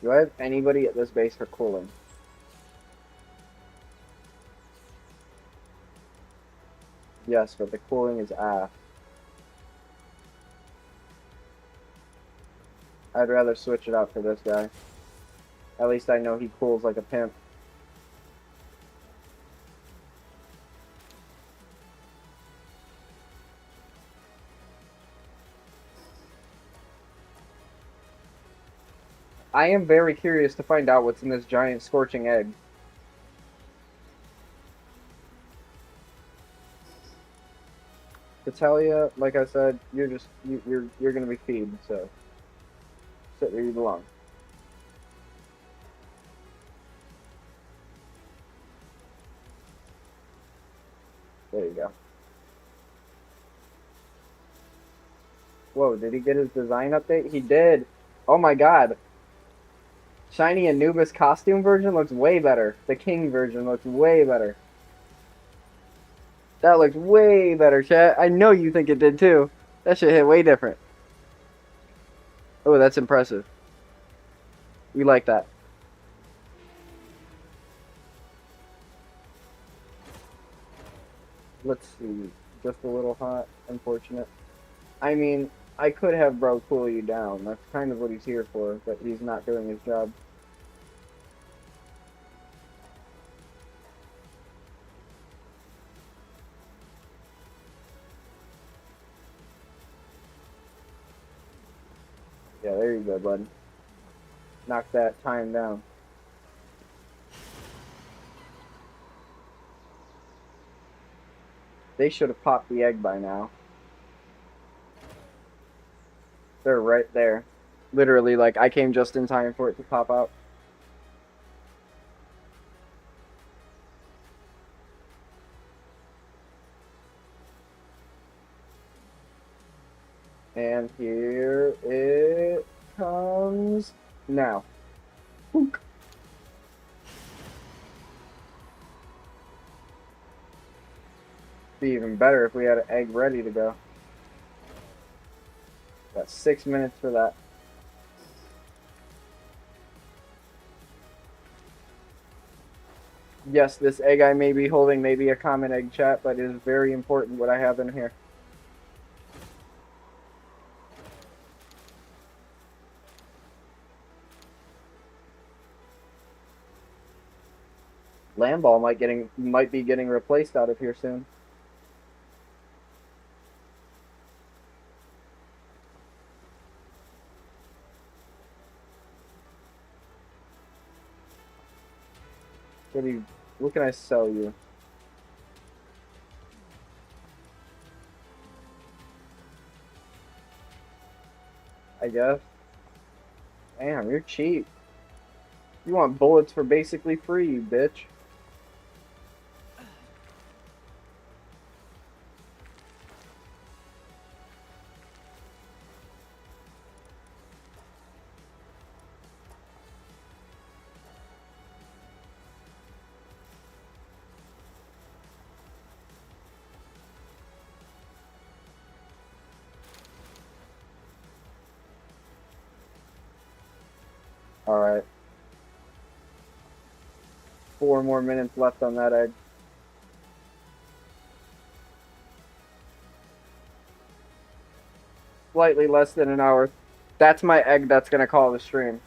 Do I have anybody at this base for cooling? Yes, but the cooling is aft. I'd rather switch it out for this guy. At least I know he cools like a pimp. I am very curious to find out what's in this giant scorching egg. Catalia, like I said, you're gonna be feed, so sit where you belong. There you go. Whoa, did he get his design update? He did. Oh my god. Shiny Anubis costume version looks way better. The King version looks way better. That looks way better, chat. I know you think it did too. That shit hit way different. Oh, that's impressive. We like that. Let's see. Just a little hot. Unfortunate. I mean, I could have bro cool you down. That's kind of what he's here for, but he's not doing his job. Yeah, there you go, bud. Knock that time down. They should have popped the egg by now. They're right there. Literally, like, I came just in time for it to pop out. And here it comes now. Book. Be even better if we had an egg ready to go. Got 6 minutes for that. Yes, this egg I may be holding may be a common egg, chat, but it is very important what I have in here. Lamball might be getting replaced out of here soon. What can I sell you? I guess. Damn, you're cheap. You want bullets for basically free, you bitch. Alright. 4 more minutes left on that egg. Slightly less than an hour. That's my egg that's gonna call the stream.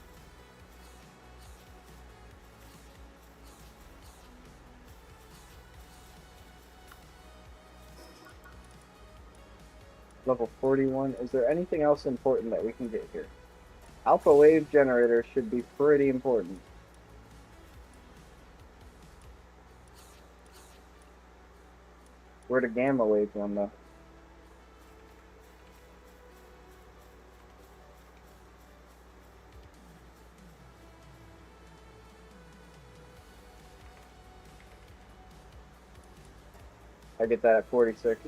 Level 41. Is there anything else important that we can get here? Alpha wave generator should be pretty important. Where'd a gamma wave one though? I get that at 46.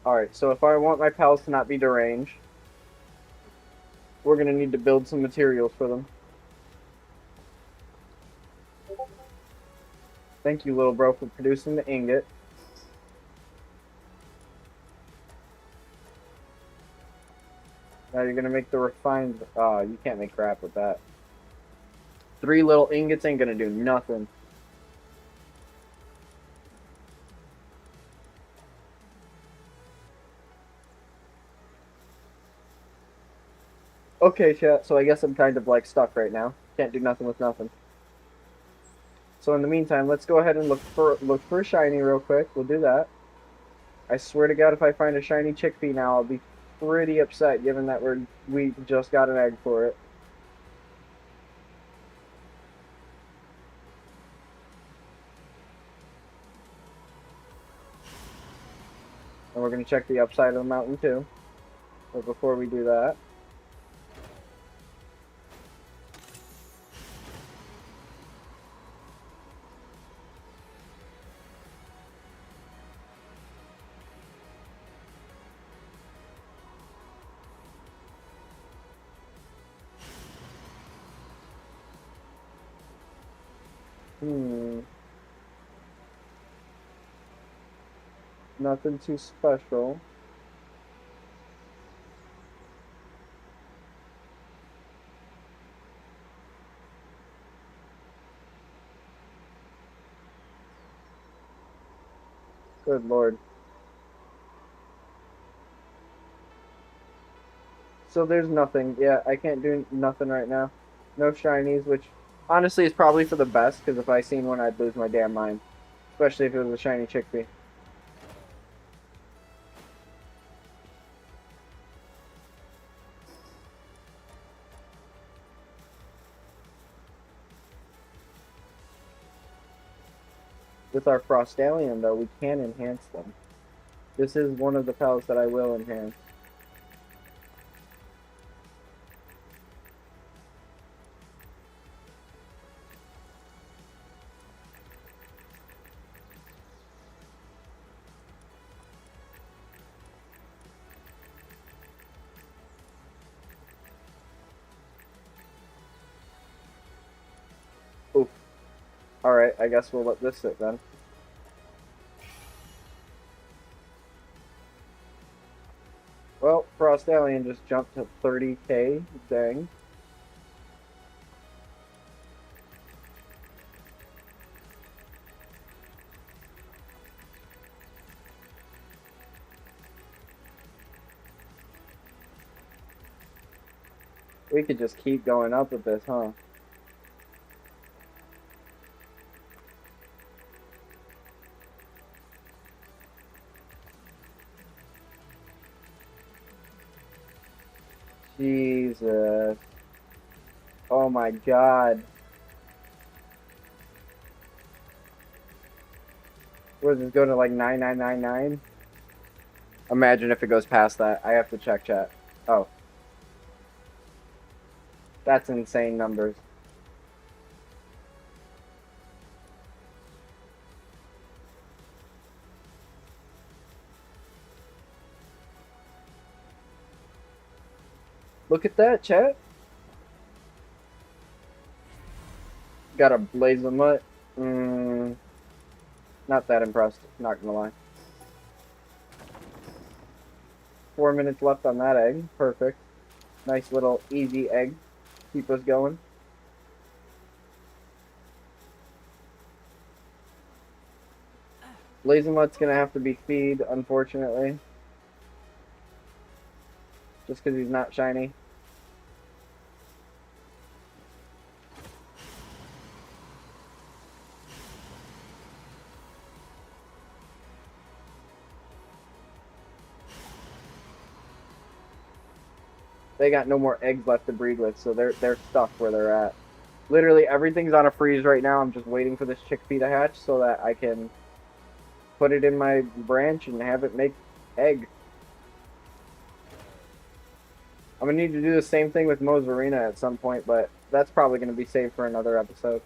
Alright, so if I want my pals to not be deranged, we're gonna need to build some materials for them. Thank you, little bro, for producing the ingot. Now you're gonna make the refined. Oh, you can't make crap with that. 3 little ingots ain't gonna do nothing. Okay, chat. So I guess I'm kind of like stuck right now. Can't do nothing with nothing. So in the meantime, let's go ahead and look for a shiny real quick. We'll do that. I swear to God, if I find a shiny chickpea now, I'll be pretty upset, given that we just got an egg for it. And we're gonna check the upside of the mountain too. But before we do that, nothing too special. Good Lord. So there's nothing. Yeah, I can't do nothing right now. No shinies, which honestly is probably for the best, because if I seen one, I'd lose my damn mind. Especially if it was a shiny chickpea. With our Frostallion, though, we can enhance them. This is one of the pals that I will enhance. Oof. Alright, I guess we'll let this sit then. Well, Frostallion just jumped to 30k. Dang. We could just keep going up with this, huh? Jesus. Oh my God. What does this go to like 9999? Imagine if it goes past that. I have to check chat. Oh. That's insane numbers. Look at that, chat. Got a Blazimutt. Not that impressed, not gonna lie. 4 minutes left on that egg. Perfect. Nice little easy egg. Keep us going. Blazimutt's gonna have to be feed, unfortunately. Just because he's not shiny. They got no more eggs left to breed with, so they're stuck where they're at. Literally everything's on a freeze right now. I'm just waiting for this chickpea to hatch so that I can put it in my branch and have it make egg. I'm gonna need to do the same thing with Mozarina at some point, but that's probably gonna be saved for another episode.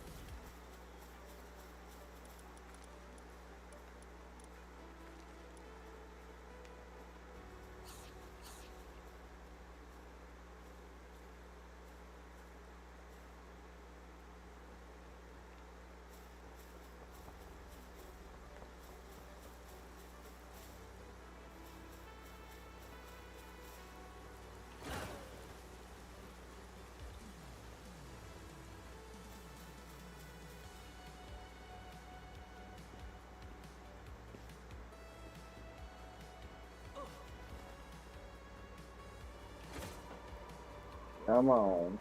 Come on.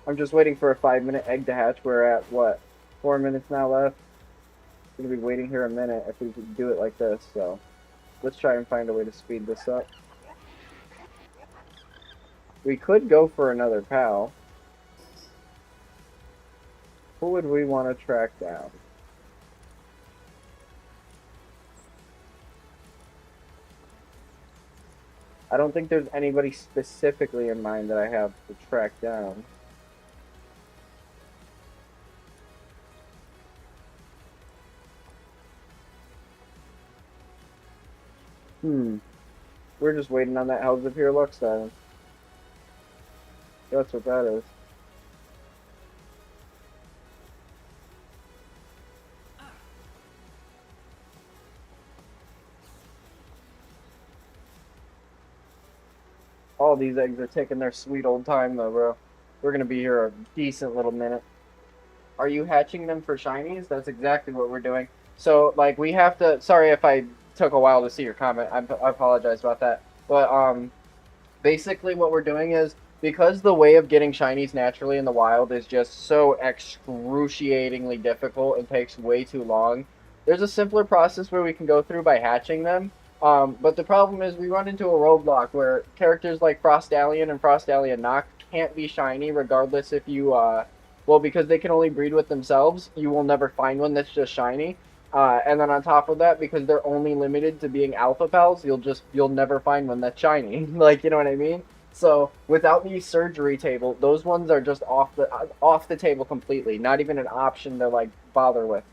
I'm just waiting for a 5-minute egg to hatch. We're at, what, 4 minutes now left? Gonna be waiting here a minute if we could do it like this, so let's try and find a way to speed this up. We could go for another pal. Who would we want to track down? I don't think there's anybody specifically in mind that I have to track down. We're just waiting on that Hells of Pure Lux then. That's what that is. All these eggs are taking their sweet old time though, bro. We're gonna be here a decent little minute. Are you hatching them for shinies? That's exactly what we're doing. So, like, we have to... Sorry if I took a while to see your comment. I apologize about that. But, basically what we're doing is, because the way of getting shinies naturally in the wild is just so excruciatingly difficult and takes way too long, there's a simpler process where we can go through by hatching them. But the problem is we run into a roadblock where characters like Frostallion and Frostallion Noct can't be shiny regardless if you, well, because they can only breed with themselves, you will never find one that's just shiny. And then on top of that, because they're only limited to being alpha pals, you'll never find one that's shiny. Like, you know what I mean? So without the surgery table, those ones are just off the table completely. Not even an option to like bother with.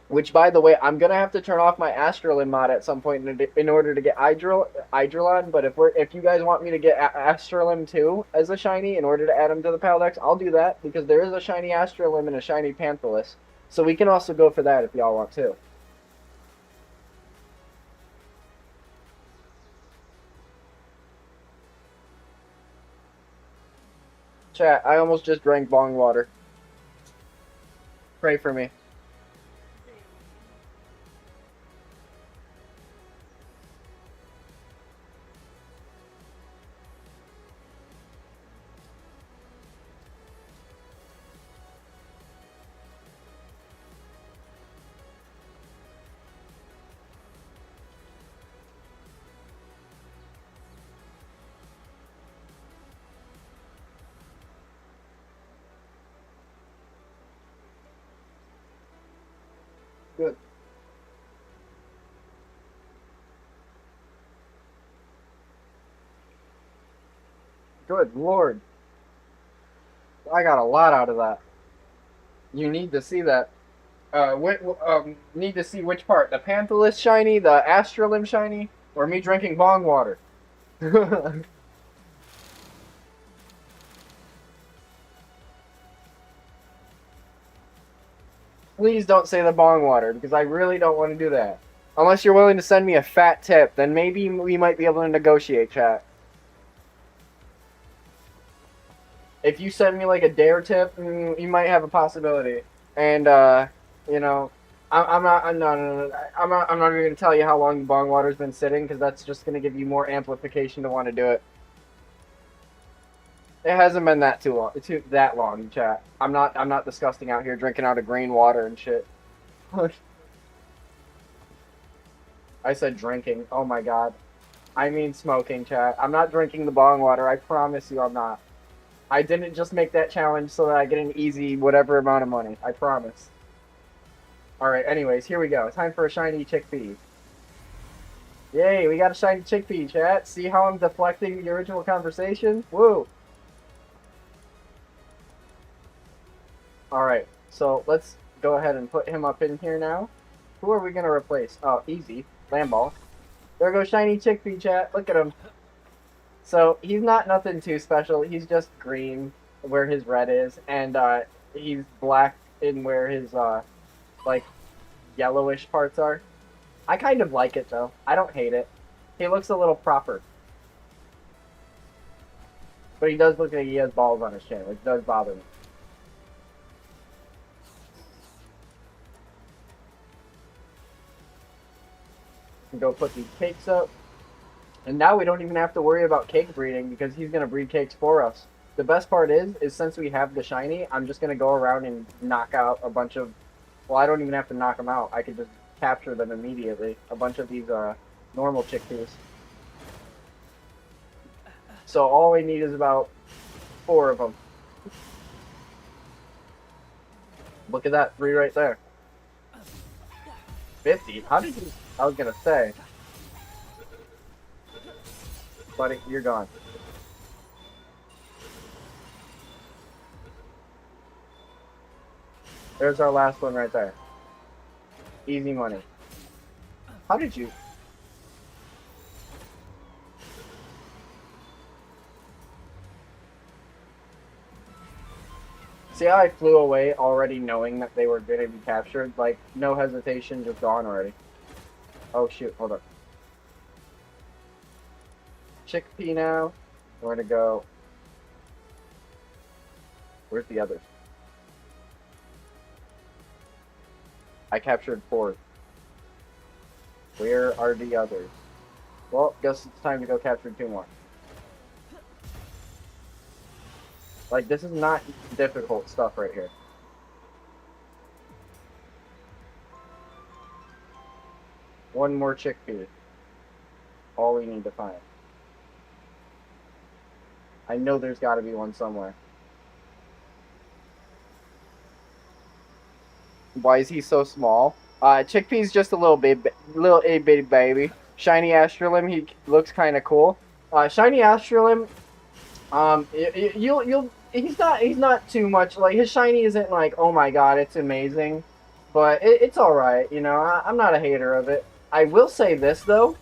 Which, by the way, I'm gonna have to turn off my Astralim mod at some point in order to get Hydrolon. But if you guys want me to get Astralim too as a shiny in order to add them to the Paldex, I'll do that because there is a shiny Astralim and a shiny Panthalus. So we can also go for that if y'all want to. Chat, I almost just drank bong water. Pray for me. Good. Good Lord. I got a lot out of that. You need to see that. Need to see which part. The Panthalus shiny, the Astralim shiny, or me drinking bong water. Please don't say the bong water, because I really don't want to do that. Unless you're willing to send me a fat tip, then maybe we might be able to negotiate, chat. If you send me like a dare tip, you might have a possibility. And you know, I'm not even gonna tell you how long the bong water's been sitting, because that's just gonna give you more amplification to want to do it. It hasn't been that that long, chat. I'm not disgusting out here drinking out of green water and shit. I said drinking. Oh my god. I mean smoking, chat. I'm not drinking the bong water. I promise you I'm not. I didn't just make that challenge so that I get an easy whatever amount of money. I promise. Alright, anyways, here we go. Time for a shiny chickpea. Yay, we got a shiny chickpea, chat. See how I'm deflecting the original conversation? Woo! Alright, so let's go ahead and put him up in here now. Who are we going to replace? Oh, easy. Lamball. There goes shiny chickpea, chat. Look at him. So, he's not nothing too special. He's just green where his red is, and he's black in where his, like, yellowish parts are. I kind of like it, though. I don't hate it. He looks a little proper. But he does look like he has balls on his chin, which does bother me. Go put these cakes up. And now we don't even have to worry about cake breeding because he's going to breed cakes for us. The best part is since we have the shiny, I'm just going to go around and knock out a bunch of... Well, I don't even have to knock them out. I could just capture them immediately. A bunch of these normal chickpeas. So all we need is about 4 of them. Look at that, 3 right there. 50? How did you... I was going to say... Buddy, you're gone. There's our last one right there. Easy money. How did you... See how I flew away already knowing that they were going to be captured? Like, no hesitation, just gone already. Oh shoot, hold up. Chickpea now. We're going to go... Where's the others? I captured 4. Where are the others? Well, guess it's time to go capture 2 more. Like, this is not difficult stuff right here. One more chickpea. All we need to find. I know there's got to be one somewhere. Why is he so small? Chickpea's just a little itty baby. Shiny Astralim, he looks kind of cool. Shiny Astralim, he's not too much, like, his shiny isn't like, oh my god, it's amazing. But it's alright, you know, I'm not a hater of it. I will say this, though.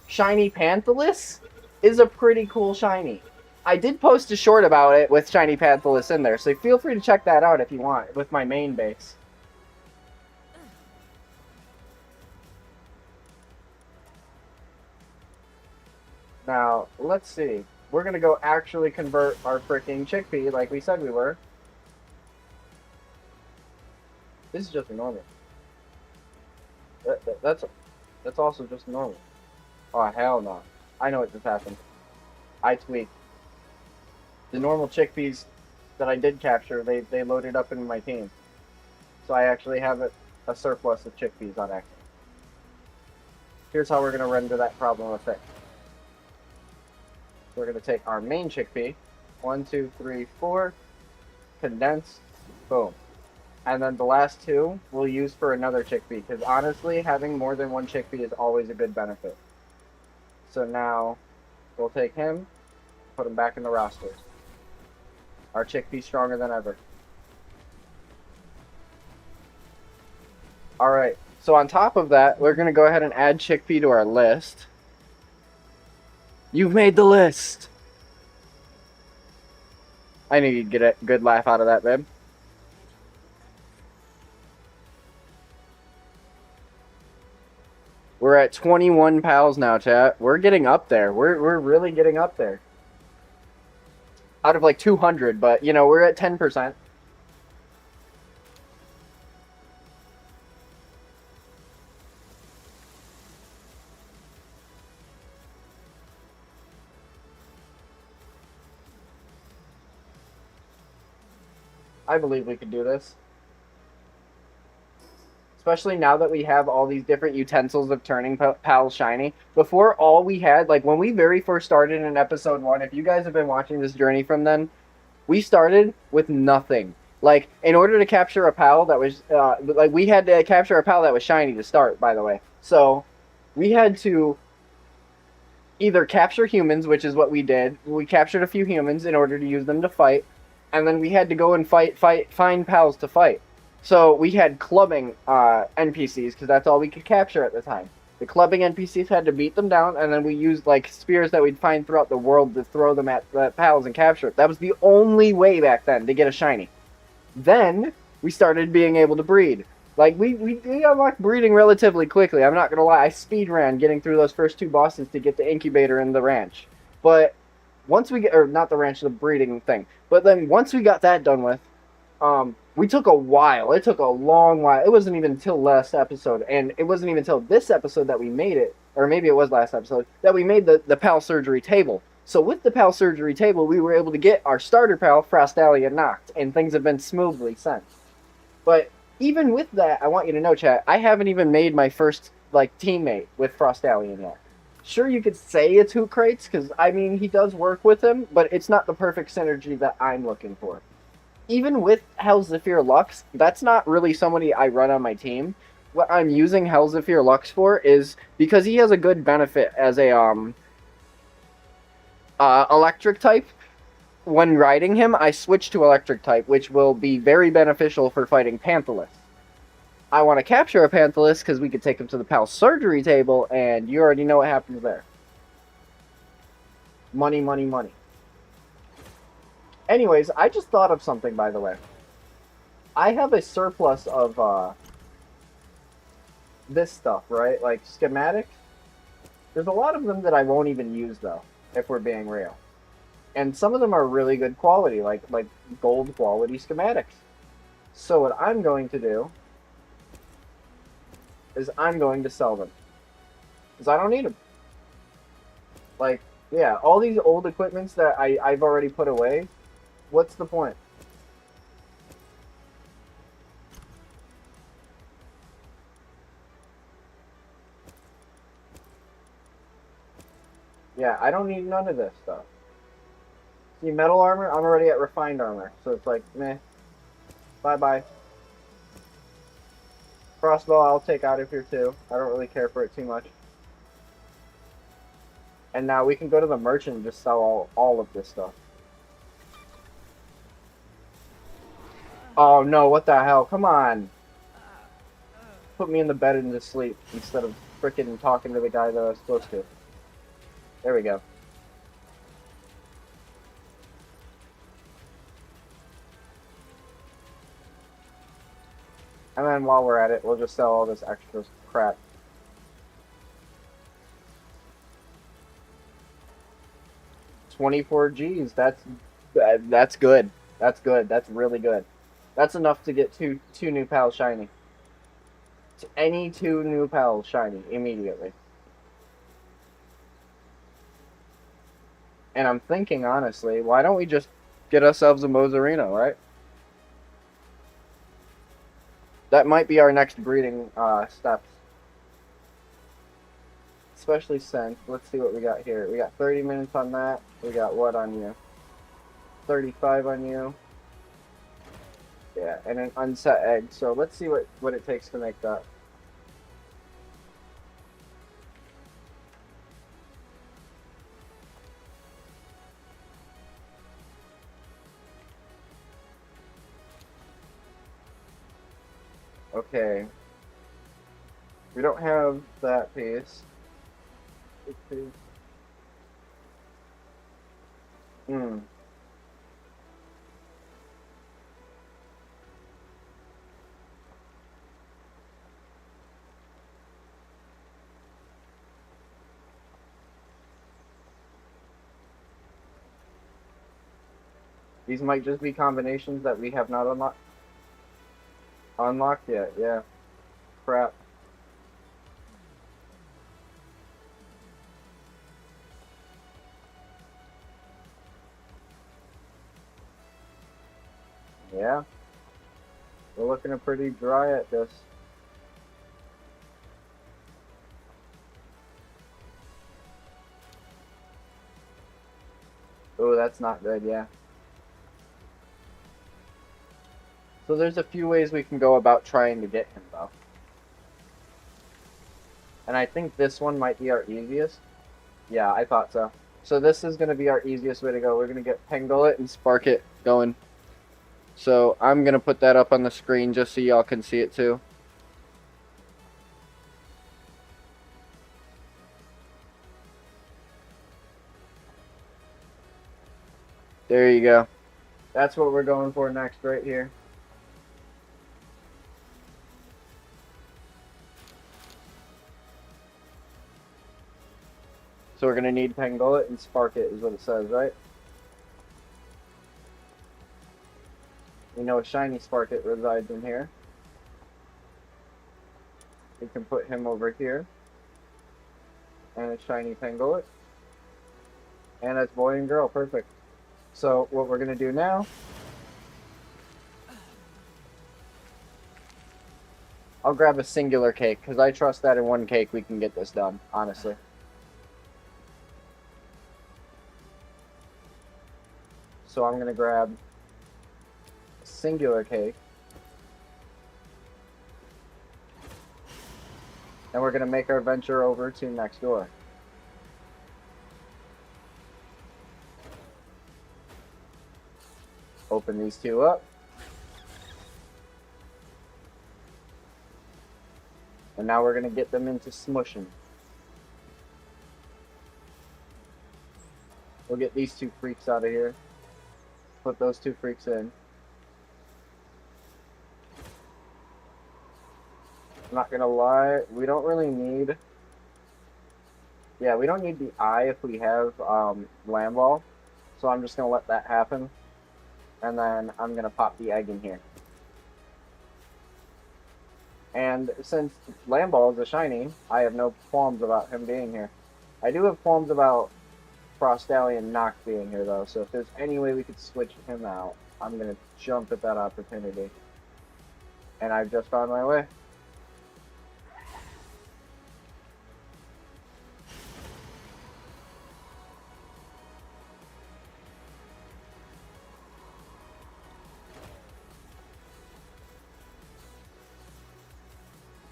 Shiny Panthalus is a pretty cool shiny. I did post a short about it with Shiny Panthalus in there, so feel free to check that out if you want, with my main base. Now, let's see. We're going to go actually convert our freaking chickpea like we said we were. This is just a normal. That's also just normal. Oh, hell no. I know what just happened. I tweaked. The normal chickpeas that I did capture, they loaded up in my team. So I actually have a surplus of chickpeas on accident. Here's how we're going to render that problem a fix. We're going to take our main chickpea, 1, 2, 3, 4, condense, boom. And then the last 2 we'll use for another chickpea, because honestly, having more than one chickpea is always a good benefit. So now, we'll take him, put him back in the roster. Our chickpea's stronger than ever. Alright, so on top of that, we're going to go ahead and add chickpea to our list. You've made the list! I knew you'd get a good laugh out of that, babe. We're at 21 pals now, chat. We're getting up there. We're really getting up there. Out of like 200, but, you know, we're at 10%. I believe we can do this. Especially now that we have all these different utensils of turning pals shiny. Before, all we had, like when we very first started in episode 1, if you guys have been watching this journey from then, we started with nothing. Like, in order to capture a pal that was, like, we had to capture a pal that was shiny to start, by the way. So, we had to either capture humans, which is what we did. We captured a few humans in order to use them to fight. And then we had to go and find pals to fight. So we had clubbing NPCs, because that's all we could capture at the time. The clubbing NPCs had to beat them down, and then we used like spears that we'd find throughout the world to throw them at the pals and capture it. That was the only way back then to get a shiny. Then we started being able to breed. Like we unlocked breeding relatively quickly. I'm not gonna lie, I speed ran getting through those first 2 bosses to get the incubator and the ranch. But once we get, or not the ranch, the breeding thing. But then once we got that done with, we took a while. It took a long while. It wasn't even until last episode, and it wasn't even until this episode that we made it or maybe it was last episode, that we made the PAL surgery table. So with the PAL surgery table, we were able to get our starter PAL, Frostalia, knocked, and things have been smoothly since. But even with that, I want you to know, chat, I haven't even made my first like teammate with Frostallion yet. Sure, you could say it's Hoot Crates, because I mean he does work with him, but it's not the perfect synergy that I'm looking for. Even with Hellzephyr Lux, that's not really somebody I run on my team. What I'm using Hellzephyr Lux for is because he has a good benefit as a electric type. When riding him, I switch to electric type, which will be very beneficial for fighting Panthalus. I want to capture a Panthalus because we could take him to the PAL surgery table, and you already know what happens there. Money, money, money. Anyways, I just thought of something, by the way. I have a surplus of this stuff, right? Like schematics. There's a lot of them that I won't even use, though, if we're being real. And some of them are really good quality, like gold quality schematics. So what I'm going to do is I'm going to sell them. Because I don't need them. Like, yeah, all these old equipments that I've already put away, what's the point? Yeah, I don't need none of this stuff. See, metal armor, I'm already at refined armor. So it's like, meh. Bye-bye. Crossbow, I'll take out of here too. I don't really care for it too much. And now we can go to the merchant and just sell all of this stuff. Oh no, what the hell? Come on. Put me in the bed and just sleep instead of freaking talking to the guy that I was supposed to. There we go. And then while we're at it, we'll just sell all this extra crap. $24 Gs. That's good. That's good. That's really good. That's enough to get two new pals shiny. Any two new pals shiny immediately. And I'm thinking, honestly, why don't we just get ourselves a Mozarino, right? That might be our next breeding steps. Especially since, let's see what we got here. We got 30 minutes on that. We got what on you? 35 on you. Yeah, and an unset egg. So let's see what it takes to make that. Okay. We don't have that piece. Hmm. These might just be combinations that we have not unlocked yet. Yeah. Crap. Yeah. We're looking pretty dry at this. Oh, that's not good, yeah. So there's a few ways we can go about trying to get him, though. And I think this one might be our easiest. Yeah, I thought so. So this is going to be our easiest way to go. We're going to get Pangullet and Sparkit going. So I'm going to put that up on the screen just so y'all can see it too. There you go. That's what we're going for next right here. So we're going to need Pangullet and Sparkit is what it says, right? We know a shiny Sparkit resides in here. We can put him over here. and a shiny Pangolin. And that's boy and girl, perfect. So what we're gonna do now, I'll grab a singular cake, because I trust that in one cake we can get this done, honestly. So I'm gonna grab a singular cake. And we're gonna make our venture over to next door. Open these two up. And now we're gonna get them into smushing. We'll get these two freaks out of here. Put those two freaks in. I'm not gonna lie, we don't really need... Yeah, we don't need the eye if we have land ball. So I'm just gonna let that happen. And then I'm gonna pop the egg in here. And since land ball is a shiny, I have no qualms about him being here. I do have qualms about Frostallion Nox being here though, so if there's any way we could switch him out, I'm gonna jump at that opportunity. And I've just found my way.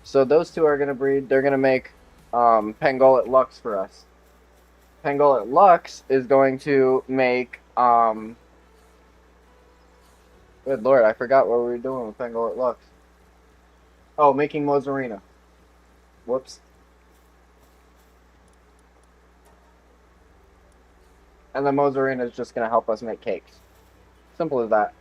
So those two are gonna breed. They're gonna make Pangolin Lux for us. Pangolin Lux is going to make good lord, I forgot what we were doing with Pangolin Lux. Oh, making Mozarina. Whoops. And the Mozarina is just gonna help us make cakes. Simple as that.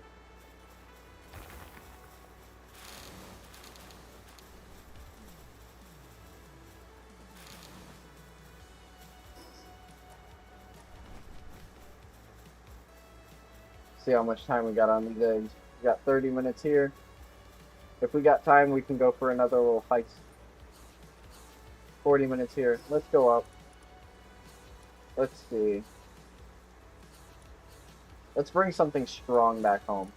See how much time we got on these eggs. We got 30 minutes here. If we got time, we can go for another little heist. 40 minutes here. Let's go up. Let's see. Let's bring something strong back home.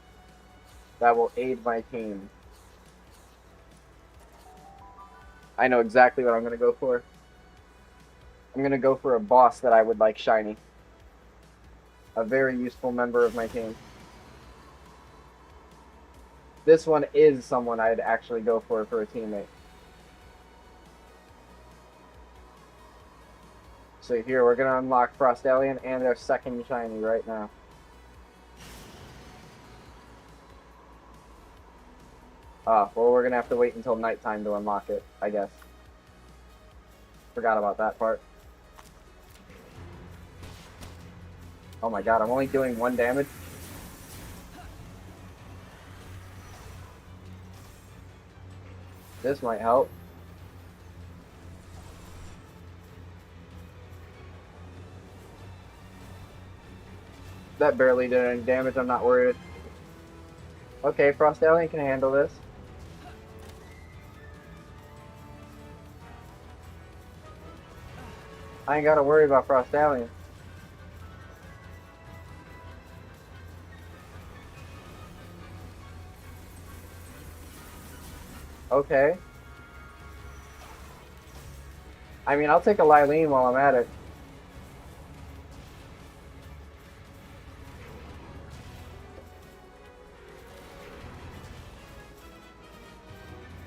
That will aid my team. I know exactly what I'm going to go for. I'm going to go for a boss that I would like shiny. A very useful member of my team. This one is someone I'd actually go for a teammate. So here, we're going to unlock Frostallion and their second shiny right now. Well, we're going to have to wait until nighttime to unlock it, I guess. Forgot about that part. Oh my god, I'm only doing 1 damage. This might help. That barely did any damage, I'm not worried. Okay, Frostallion can handle this. I ain't gotta worry about Frostallion. Okay. I mean, I'll take a Lylene while I'm at it.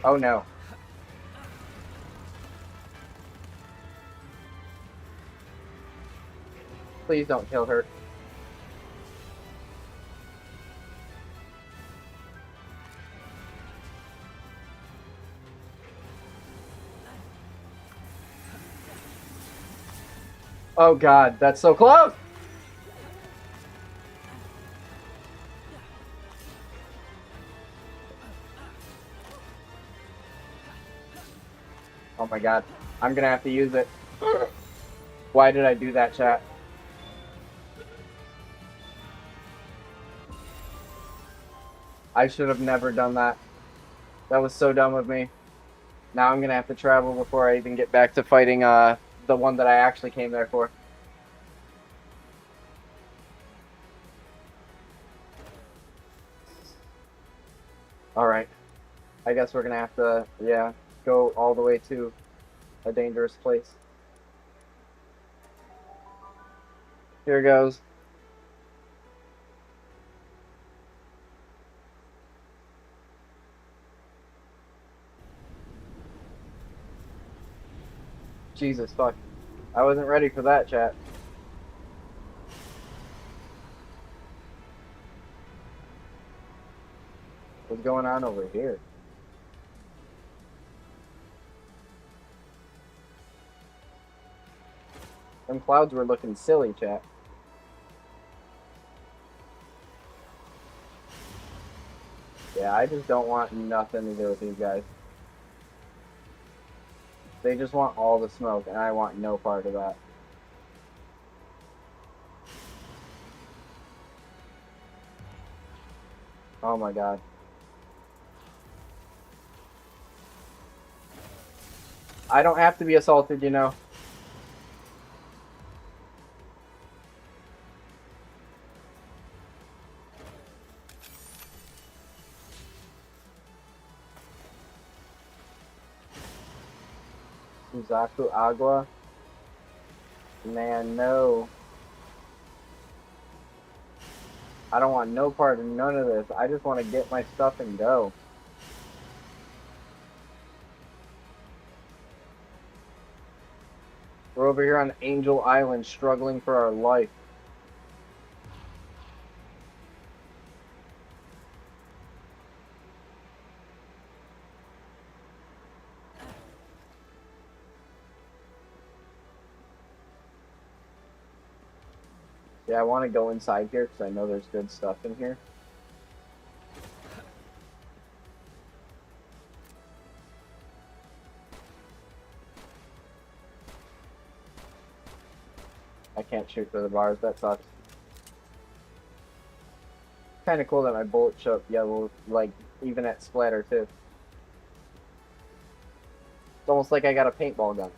Oh no. Please don't kill her. Oh god, that's so close! Oh my god, I'm gonna have to use it. Why did I do that, chat? I should have never done that. That was so dumb of me. Now I'm gonna have to travel before I even get back to fighting the one that I actually came there for. Alright. I guess we're gonna have to, yeah, go all the way to a dangerous place. Here goes. Jesus, fuck. I wasn't ready for that, chat. What's going on over here? Them clouds were looking silly, chat. Yeah, I just don't want nothing to do with these guys. They just want all the smoke, and I want no part of that. Oh my god. I don't have to be assaulted, you know. Suzaku Agua? Man, no. I don't want no part of none of this. I just want to get my stuff and go. We're over here on Angel Island struggling for our life. Yeah, I want to go inside here because I know there's good stuff in here. I can't shoot through the bars, that sucks. Kind of cool that my bullet show up yellow, like, even at splatter, too. It's almost like I got a paintball gun.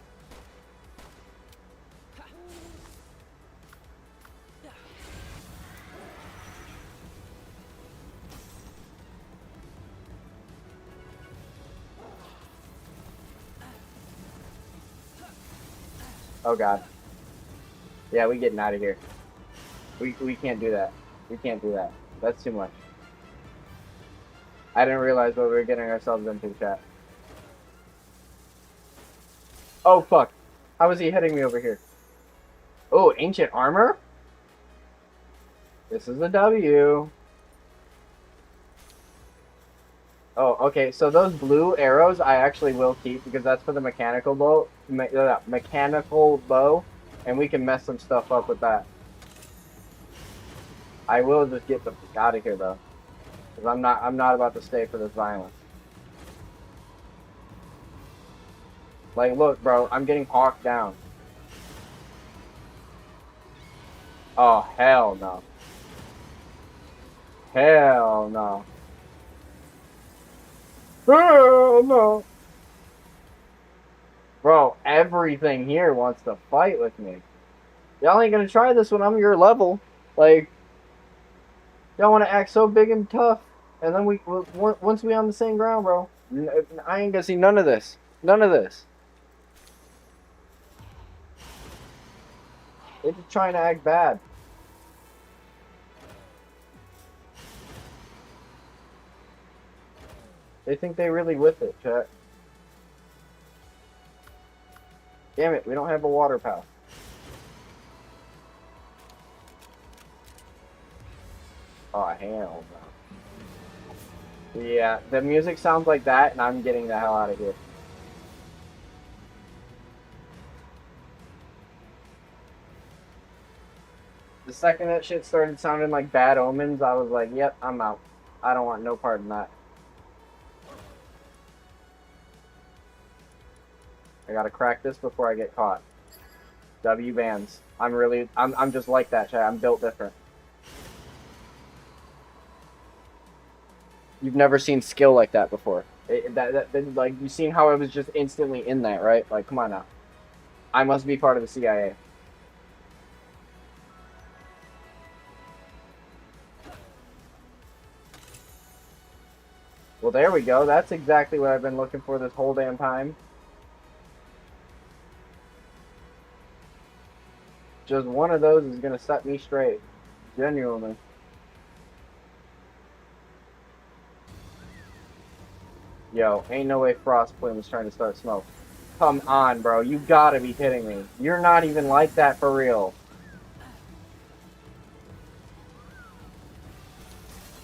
Oh god. Yeah, we getting out of here. We can't do that. We can't do that. That's too much. I didn't realize what we were getting ourselves into, chat. Oh fuck. How is he hitting me over here? Oh, ancient armor? This is a W. Oh, okay. So those blue arrows I actually will keep because that's for the mechanical bow. Mechanical bow, and we can mess some stuff up with that. I will just get the fuck out of here though, because I'm not about to stay for this violence. Like, look, bro, I'm getting hawked down. Oh hell no. Hell no. Oh no. Bro, everything here wants to fight with me. Y'all ain't gonna try this when I'm your level. Like, y'all want to act so big and tough, and then once we on the same ground, bro, I ain't gonna see none of this. None of this. They're just trying to act bad. They think they really with it, chat. Damn it, we don't have a water path. Oh, hell no. Yeah, the music sounds like that, and I'm getting the hell out of here. The second that shit started sounding like Bad Omens, I was like, yep, I'm out. I don't want no part in that. I gotta crack this before I get caught. W bands. I'm just like that, chat. I'm built different. You've never seen skill like that before. Like, you've seen how it was just instantly in that, right? Like, come on now. I must be part of the CIA. Well, there we go. That's exactly what I've been looking for this whole damn time. Just one of those is gonna set me straight. Genuinely. Yo, ain't no way Frost Plume is trying to start smoke. Come on, bro. You gotta be kidding me. You're not even like that for real.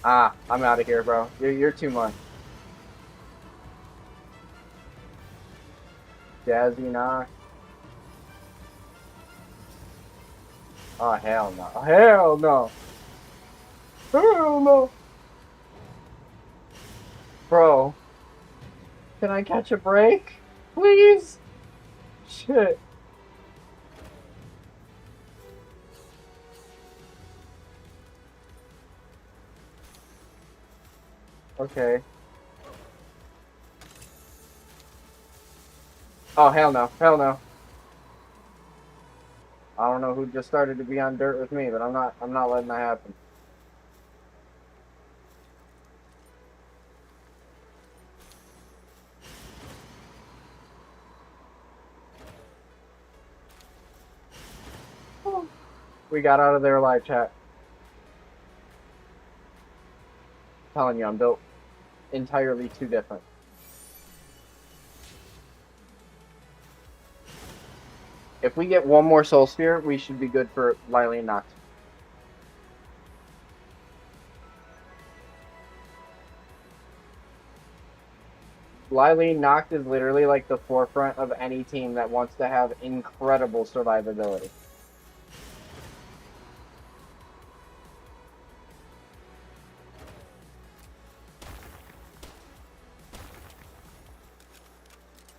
Ah, I'm out of here, bro. You're too much. Jazzy knock. Oh, hell no. Hell no. Hell no. Bro, can I catch a break? Please? Shit. Okay. Oh, hell no. Hell no. I don't know who just started to be on dirt with me, but I'm not letting that happen. We got out of there alive, chat. I'm telling you, I'm built entirely too different. If we get one more Soul Spear, we should be good for Lily Noct. Lily Noct is literally like the forefront of any team that wants to have incredible survivability.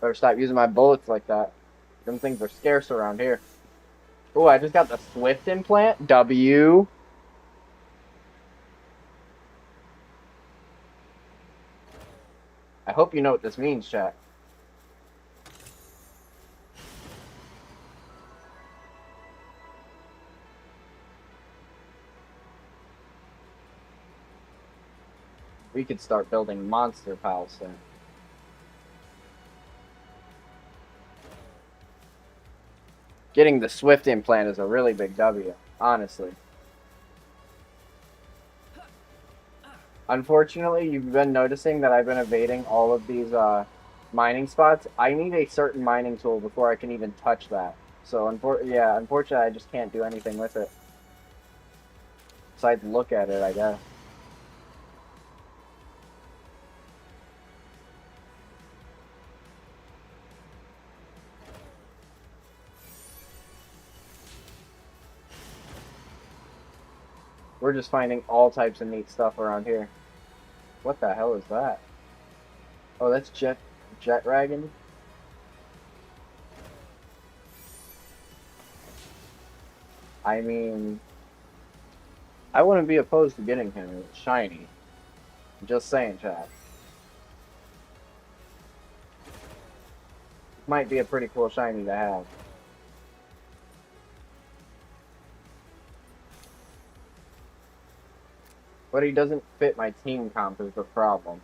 Better stop using my bullets like that. Them things are scarce around here. Oh, I just got the Swift implant. W. I hope you know what this means, chat. We could start building monster piles soon. Getting the Swift implant is a really big W, honestly. Unfortunately, you've been noticing that I've been evading all of these mining spots. I need a certain mining tool before I can even touch that. So, unfortunately, I just can't do anything with it. Besides look at it, I guess. We're just finding all types of neat stuff around here. What the hell is that? Oh, that's Jet Dragon. I mean, I wouldn't be opposed to getting him shiny. Just saying, chat. Might be a pretty cool shiny to have. But he doesn't fit my team comp is the problem.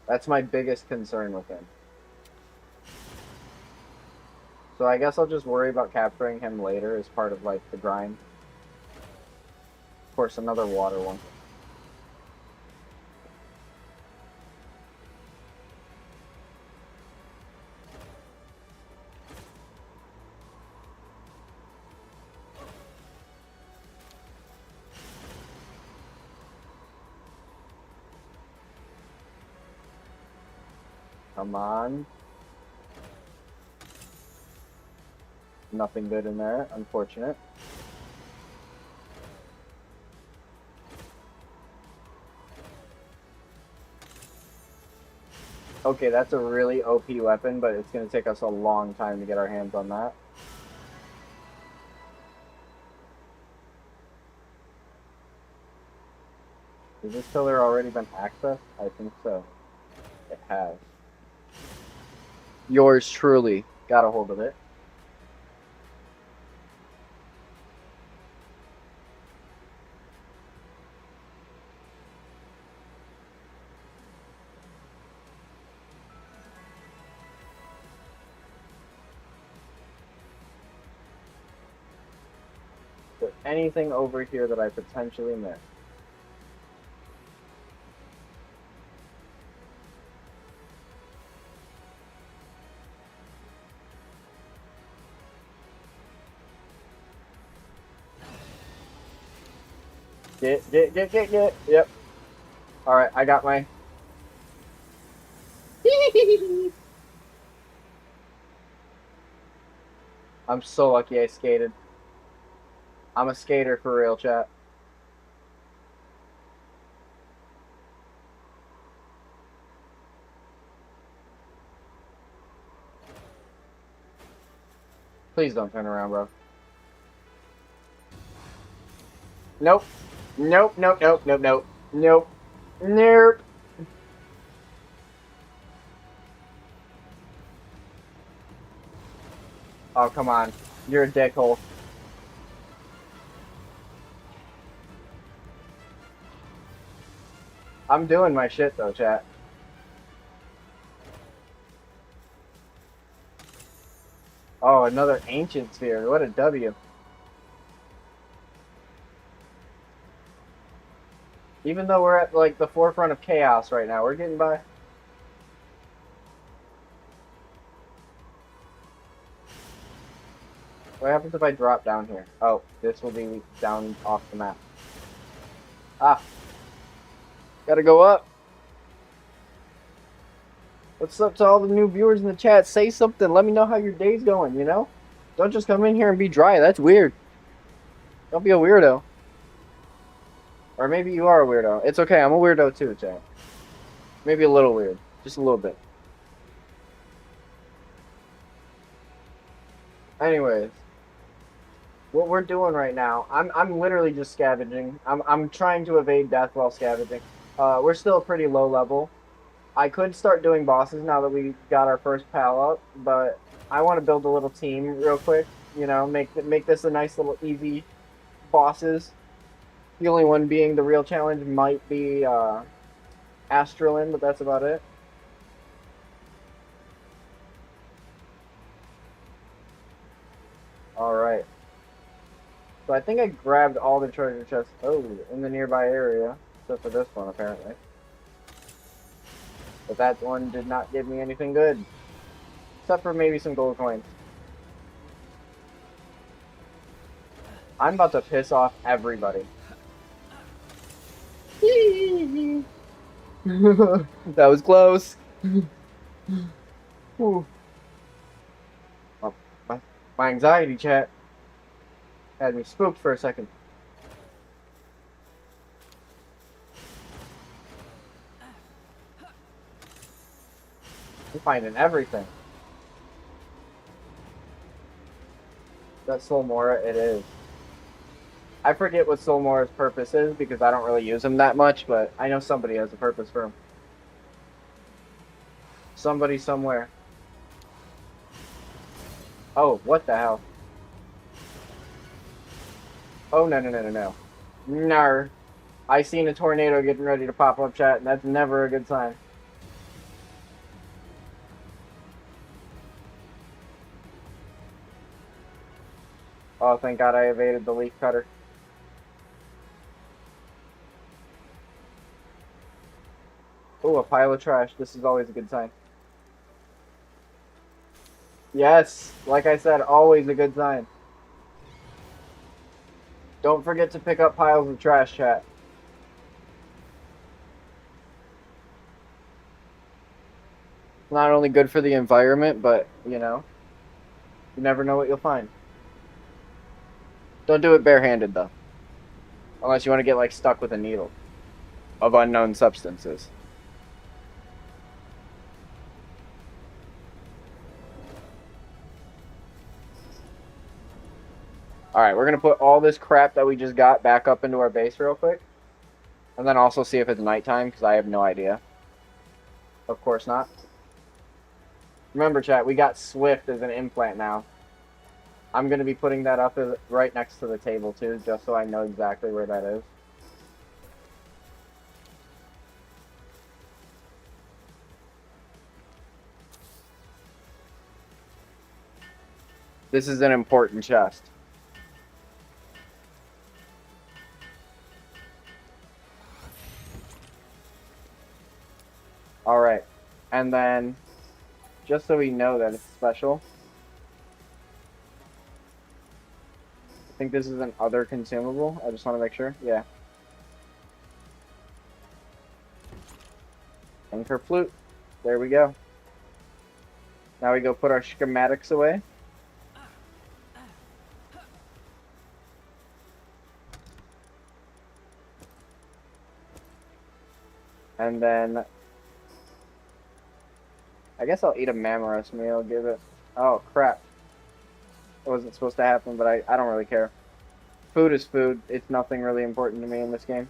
That's my biggest concern with him. So I guess I'll just worry about capturing him later as part of, like, the grind. Of course, another water one. Come on. Nothing good in there, unfortunate. Okay, that's a really OP weapon, but it's going to take us a long time to get our hands on that. Has this pillar already been accessed? I think so. It has. Yours truly got a hold of it. anything over here that I potentially missed? Get. Yep. Alright, I got my... I'm so lucky I skated. I'm a skater for real, chat. Please don't turn around, bro. Nope. Nope. Nope. Oh, come on. You're a dickhole. I'm doing my shit, though, chat. Oh, another ancient sphere. What a W. Even though we're at, like, the forefront of chaos right now, we're getting by. What happens if I drop down here? Oh, this will be down off the map. Ah. Gotta go up. What's up to all the new viewers in the chat? Say something. Let me know how your day's going, you know? Don't just come in here and be dry. That's weird. Don't be a weirdo. Or maybe you are a weirdo. It's okay. I'm a weirdo too, chat. Maybe a little weird. Just a little bit. Anyways. What we're doing right now, I'm literally just scavenging. I'm trying to evade death while scavenging. We're still pretty low level. I could start doing bosses now that we got our first pal up, but I want to build a little team real quick. You know, make this a nice little easy bosses. The only one being the real challenge might be Astralin, but that's about it. Alright. So I think I grabbed all the treasure chests in the nearby area, except for this one apparently. But that one did not give me anything good. Except for maybe some gold coins. I'm about to piss off everybody. That was close. Oh, my anxiety chat had me spooked for a second. I'm finding everything. That Soulmora, it is. I forget what Soulmora's purpose is because I don't really use him that much, but I know somebody has a purpose for him. Somebody somewhere. Oh, what the hell? Oh, no. Nar. I seen a tornado getting ready to pop up, chat, and that's never a good sign. Oh, thank God I evaded the leaf cutter. Oh, a pile of trash. This is always a good sign. Yes, like I said, always a good sign. Don't forget to pick up piles of trash, chat. It's not only good for the environment, but, you know, you never know what you'll find. Don't do it barehanded, though. Unless you want to get, like, stuck with a needle of unknown substances. Alright, we're going to put all this crap that we just got back up into our base real quick. And then also see if it's nighttime, because I have no idea. Of course not. Remember, chat, we got Swift as an implant now. I'm going to be putting that up right next to the table, too, just so I know exactly where that is. This is an important chest. All right, and then just so we know that it's special, I think this is an other consumable. I just want to make sure. Yeah. Anchor flute. There we go. Now we go put our schematics away. And then I guess I'll eat a Mamoros meal, give it. Oh, crap. It wasn't supposed to happen, but I don't really care. Food is food. It's nothing really important to me in this game.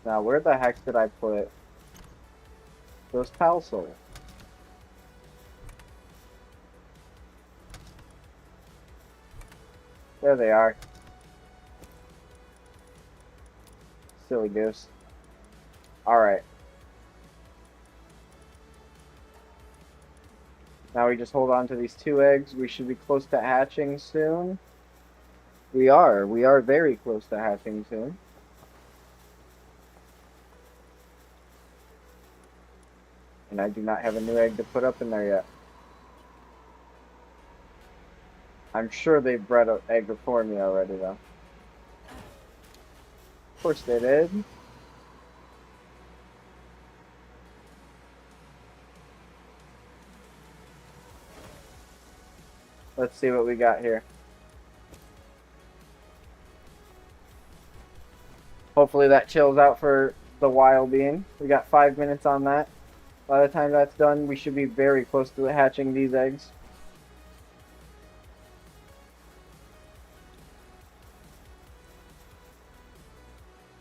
Now, where the heck did I put those pal souls? There they are. Silly goose. Alright. Now we just hold on to these 2 eggs. We should be close to hatching soon. We are. We are very close to hatching soon. And I do not have a new egg to put up in there yet. I'm sure they've bred an egg before me already, though. Of course they did. Let's see what we got here. Hopefully that chills out for the while being. We got 5 minutes on that. By the time that's done, we should be very close to hatching these eggs.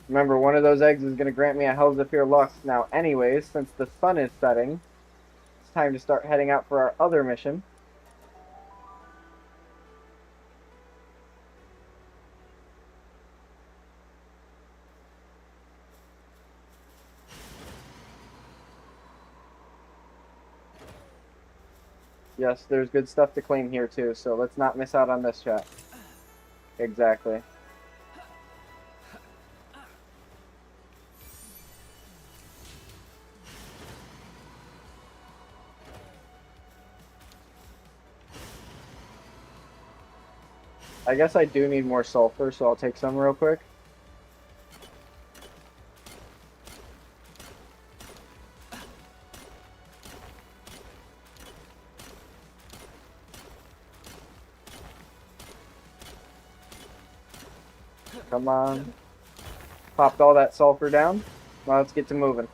Remember, one of those eggs is going to grant me a Hell's Zephyr Lux. Now, anyways, since the sun is setting, it's time to start heading out for our other mission. Yes, there's good stuff to claim here too, so let's not miss out on this chat. Exactly. I guess I do need more sulfur, so I'll take some real quick. Come on. Popped all that sulfur down. Now let's get to moving.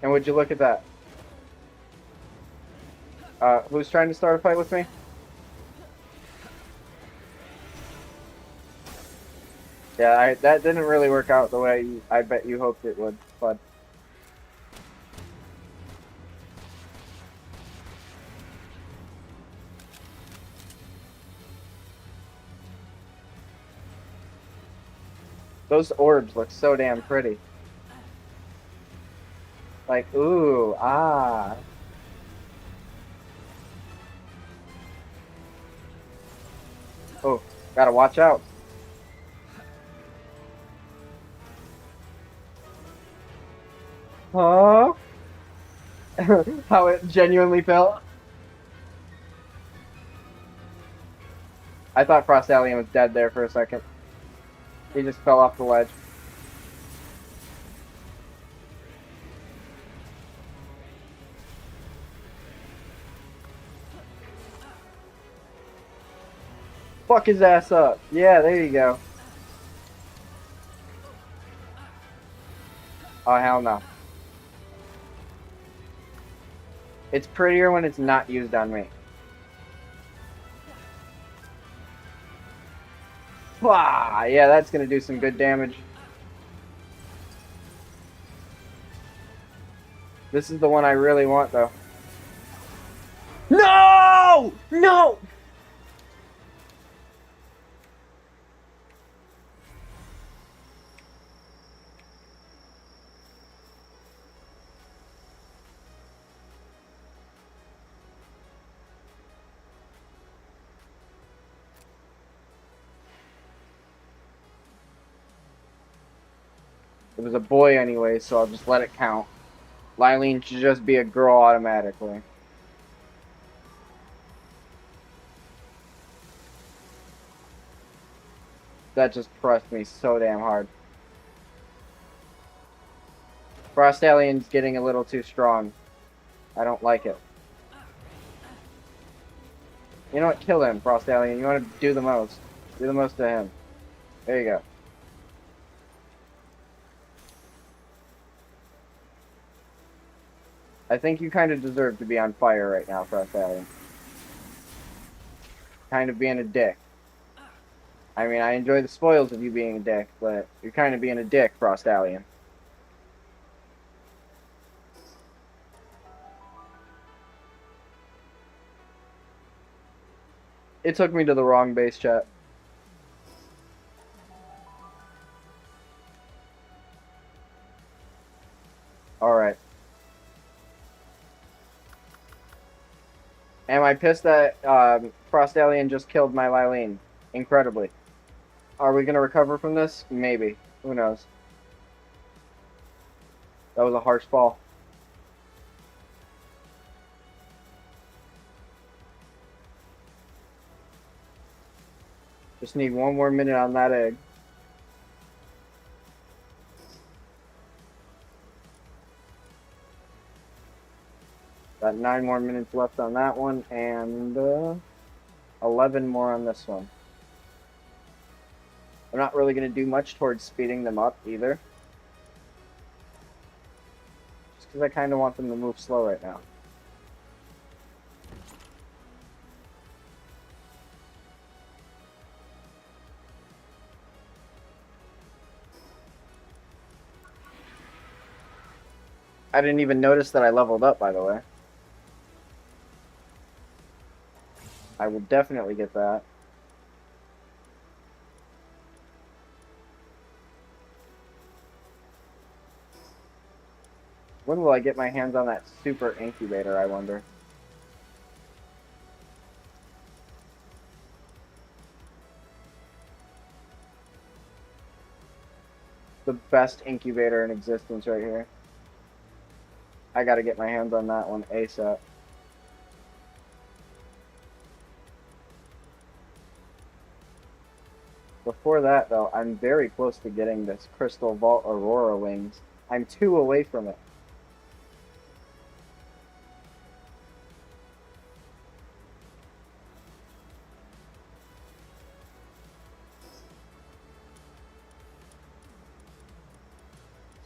And would you look at that? Who's trying to start a fight with me? Yeah, that didn't really work out the way I bet you hoped it would, but... Those orbs look so damn pretty. Like, ooh, ah. Oh, gotta watch out. Huh? How it genuinely felt. I thought Frost Alien was dead there for a second. He just fell off the ledge. Fuck his ass up. Yeah, there you go. Oh, hell no. It's prettier when it's not used on me. Wah! Yeah, that's gonna do some good damage. This is the one I really want, though. No! No! It was a boy anyway, so I'll just let it count. Lylene should just be a girl automatically. That just pressed me so damn hard. Frost Alien's getting a little too strong. I don't like it. You know what? Kill him, Frost Alien. You want to do the most. Do the most to him. There you go. I think you kind of deserve to be on fire right now, Frost Alien. Kind of being a dick. I mean, I enjoy the spoils of you being a dick, but you're kind of being a dick, Frost Alien. It took me to the wrong base, chat. Alright. Am I pissed that Frost Alien just killed my Lylene? Incredibly. Are we going to recover from this? Maybe. Who knows? That was a harsh fall. Just need one more minute on that egg. Got 9 more minutes left on that one, and 11 more on this one. I'm not really going to do much towards speeding them up either. Just because I kind of want them to move slow right now. I didn't even notice that I leveled up, by the way. I will definitely get that. When will I get my hands on that super incubator, I wonder? The best incubator in existence right here. I gotta get my hands on that one ASAP. Before that, though, I'm very close to getting this Crystal Vault Aurora Wings. I'm 2 away from it.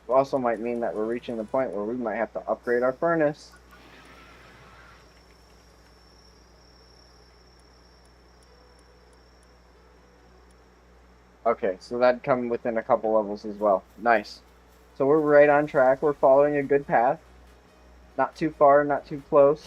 This also might mean that we're reaching the point where we might have to upgrade our furnace. Okay, so that'd come within a couple levels as well. Nice. So we're right on track. We're following a good path. Not too far, not too close.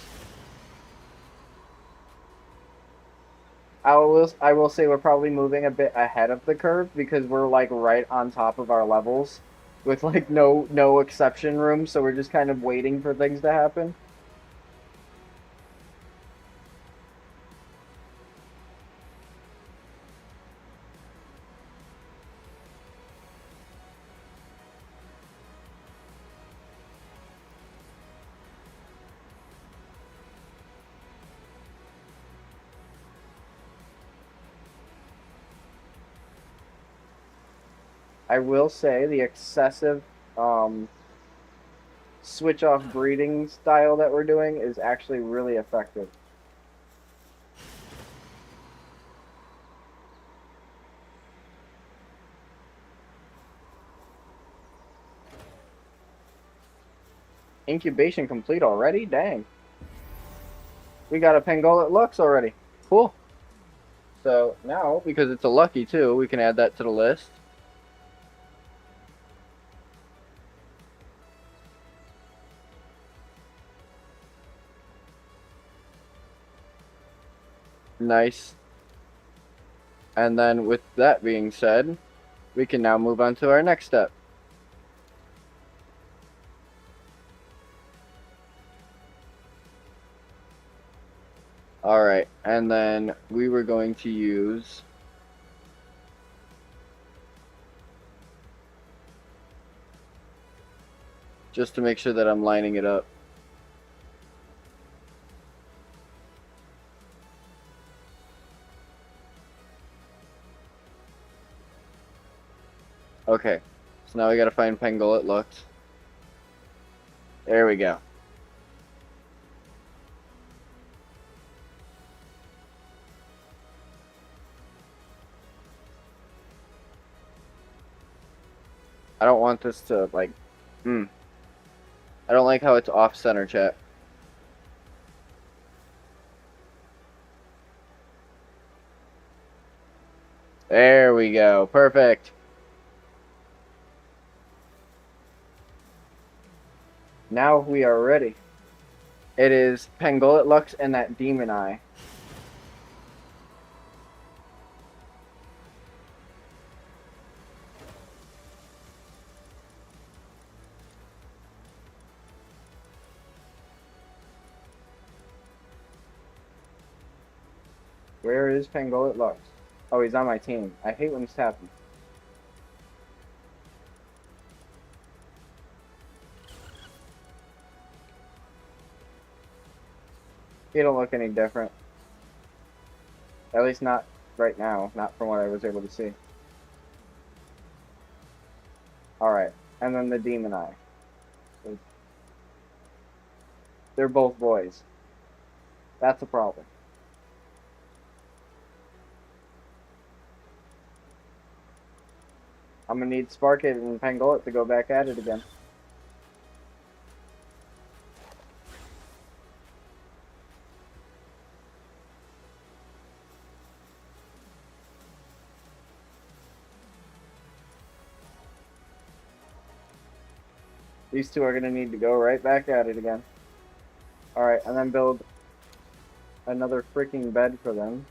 I will say we're probably moving a bit ahead of the curve because we're like right on top of our levels with like no exception room, so we're just kind of waiting for things to happen. I will say the excessive switch off breeding style that we're doing is actually really effective. Incubation complete already? Dang. We got a Pangolin Lux already. Cool. So now, because it's a lucky too, we can add that to the list. Nice. And then with that being said, we can now move on to our next step. Alright, and then we were going to use just to make sure that I'm lining it up. Okay, so now we gotta find Pangolin Lux. There we go. I don't want this to, like, I don't like how it's off-center, chat. There we go. Perfect. Now we are ready. It is Pangolin Lux and that Demon Eye. Where is Pangolin Lux? Oh, he's on my team. I hate when this happens. He don't look any different. At least not right now. Not from what I was able to see. Alright. And then the Demon Eye. They're both boys. That's a problem. I'm gonna need Sparkit and Pangolin to go back at it again. These two are gonna need to go right back at it again. Alright, and then build another freaking bed for them.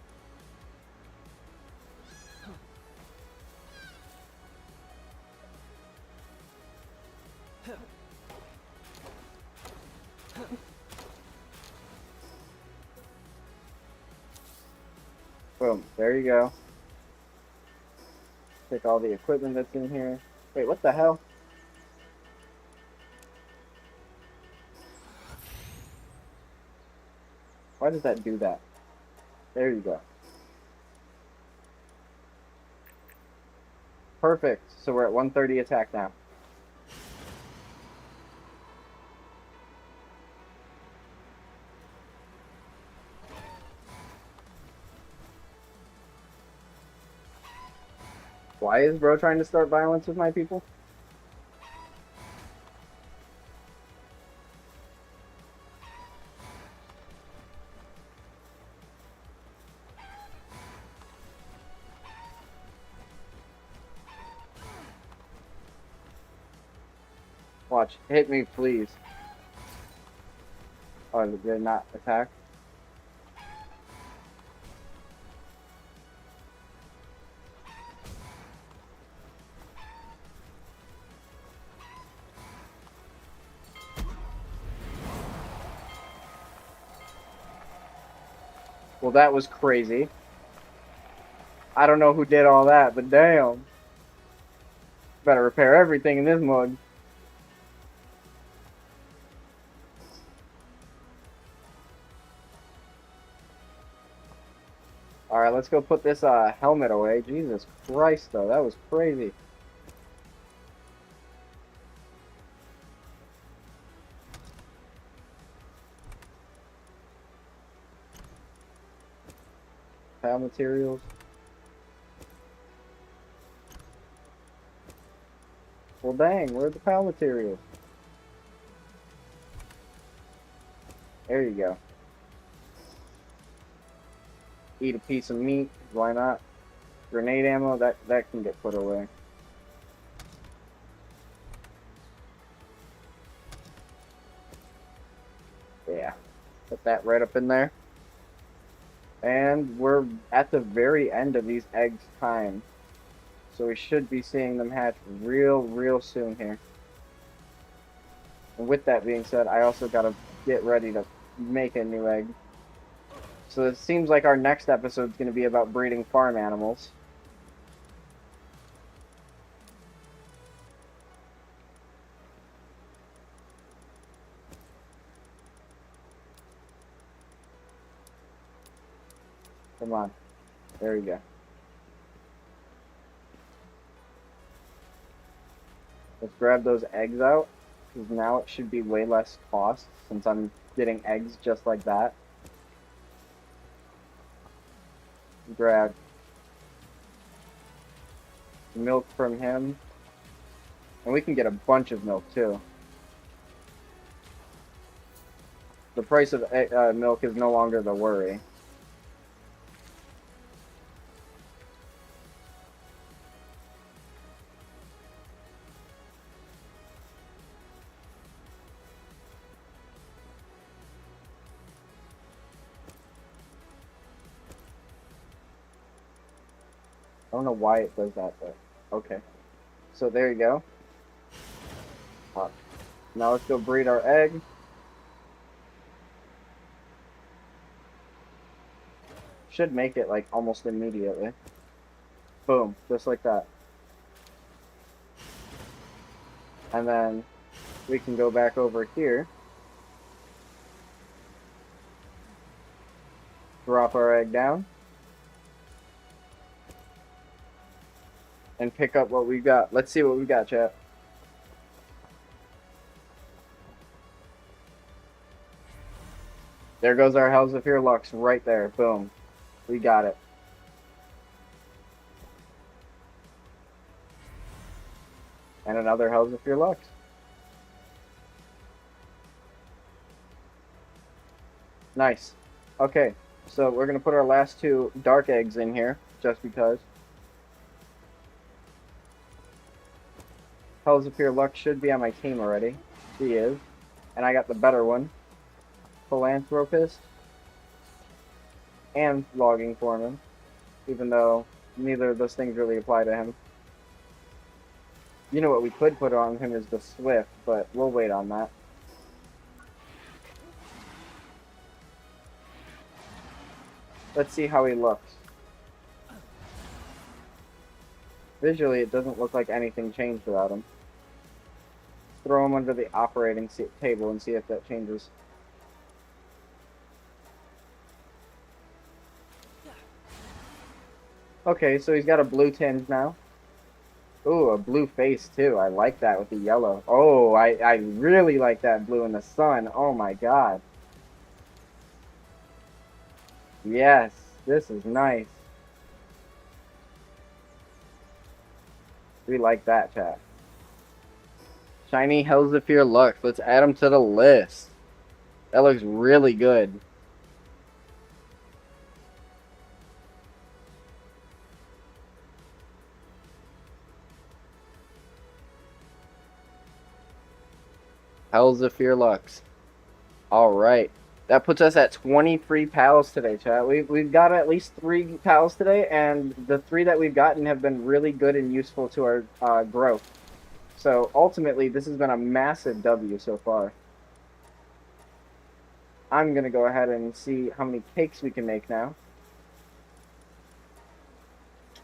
Boom, there you go. Take all the equipment that's in here. Wait, what the hell? Why does that do that? There you go. Perfect. So we're at 130 attack now. Why is bro trying to start violence with my people? Watch. Hit me, please. Oh, did they not attack? Well, that was crazy. I don't know who did all that, but damn. Better repair everything in this mug. Alright, let's go put this helmet away. Jesus Christ, though. That was crazy. Pal materials. Well, dang, where's the pal materials? There you go. Eat a piece of meat. Why not? Grenade ammo, that can get put away. Yeah. Put that right up in there. And we're at the very end of these eggs' time. So we should be seeing them hatch real soon here. And with that being said, I also gotta get ready to make a new egg. So it seems like our next episode is going to be about breeding farm animals. Come on. There we go. Let's grab those eggs out, because now it should be way less cost, since I'm getting eggs just like that. Grab milk from him. And we can get a bunch of milk, too. The price of milk is no longer the worry. I don't know why it does that, but okay. So there you go. Now let's go breed our egg. Should make it like almost immediately. Boom, just like that. And then we can go back over here. Drop our egg down. And pick up what we got. Let's see what we got, chat. There goes our Hells of Fear Lux right there. Boom. We got it. And another Hells of Fear Lux. Nice. Okay, so we're going to put our last two dark eggs in here, just because. Hells of Fear Lux should be on my team already. She is. And I got the better one. Philanthropist. And Logging Foreman. Even though neither of those things really apply to him. You know what we could put on him is the Swift, but we'll wait on that. Let's see how he looks. Visually, it doesn't look like anything changed about him. Throw him under the operating table and see if that changes. Okay, so he's got a blue tinge now. Ooh, a blue face too. I like that with the yellow. Oh, I really like that blue in the sun. Oh my god. Yes, this is nice. We like that, chat. Shiny Hells of Fear Lux. Let's add him to the list. That looks really good. Hells of Fear Lux. Alright. That puts us at 23 pals today, chat. We've got at least 3 pals today, and the 3 that we've gotten have been really good and useful to our growth. So, ultimately, this has been a massive W so far. I'm going to go ahead and see how many cakes we can make now.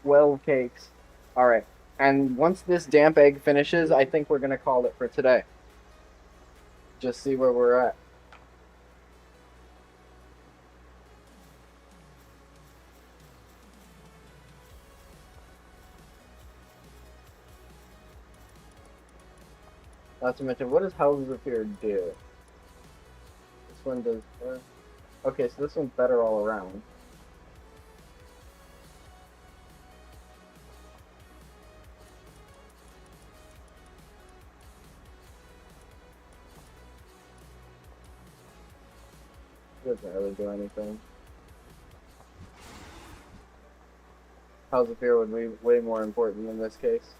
12 cakes. Alright. And once this damp egg finishes, I think we're going to call it for today. Just see where we're at. Not to mention, what does Houses of Fear do? This one does... okay, so this one's better all around. Doesn't really do anything. House of Fear would be way more important in this case.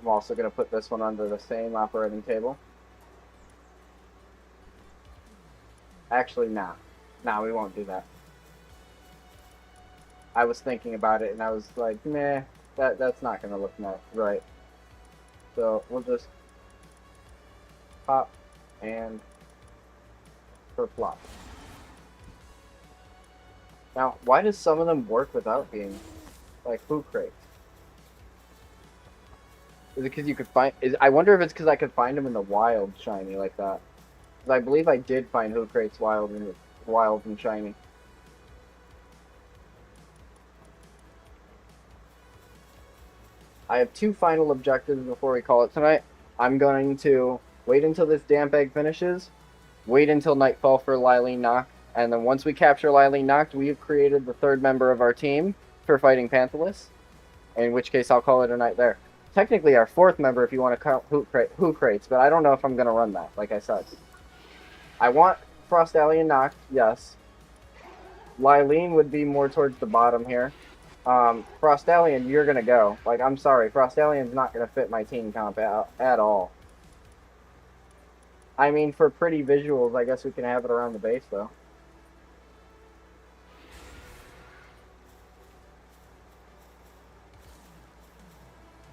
I'm also going to put this one under the same operating table. Actually, nah. Nah, we won't do that. I was thinking about it, and I was like, meh, that's not going to look right. So, we'll just pop and for flop. Now, why does some of them work without being like food crates? Is it because you could find? I wonder if it's because I could find them in the wild shiny like that. 'Cause I believe I did find hood crates wild and shiny. I have two final objectives before we call it tonight. I'm going to wait until this damp egg finishes, wait until nightfall for Lilene Noct, and then once we capture Lilene Noct, we have created the third member of our team for fighting Panthalus, in which case I'll call it a night there. Technically our fourth member if you want to count hoot crates, but I don't know if I'm going to run that, like I said. I want Frost Alien Noct, yes. Lilene would be more towards the bottom here. Frostallion, you're gonna go. Like, I'm sorry, Frostallion's not gonna fit my team comp at all. I mean, for pretty visuals, I guess we can have it around the base, though.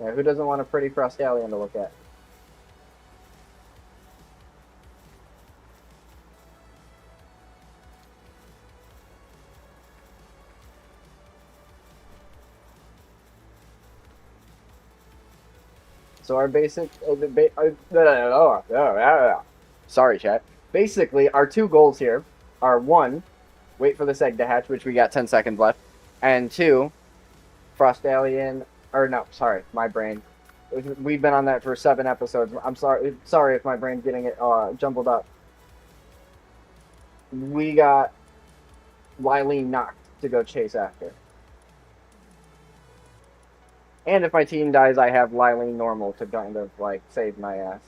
Yeah, who doesn't want a pretty Frostallion to look at? So our basic... sorry, chat. Basically, our two goals here are, one, wait for this egg to hatch, which we got 10 seconds left, and two, Frostallion... Or, no, sorry, my brain. We've been on that for 7 episodes. I'm sorry if my brain's getting it jumbled up. We got Lilene Noct to go chase after. And if my team dies, I have Lilene normal to kind of, like, save my ass.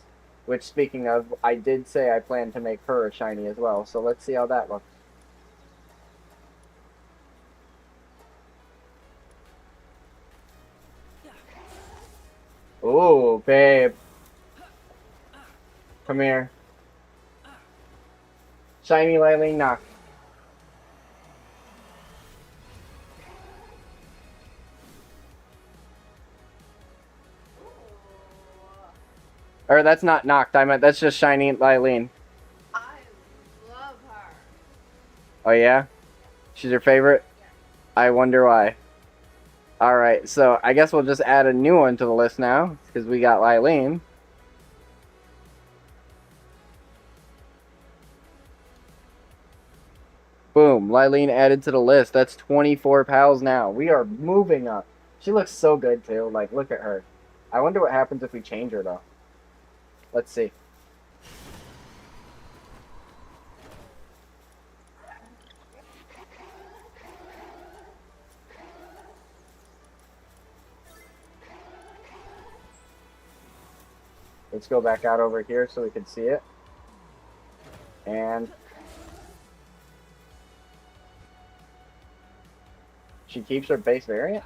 Which, speaking of, I did say I plan to make her a shiny as well, so let's see how that looks. Ooh, babe. Come here. Shiny Lilene Noct. Or that's not Noct, I meant that's just shiny Lilene. I love her. Oh yeah? She's your favorite? I wonder why. Alright, so I guess we'll just add a new one to the list now, because we got Lilene. Boom, Lilene added to the list. That's 24 pals now. We are moving up. She looks so good too, like look at her. I wonder what happens if we change her though. Let's see. Let's go back out over here so we can see it. And she keeps her base variant?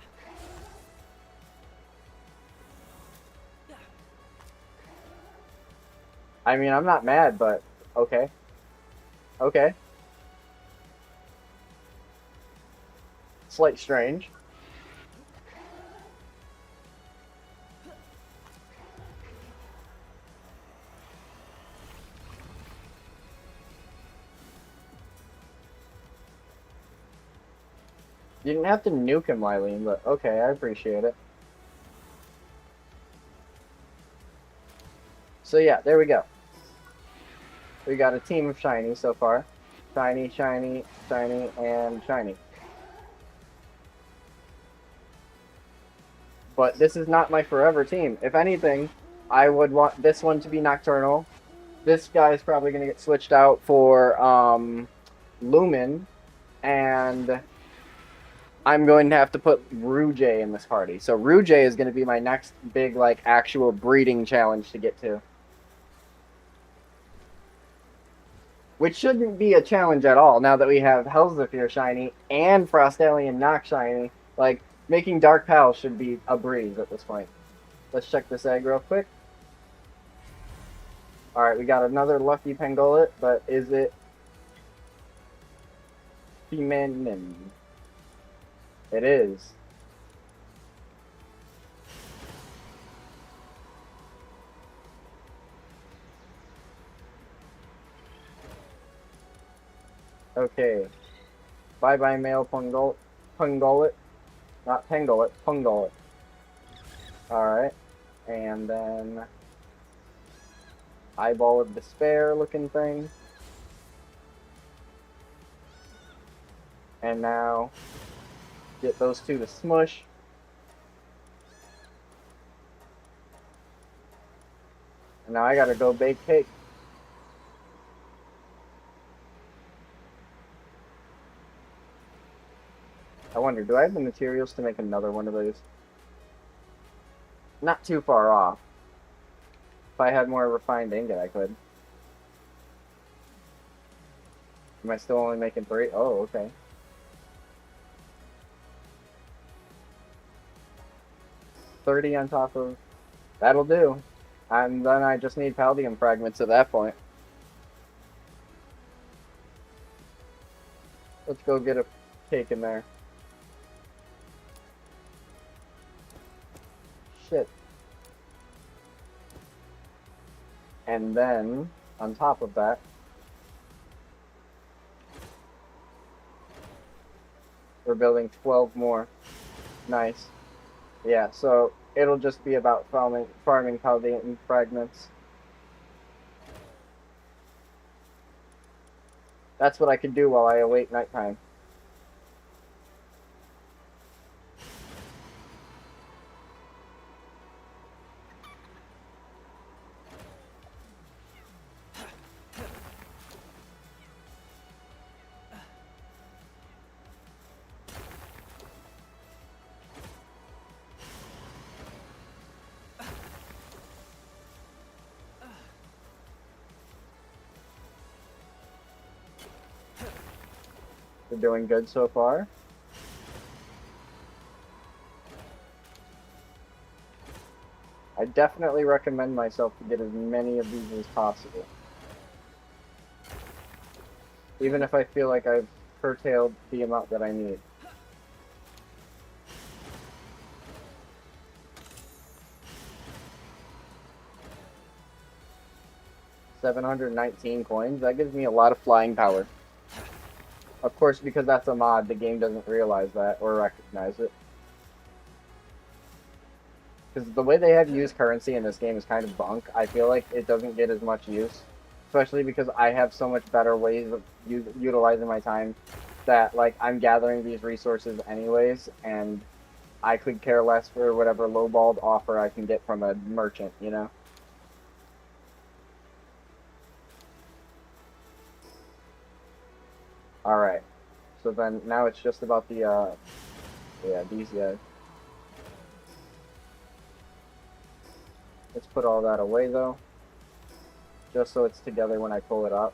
I mean, I'm not mad, but okay. Okay. Slight strange. You didn't have to nuke him, Lilene, but okay, I appreciate it. So yeah, there we go. We got a team of shiny so far. Shiny, shiny, shiny, and shiny. But this is not my forever team. If anything, I would want this one to be Nocturnal. This guy's probably going to get switched out for Lumen. And I'm going to have to put Rouge in this party. So Rouge is going to be my next big, like, actual breeding challenge to get to. Which shouldn't be a challenge at all, now that we have Hellzephyr shiny and Frostallion Noct shiny. Like, making Dark Pal should be a breeze at this point. Let's check this egg real quick. Alright, we got another lucky Pangolin, but is it Feminin? It is. Okay. Bye bye male Pungolet. Not Pengolet, Pungolet. Alright. And then Eyeball of Despair looking thing. And now get those two to smush. And now I gotta go bake cake. I wonder, do I have the materials to make another one of those? Not too far off. If I had more refined ingot, I could. Am I still only making 3? Oh, okay. $30 on top of... That'll do. And then I just need Paldium fragments at that point. Let's go get a cake in there. Shit. And then, on top of that, we're building 12 more. Nice. Yeah, so it'll just be about farming Paldium fragments. That's what I can do while I await nighttime. We're doing good so far. I definitely recommend myself to get as many of these as possible. Even if I feel like I've curtailed the amount that I need. $719 coins. That gives me a lot of flying power. Of course, because that's a mod, the game doesn't realize that or recognize it. Because the way they have used currency in this game is kind of bunk. I feel like it doesn't get as much use. Especially because I have so much better ways of utilizing my time that, like, I'm gathering these resources anyways, and I could care less for whatever lowballed offer I can get from a merchant, you know? Alright. So then, now it's just about the, yeah, these guys. Let's put all that away, though. Just so it's together when I pull it up.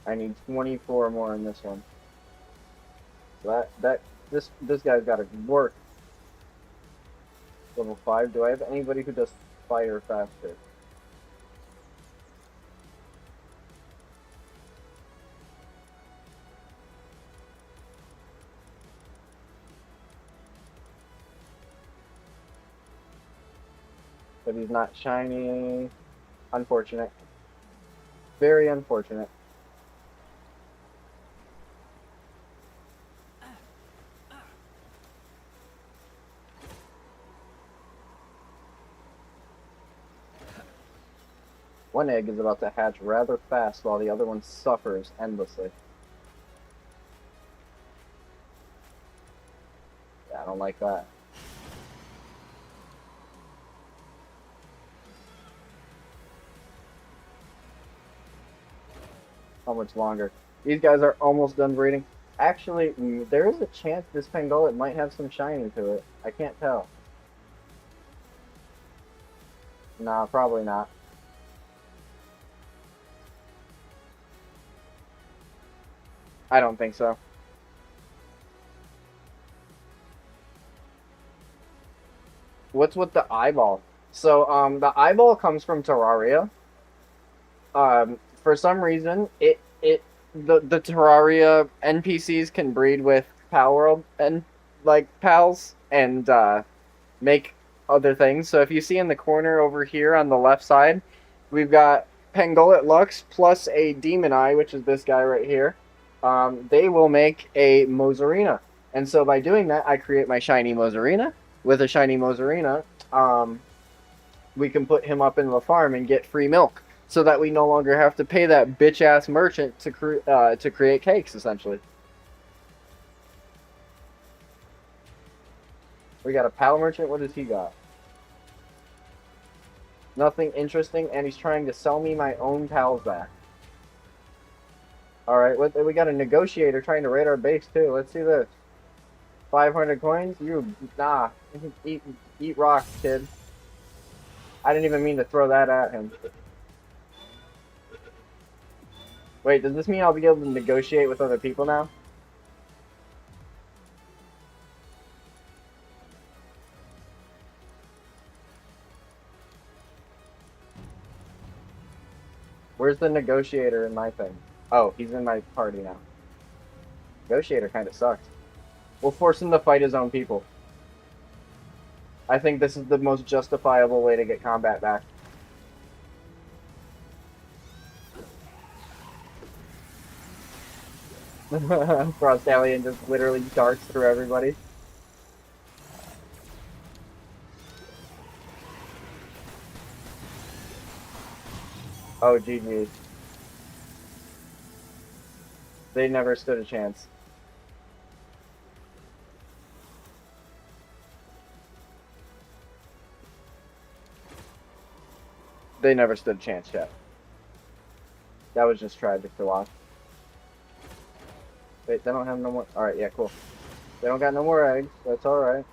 I need 24 more in this one. So this guy's got to work. Level 5. Do I have anybody who does fire faster? But he's not shiny. Unfortunate. Very unfortunate. One egg is about to hatch rather fast while the other one suffers endlessly. Yeah, I don't like that. How much longer? These guys are almost done breeding. Actually, there is a chance this Pangolin might have some shiny to it. I can't tell. Nah, probably not. I don't think so. What's with the eyeball? So, the eyeball comes from Terraria. For some reason, the Terraria NPCs can breed with Power and like pals and make other things. So if you see in the corner over here on the left side, we've got Pangolin Lux plus a Demon Eye, which is this guy right here, they will make a Mozarina. And so by doing that, I create my shiny Mozarina. With a shiny Mozarina, we can put him up in the farm and get free milk, so that we no longer have to pay that bitch ass merchant to create cakes. Essentially, we got a pal merchant. What does he got? Nothing interesting, and he's trying to sell me my own pals back. All right, we got a negotiator trying to raid our base too. Let's see this. 500 coins? Nah. Eat rocks, kid. I didn't even mean to throw that at him. Wait, does this mean I'll be able to negotiate with other people now? Where's the negotiator in my thing? Oh, he's in my party now. Negotiator kind of sucks. We'll force him to fight his own people. I think this is the most justifiable way to get combat back. Frost Alien just literally darts through everybody. Oh, GG. They never stood a chance. They never stood a chance yet. That was just tragic to watch. Wait, they don't have no more. Alright, yeah, cool. They don't got no more eggs. That's alright.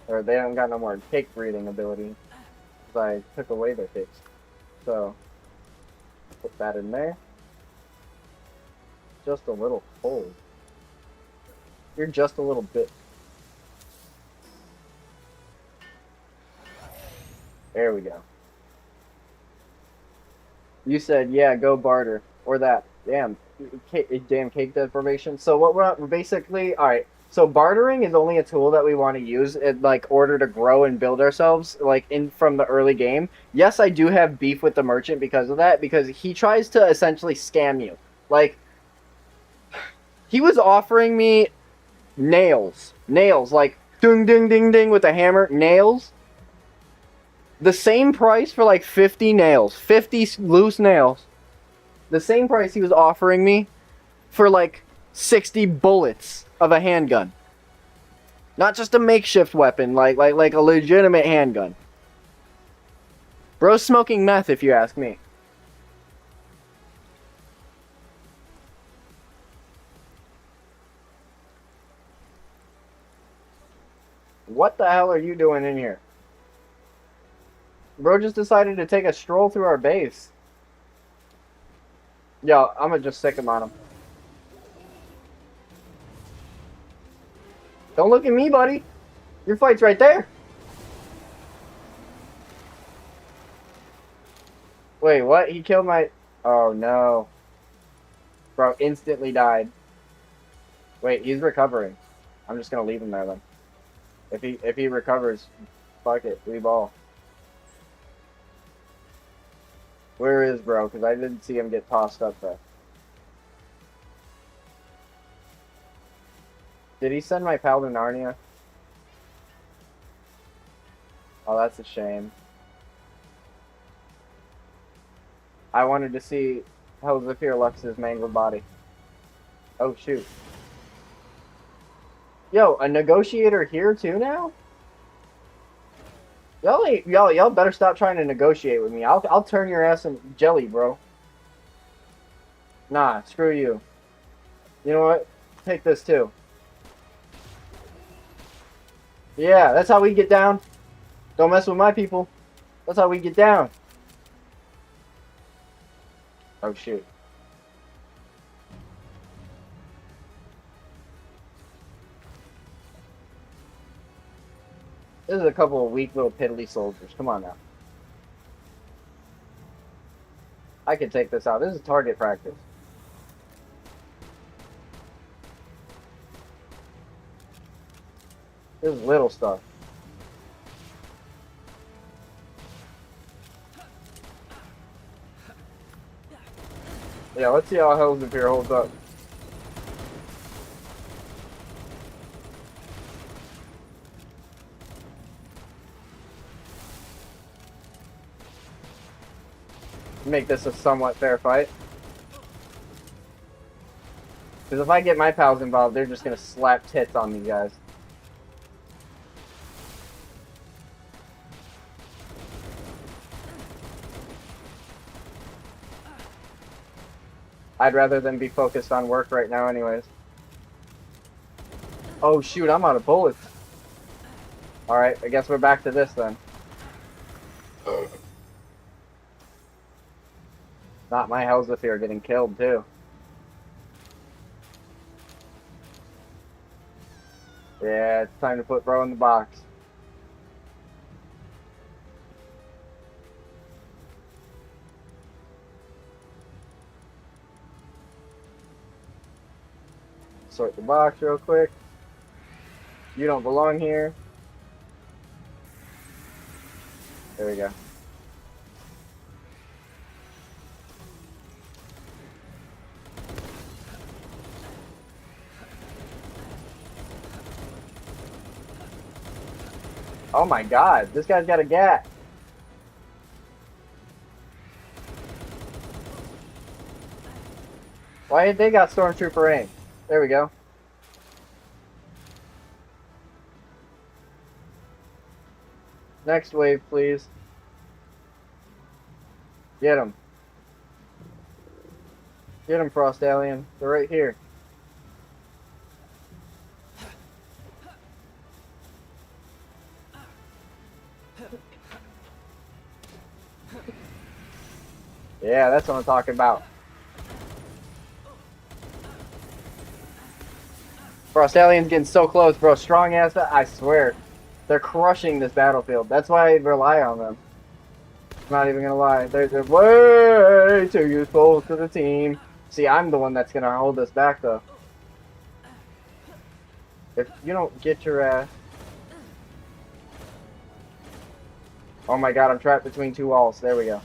Or they don't got no more cake breeding ability. Because I took away their cakes. So, put that in there. Just a little cold. You're just a little bit. There we go. You said, yeah, go barter. Or that. Damn cake deprivation. So what we're basically... Alright. So bartering is only a tool that we want to use in like order to grow and build ourselves like in from the early game. Yes, I do have beef with the merchant because of that, because he tries to essentially scam you. Like he was offering me nails, like ding ding ding ding with a hammer, nails. The same price for like 50 nails, 50 loose nails. The same price he was offering me for like 60 bullets of a handgun. Not just a makeshift weapon, like a legitimate handgun. Bro's smoking meth, if you ask me. What the hell are you doing in here? Bro just decided to take a stroll through our base. Yo, I'm gonna just sick him on him. Don't look at me, buddy. Your fight's right there. Wait, what? He killed my... Oh, no. Bro, instantly died. Wait, he's recovering. I'm just gonna leave him there, then. If he recovers, fuck it. We ball. Where is bro? Because I didn't see him get tossed up there. Did he send my pal to Narnia? Oh, that's a shame. I wanted to see Helzafir Lux's mangled body. Oh, shoot. Yo, a negotiator here too now? Y'all better stop trying to negotiate with me. I'll turn your ass in jelly, bro. Nah, screw you. You know what? Take this too. Yeah, that's how we get down. Don't mess with my people. That's how we get down. Oh, shoot. This is a couple of weak little piddly soldiers. Come on now. I can take this out. This is target practice. This is little stuff. Yeah, let's see how Hell's Appear holds up. Make this a somewhat fair fight. Because if I get my pals involved, they're just going to slap tits on these guys. I'd rather than be focused on work right now anyways. Oh shoot, I'm out of bullets. Alright, I guess we're back to this then. Not my Hellzaphyr getting killed too. Yeah, it's time to put bro in the box. Sort the box real quick. You don't belong here. There we go. Oh my god, this guy's got a gat. Why had they got Stormtrooper aim? There we go. Next wave, please. Get him. Get him, Frost Alien. They're right here. Yeah, that's what I'm talking about. Frost Alien's getting so close, bro. Strong ass. I swear. They're crushing this battlefield. That's why I rely on them. I'm not even gonna lie. They're way too useful to the team. See, I'm the one that's gonna hold us back, though. If you don't get your ass... Oh my god, I'm trapped between two walls. There we go.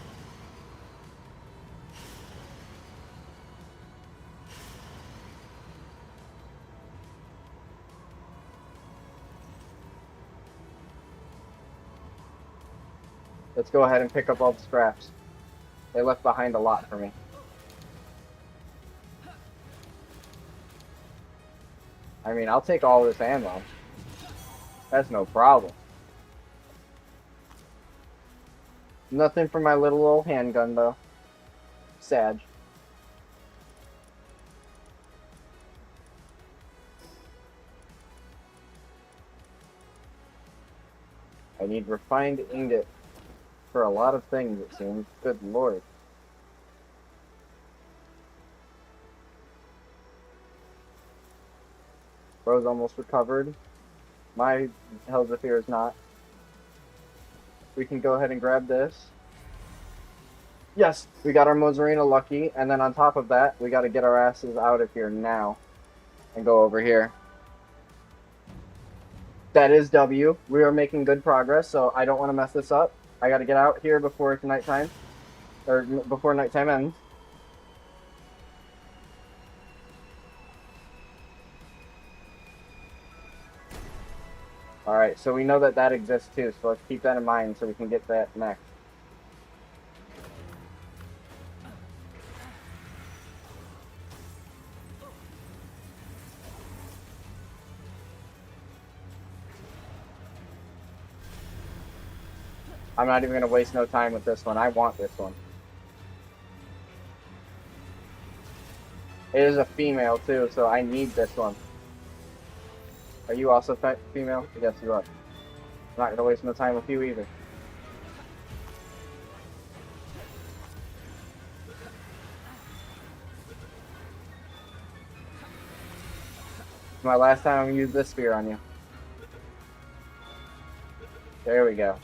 Let's go ahead and pick up all the scraps. They left behind a lot for me. I mean, I'll take all this ammo. That's no problem. Nothing for my little old handgun, though. Sad. I need refined ingot for a lot of things, it seems. Good lord. Bro's almost recovered. My Hellzaphyr is not. We can go ahead and grab this. Yes, we got our Mozarina lucky, and then on top of that, we got to get our asses out of here now and go over here. That is W. We are making good progress, so I don't want to mess this up. I got to get out here before it's nighttime, or before nighttime ends. Alright, so we know that that exists too, so let's keep that in mind so we can get that next. I'm not even going to waste no time with this one. I want this one. It is a female too, so I need this one. Are you also female? Yes, you are. I'm not going to waste no time with you either. It's my last time I'm going to use this spear on you. There we go.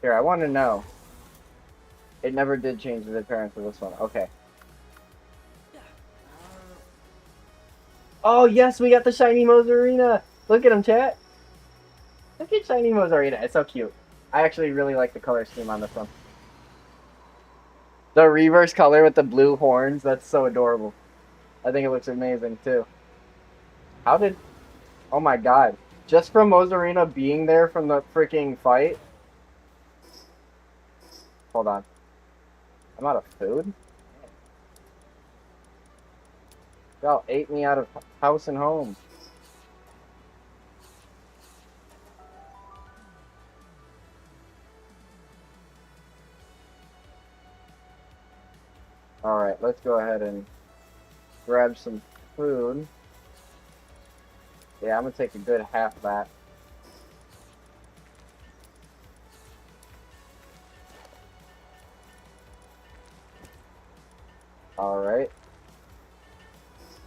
Here, I want to know. It never did change the appearance of this one. Okay. Oh, yes, we got the shiny Mozarina. Look at him, chat. Look at shiny Mozarina. It's so cute. I actually really like the color scheme on this one. The reverse color with the blue horns, that's so adorable. I think it looks amazing too. How did... Oh my god. Just from Mozarina being there from the freaking fight. Hold on. I'm out of food? Y'all ate me out of house and home. Alright, let's go ahead and grab some food. Yeah, I'm gonna take a good half of that. Alright.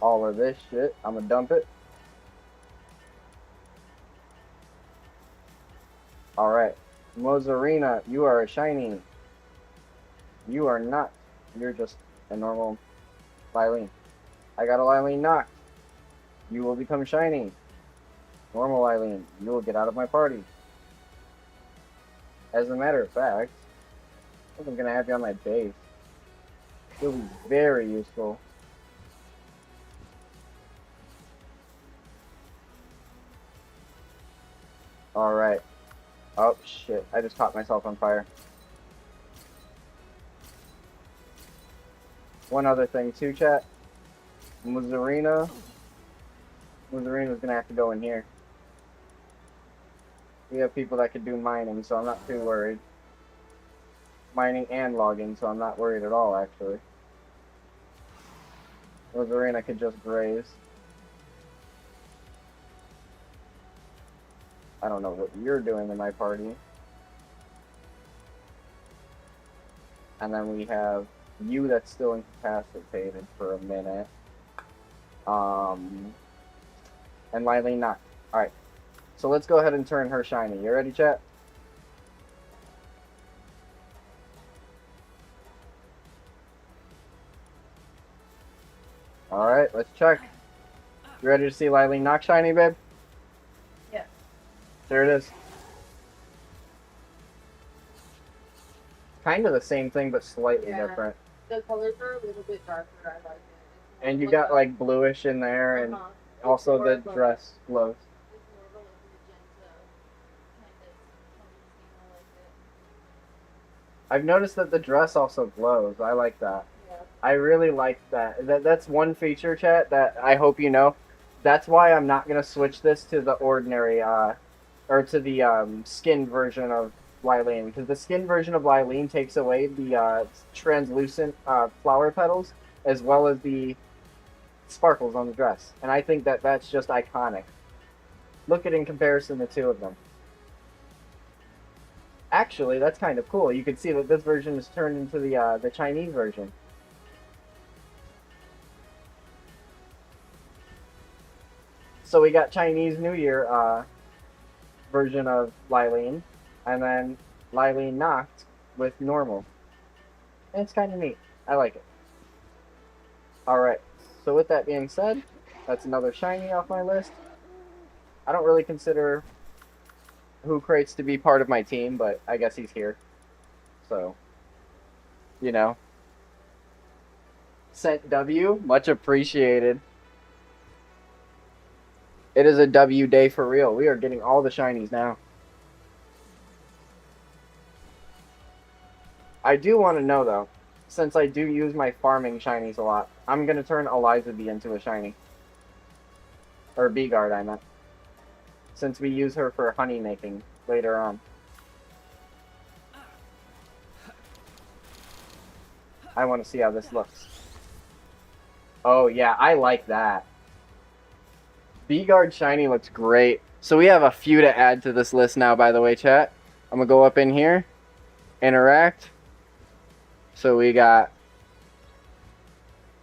All of this shit, I'm gonna dump it. Alright. Mozarina, you are a shiny. You are not. You're just a normal Lylene. I got a Lylene knocked. You will become shiny. Normal Lylene, you will get out of my party. As a matter of fact, I think I'm gonna have you on my base. You'll be very useful. Alright. Oh shit, I just caught myself on fire. One other thing too, chat. Mozarina's gonna have to go in here. We have people that could do mining, so I'm not too worried. Mining and logging, so I'm not worried at all, actually. Mozarina could just graze. I don't know what you're doing in my party. And then we have you that's still incapacitated for a minute. And Lylene not. Alright. So let's go ahead and turn her shiny. You ready, chat? Alright, let's check. You ready to see Lylene knock shiny, babe? Yeah. There it is. Kind of the same thing, but slightly different. The colors are a little bit darker. I like it. And you got like bluish in there, and also the dress glows. It's more of a magenta kind of tone scheme. I like it. I've noticed that the dress also glows. I like that. Yeah. I really like that. That's one feature, chat, that I hope you know. That's why I'm not gonna switch this to the ordinary, or to the skin version of Lylene, because the skin version of Lylene takes away the translucent flower petals as well as the sparkles on the dress, and I think that that's just iconic. Look at in comparison the two of them. Actually, that's kind of cool. You can see that this version is turned into the Chinese version. So we got Chinese New Year version of Lylene, and then Lylene knocked with normal. And it's kind of neat. I like it. Alright, so with that being said, that's another shiny off my list. I don't really consider Who Crates to be part of my team, but I guess he's here. So, you know. Sent W, much appreciated. It is a W day for real. We are getting all the shinies now. I do want to know, though, since I do use my farming shinies a lot, I'm going to turn Eliza Bee into a shiny. Or Bee-Guard, I meant. Since we use her for honey making later on. I want to see how this looks. Oh, yeah, I like that. Bee-Guard shiny looks great. So we have a few to add to this list now, by the way, chat. I'm going to go up in here. Interact. So we got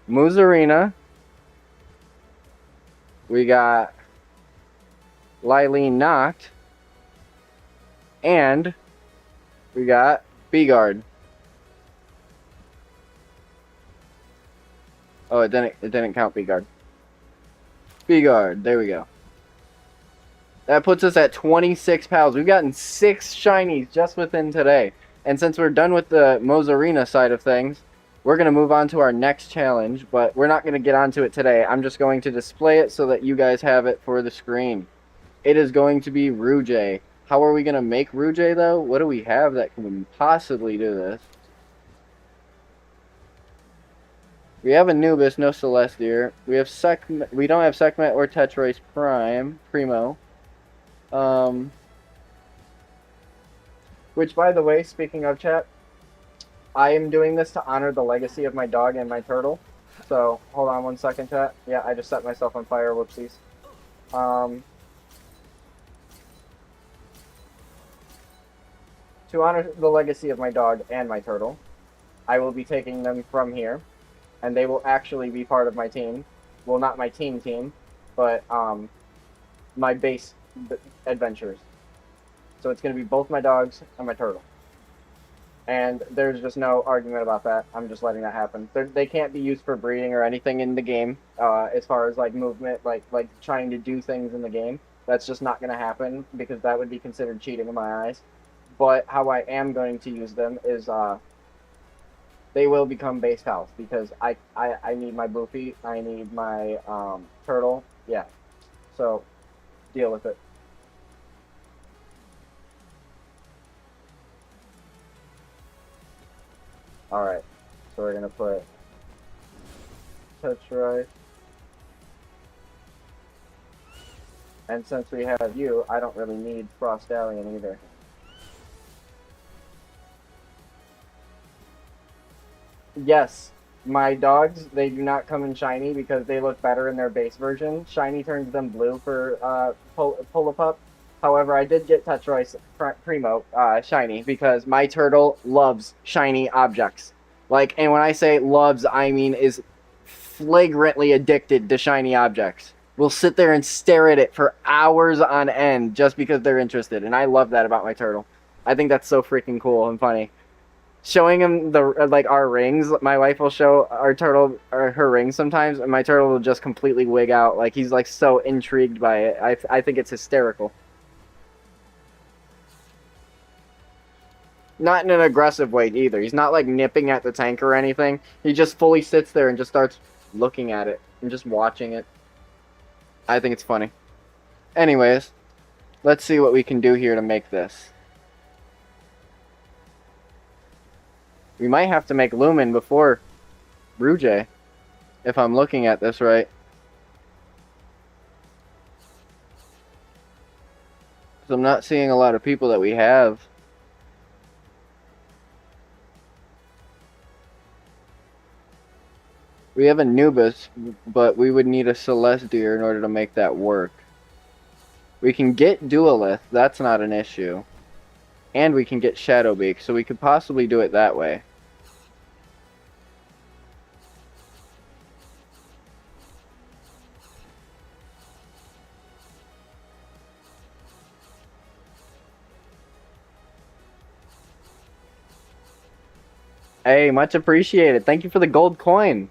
Mozarina. We got Lylene knocked. And we got Bee-Guard. Oh, it didn't count Bee-Guard. Bee-Guard, there we go. That puts us at 26 pals. We've gotten 6 shinies just within today. And since we're done with the Mozarina side of things, we're going to move on to our next challenge, but we're not going to get onto it today. I'm just going to display it so that you guys have it for the screen. It is going to be Rouge. How are we going to make Rouge, though? What do we have that can possibly do this? We have Anubis, no Celestier. We have we don't have Sekhmet or Tetrace Primo. Which, by the way, speaking of chat, I am doing this to honor the legacy of my dog and my turtle. So, hold on one second, chat. Yeah, I just set myself on fire, whoopsies. To honor the legacy of my dog and my turtle, I will be taking them from here, and they will actually be part of my team. Well, not my team, but my base adventures. So it's going to be both my dogs and my turtle. And there's just no argument about that. I'm just letting that happen. They can't be used for breeding or anything in the game, as far as like movement, like trying to do things in the game. That's just not going to happen because that would be considered cheating in my eyes. But how I am going to use them is they will become base health because I need my Boofy, I need my turtle. Yeah, so deal with it. Alright, so we're going to put Tetrace. And since we have you, I don't really need Frost Alien either. Yes, my dogs, they do not come in shiny because they look better in their base version. Shiny turns them blue for Pull-a-Pup. However, I did get Tetrace Primo shiny because my turtle loves shiny objects. Like, and when I say loves, I mean is flagrantly addicted to shiny objects. Will sit there and stare at it for hours on end just because they're interested. And I love that about my turtle. I think that's so freaking cool and funny. Showing him the our rings, my wife will show our turtle her rings sometimes, and my turtle will just completely wig out. Like he's like so intrigued by it. I think it's hysterical. Not in an aggressive way either. He's not like nipping at the tank or anything. He just fully sits there and just starts looking at it and just watching it. I think it's funny. Anyways, let's see what we can do here to make this. We might have to make Lumen before Rouge, if I'm looking at this right. So I'm not seeing a lot of people that we have. We have Anubis, but we would need a Celestier in order to make that work. We can get Duelith, that's not an issue. And we can get Shadowbeak, so we could possibly do it that way. Hey, much appreciated. Thank you for the gold coin.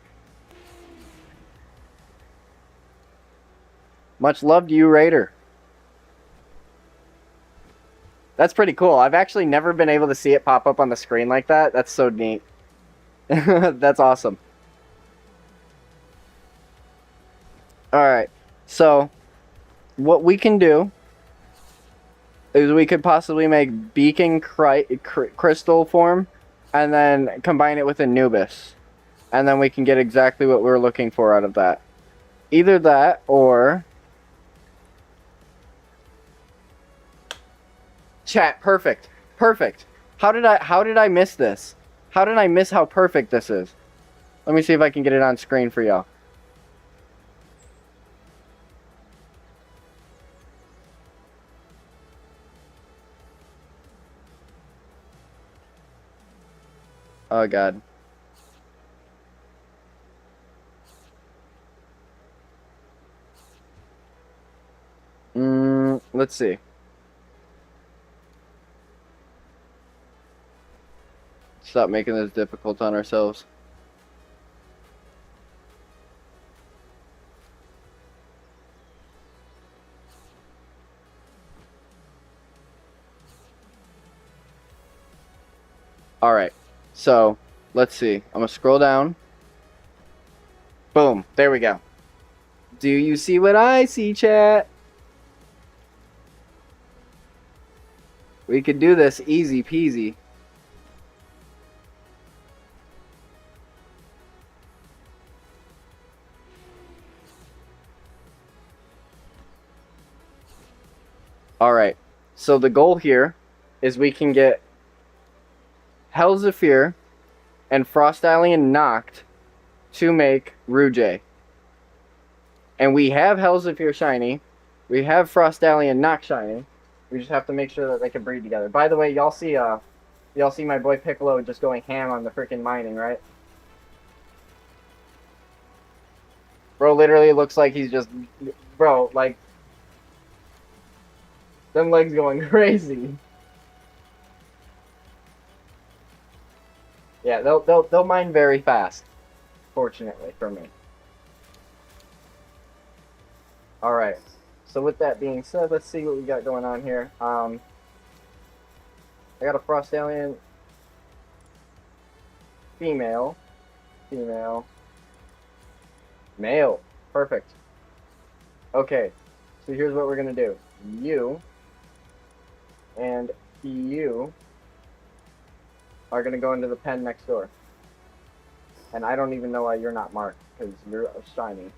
Much love to you, Raider. That's pretty cool. I've actually never been able to see it pop up on the screen like that. That's so neat. That's awesome. Alright, so what we can do is we could possibly make Beacon Crystal form and then combine it with Anubis. And then we can get exactly what we're looking for out of that. Either that or... Chat, perfect. Perfect. How did I miss this? How did I miss how perfect this is? Let me see if I can get it on screen for y'all. Oh god. Let's see. Stop making this difficult on ourselves. Alright, so Let's see. I'm gonna scroll down. Boom. There we go. Do you see what I see, chat? We could do this easy peasy. Alright. So the goal here is we can get Helzephyr and Frostallion knocked to make Rouge. And we have Helzephyr shiny. We have Frostallion knock shiny. We just have to make sure that they can breed together. By the way, y'all see my boy Piccolo just going ham on the freaking mining, right? Bro literally looks like he's just, bro, like, them legs going crazy. Yeah, they'll mine very fast, fortunately for me. All right. So with that being said, let's see what we got going on here. I got a Frostallion female, male. Perfect. Okay. So here's what we're gonna do. You and you are gonna go into the pen next door. And I don't even know why you're not marked, because you're a shiny.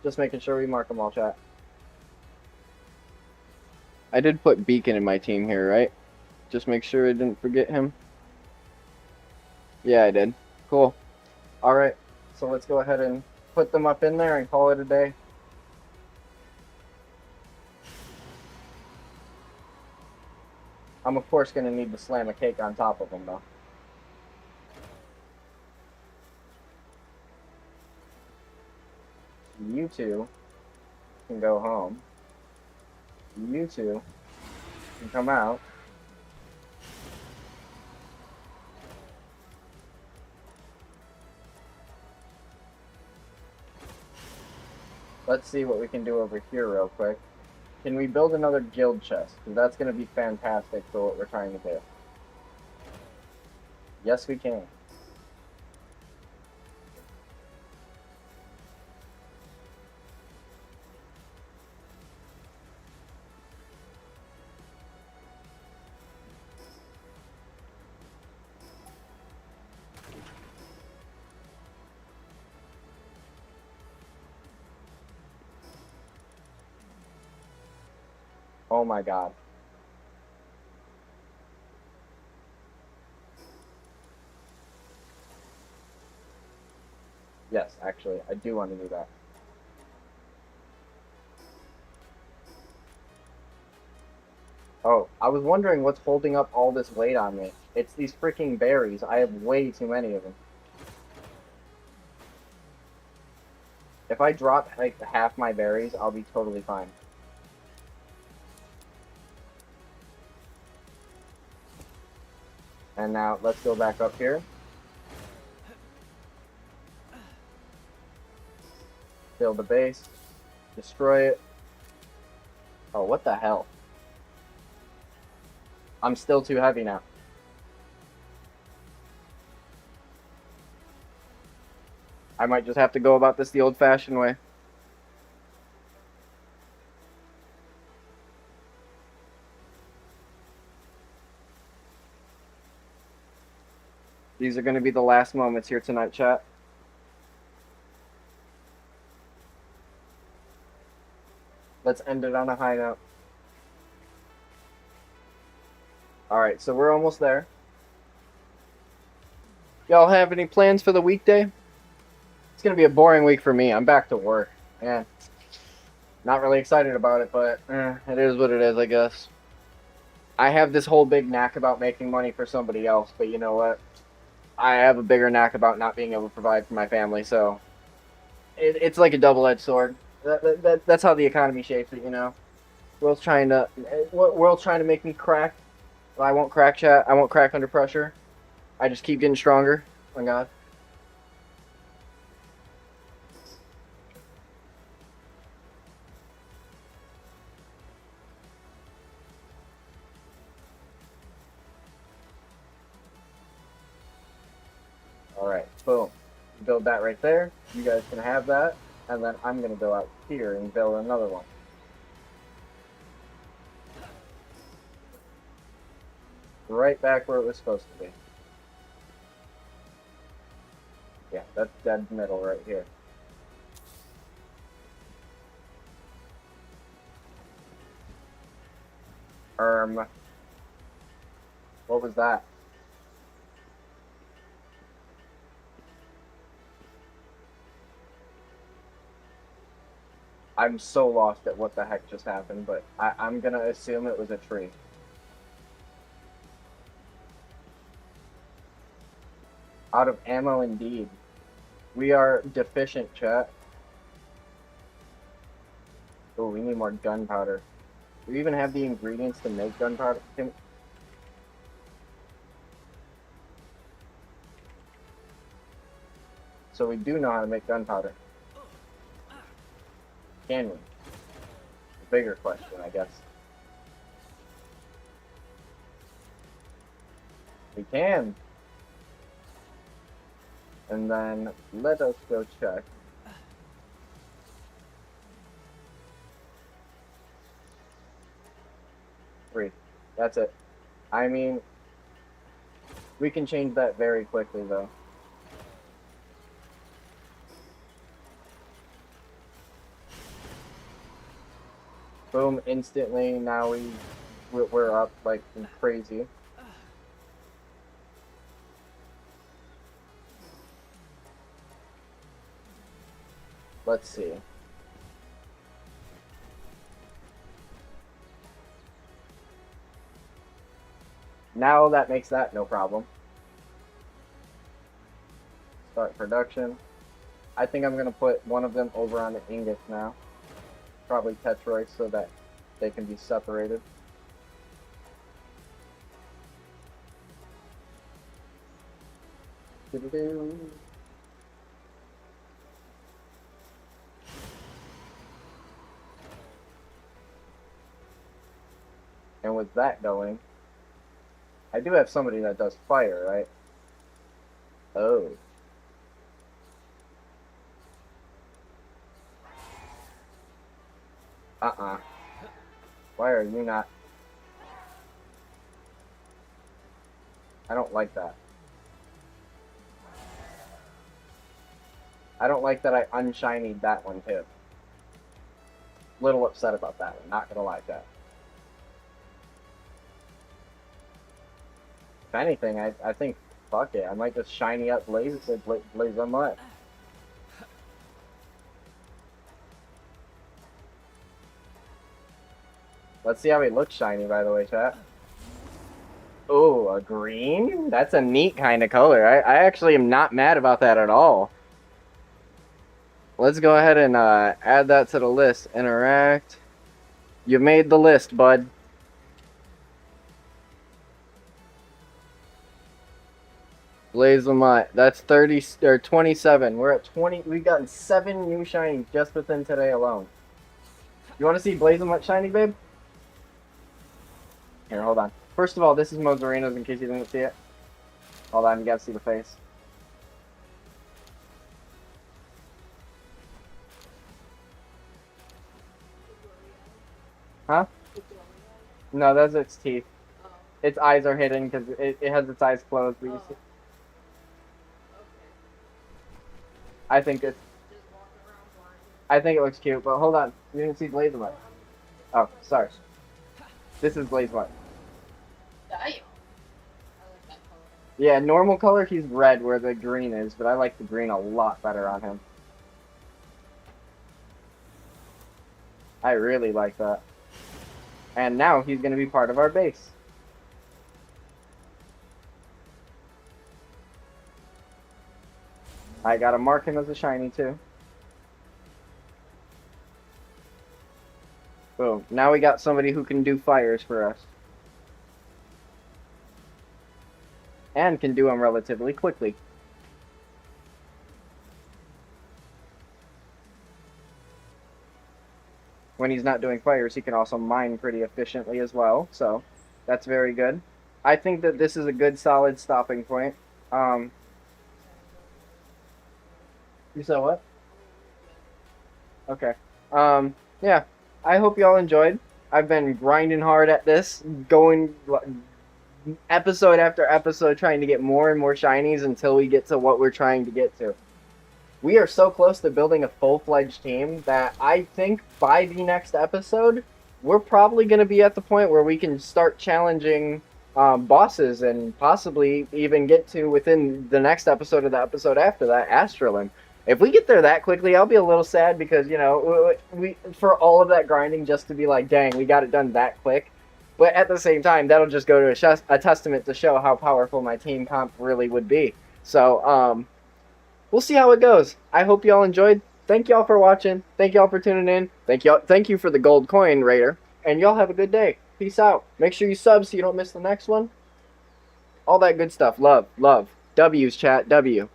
Just making sure we mark them all, chat. I did put Beacon in my team here, right? Just make sure I didn't forget him. Yeah, I did. Cool. Alright, so let's go ahead and put them up in there and call it a day. I'm of course going to need to slam a cake on top of them, though. You two can go home. You two can come out. Let's see what we can do over here real quick. Can we build another guild chest? Because that's going to be fantastic for what we're trying to do. Yes, we can. Oh my god. Yes, actually, I do want to do that. Oh, I was wondering what's holding up all this weight on me. It's these freaking berries. I have way too many of them. If I drop like half my berries, I'll be totally fine. And now let's go back up here. Build the base. Destroy it. Oh, what the hell? I'm still too heavy now. I might just have to go about this the old-fashioned way. These are going to be the last moments here tonight, chat. Let's end it on a high note. Alright, so we're almost there. Y'all have any plans for the weekday? It's going to be a boring week for me. I'm back to work. Yeah. Not really excited about it, but it is what it is, I guess. I have this whole big knack about making money for somebody else, but you know what? I have a bigger knack about not being able to provide for my family, so it's like a double-edged sword. That's how the economy shapes it, you know. World's trying to make me crack. Well, I won't crack, chat. I won't crack under pressure. I just keep getting stronger. Oh my god. Alright, boom. Build that right there. You guys can have that. And then I'm going to go out here and build another one. Right back where it was supposed to be. Yeah, that's dead middle right here. What was that? I'm so lost at what the heck just happened, but I'm gonna assume it was a tree. Out of ammo indeed. We are deficient, chat. Oh, we need more gunpowder. Do we even have the ingredients to make gunpowder? So we do know how to make gunpowder. Can we? Bigger question, I guess. We can. And then let us go check. Three. That's it. I mean, we can change that very quickly, though. Boom, instantly. Now we're up like crazy. Let's see. Now that makes that no problem. Start production. I think I'm going to put one of them over on the ingots now. Probably Tetroid so that they can be separated. Doo-doo-doo. And with that going, I do have somebody that does fire, right? Oh. Uh-uh. Why are you not? I don't like that. I don't like that I unshinied that one too. Little upset about that one, not gonna like that. If anything, I think, fuck it, I might just shiny up Blaze them up. Let's see how he looks shiny, by the way, chat. Oh, a green? That's a neat kind of color. I actually am not mad about that at all. Let's go ahead and add that to the list. Interact. You made the list, bud. Blaze Lamont. That's 30 or 27. We're at 20. We've gotten 7 new shinies just within today alone. You want to see Blaze Lamont shiny, babe? Here, hold on. First of all, this is Mozarino's in case you didn't see it. Hold on, you gotta see the face. Huh? No, that's its teeth. Oh. Its eyes are hidden because it has its eyes closed. But you see, Okay. I think it's. Just walking around blind. I think it looks cute, but hold on. You didn't see Blaze Lamont. Oh, sorry. This is Blaze Lamont. Damn. I like that color. Yeah, normal color he's red where the green is, but I like the green a lot better on him. I really like that. And now he's going to be part of our base. I gotta mark him as a shiny too. Boom. Now we got somebody who can do fires for us. And can do them relatively quickly. When he's not doing fires, he can also mine pretty efficiently as well. So that's very good. I think that this is a good solid stopping point. You said what? Okay. Yeah. I hope y'all enjoyed. I've been grinding hard at this, going episode after episode, trying to get more and more shinies until we get to what we're trying to get to. We are so close to building a full-fledged team that I think by the next episode, we're probably going to be at the point where we can start challenging bosses and possibly even get to, within the next episode or the episode after that, Astrolin. If we get there that quickly, I'll be a little sad because, you know, we for all of that grinding just to be like, dang, we got it done that quick. But at the same time, that'll just go to a testament to show how powerful my team comp really would be. So, we'll see how it goes. I hope y'all enjoyed. Thank y'all for watching. Thank y'all for tuning in. Thank you for the gold coin, Raider. And y'all have a good day. Peace out. Make sure you sub so you don't miss the next one. All that good stuff. Love, love. W's, chat. W.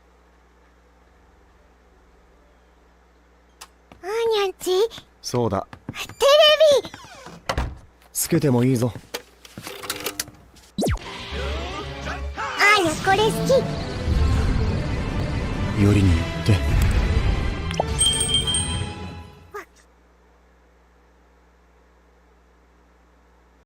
あーにゃんちそうだ。テレビつけてもいいぞ。あーにゃこれ好きよりによって